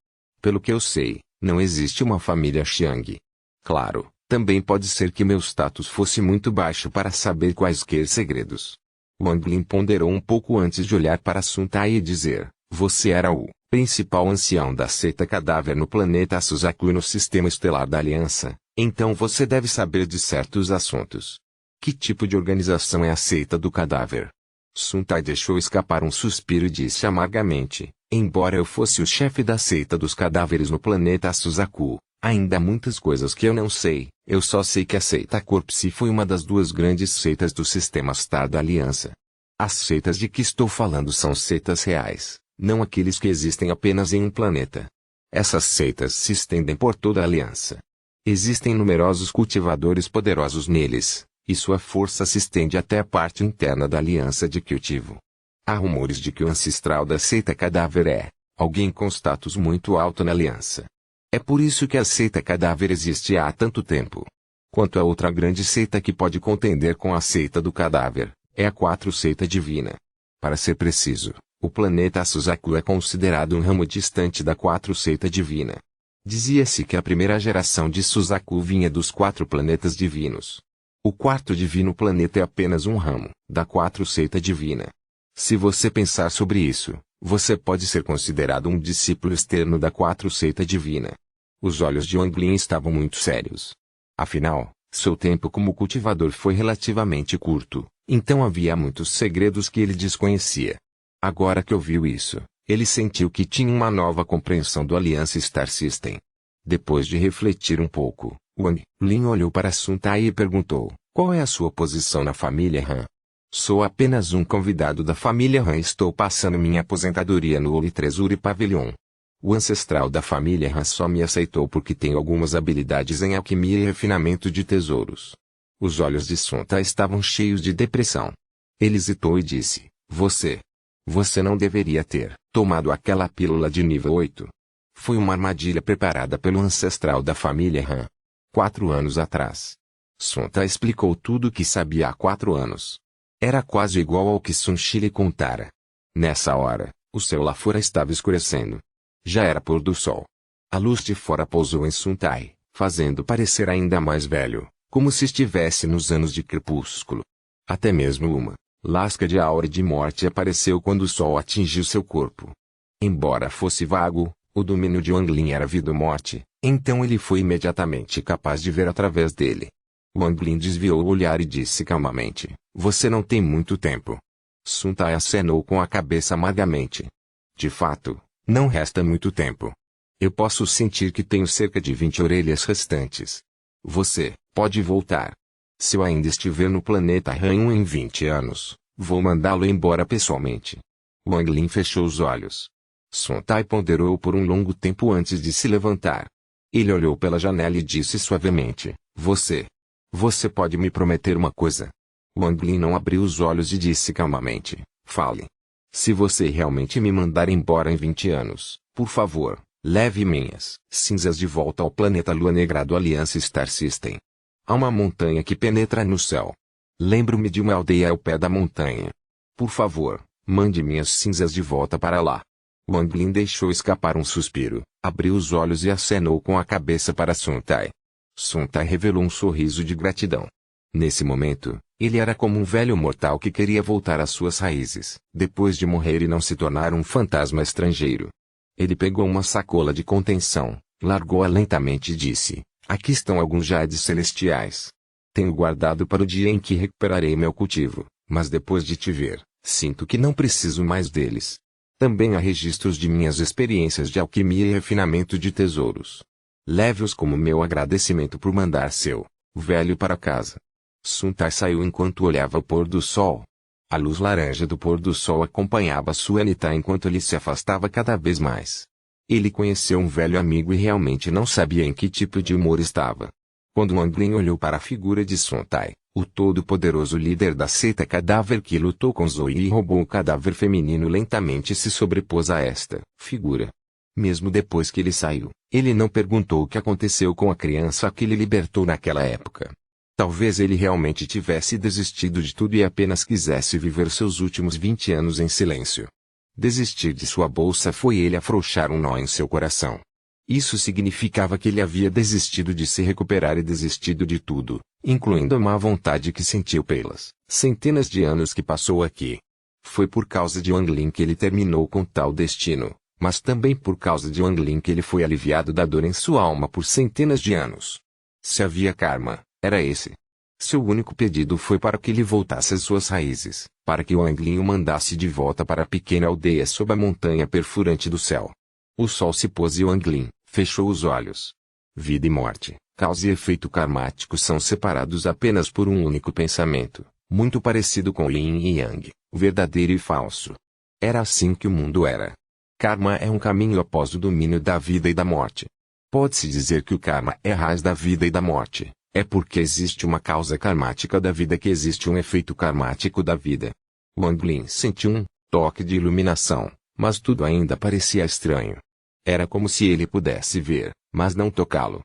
Pelo que eu sei, não existe uma família Xiang. Claro, também pode ser que meu status fosse muito baixo para saber quaisquer segredos. Wang Lin ponderou um pouco antes de olhar para Sun Tai e dizer, você era o principal ancião da seita cadáver no planeta Suzaku e no sistema estelar da Aliança, então você deve saber de certos assuntos. Que tipo de organização é a seita do cadáver? Sun Tai deixou escapar um suspiro e disse amargamente, embora eu fosse o chefe da seita dos cadáveres no planeta Suzaku, Ainda há muitas coisas que eu não sei, eu só sei que a seita Corpse foi uma das duas grandes seitas do sistema Star da Aliança. As seitas de que estou falando são seitas reais, não aqueles que existem apenas em um planeta. Essas seitas se estendem por toda a Aliança. Existem numerosos cultivadores poderosos neles, e sua força se estende até a parte interna da Aliança de cultivo. Há rumores de que o ancestral da seita Cadáver é alguém com status muito alto na Aliança. É por isso que a seita Cadáver existe há tanto tempo. Quanto a outra grande seita que pode contender com a seita do Cadáver, é a 4 Seita Divina. Para ser preciso, o planeta Suzaku é considerado um ramo distante da 4 Seita Divina. Dizia-se que a primeira geração de Suzaku vinha dos 4 planetas divinos. O quarto divino planeta é apenas um ramo da 4 Seita Divina. Se você pensar sobre isso, você pode ser considerado um discípulo externo da 4 Seita Divina. Os olhos de Wang Lin estavam muito sérios. Afinal, seu tempo como cultivador foi relativamente curto, então havia muitos segredos que ele desconhecia. Agora que ouviu isso, ele sentiu que tinha uma nova compreensão do Aliança Star System. Depois de refletir um pouco, Wang Lin olhou para Sun Tai e perguntou: qual é a sua posição na família Han? Sou apenas um convidado da família Han e estou passando minha aposentadoria no Oli Treasury Pavilion. O ancestral da família Han só me aceitou porque tem algumas habilidades em alquimia e refinamento de tesouros. Os olhos de Sun Tai estavam cheios de depressão. Ele hesitou e disse: Você não deveria ter tomado aquela pílula de nível 8. Foi uma armadilha preparada pelo ancestral da família Han. 4 anos atrás. Sun Tai explicou tudo o que sabia há 4 anos. Era quase igual ao que Sun Shi lhe contara. Nessa hora, o céu lá fora estava escurecendo. Já era pôr do sol. A luz de fora pousou em Sun Tai, fazendo parecer ainda mais velho, como se estivesse nos anos de crepúsculo. Até mesmo uma lasca de aura de morte apareceu quando o sol atingiu seu corpo. Embora fosse vago, o domínio de Wang Lin era vida ou morte, então ele foi imediatamente capaz de ver através dele. Wang Lin desviou o olhar e disse calmamente: você não tem muito tempo. Sun Tai acenou com a cabeça amargamente. De fato, não resta muito tempo. Eu posso sentir que tenho cerca de 20 orelhas restantes. Você pode voltar. Se eu ainda estiver no planeta Han em 20 anos, vou mandá-lo embora pessoalmente. Wang Lin fechou os olhos. Sun Tai ponderou por um longo tempo antes de se levantar. Ele olhou pela janela e disse suavemente: Você pode me prometer uma coisa? Wang Lin não abriu os olhos e disse calmamente: fale. Se você realmente me mandar embora em 20 anos, por favor, leve minhas cinzas de volta ao planeta Lua Negra do Aliança Star System. Há uma montanha que penetra no céu. Lembro-me de uma aldeia ao pé da montanha. Por favor, mande minhas cinzas de volta para lá. Wang Lin deixou escapar um suspiro, abriu os olhos e acenou com a cabeça para Sun Tai. Sun Tai revelou um sorriso de gratidão. Nesse momento, ele era como um velho mortal que queria voltar às suas raízes, depois de morrer e não se tornar um fantasma estrangeiro. Ele pegou uma sacola de contenção, largou-a lentamente e disse: aqui estão alguns jades celestiais. Tenho guardado para o dia em que recuperarei meu cultivo, mas depois de te ver, sinto que não preciso mais deles. Também há registros de minhas experiências de alquimia e refinamento de tesouros. Leve-os como meu agradecimento por mandar seu velho para casa. Sun Tai saiu enquanto olhava o pôr do sol. A luz laranja do pôr do sol acompanhava sua Anitta enquanto ele se afastava cada vez mais. Ele conheceu um velho amigo e realmente não sabia em que tipo de humor estava. Quando Wang Lin olhou para a figura de Sun Tai, o todo-poderoso líder da seita Cadáver que lutou com Zoe e roubou o cadáver feminino lentamente se sobrepôs a esta figura. Mesmo depois que ele saiu, ele não perguntou o que aconteceu com a criança que ele libertou naquela época. Talvez ele realmente tivesse desistido de tudo e apenas quisesse viver seus últimos 20 anos em silêncio. Desistir de sua bolsa foi ele afrouxar um nó em seu coração. Isso significava que ele havia desistido de se recuperar e desistido de tudo, incluindo a má vontade que sentiu pelas centenas de anos que passou aqui. Foi por causa de Wang Lin que ele terminou com tal destino, mas também por causa de Wang Lin que ele foi aliviado da dor em sua alma por centenas de anos. Se havia karma, era esse. Seu único pedido foi para que ele voltasse às suas raízes, para que Wang Lin o mandasse de volta para a pequena aldeia sob a montanha perfurante do céu. O sol se pôs e Wang Lin fechou os olhos. Vida e morte, causa e efeito karmático são separados apenas por um único pensamento, muito parecido com o yin e yang, o verdadeiro e falso. Era assim que o mundo era. Karma é um caminho após o domínio da vida e da morte. Pode-se dizer que o karma é a raiz da vida e da morte, é porque existe uma causa karmática da vida que existe um efeito karmático da vida. Wang Lin sentiu um toque de iluminação, mas tudo ainda parecia estranho. Era como se ele pudesse ver, mas não tocá-lo.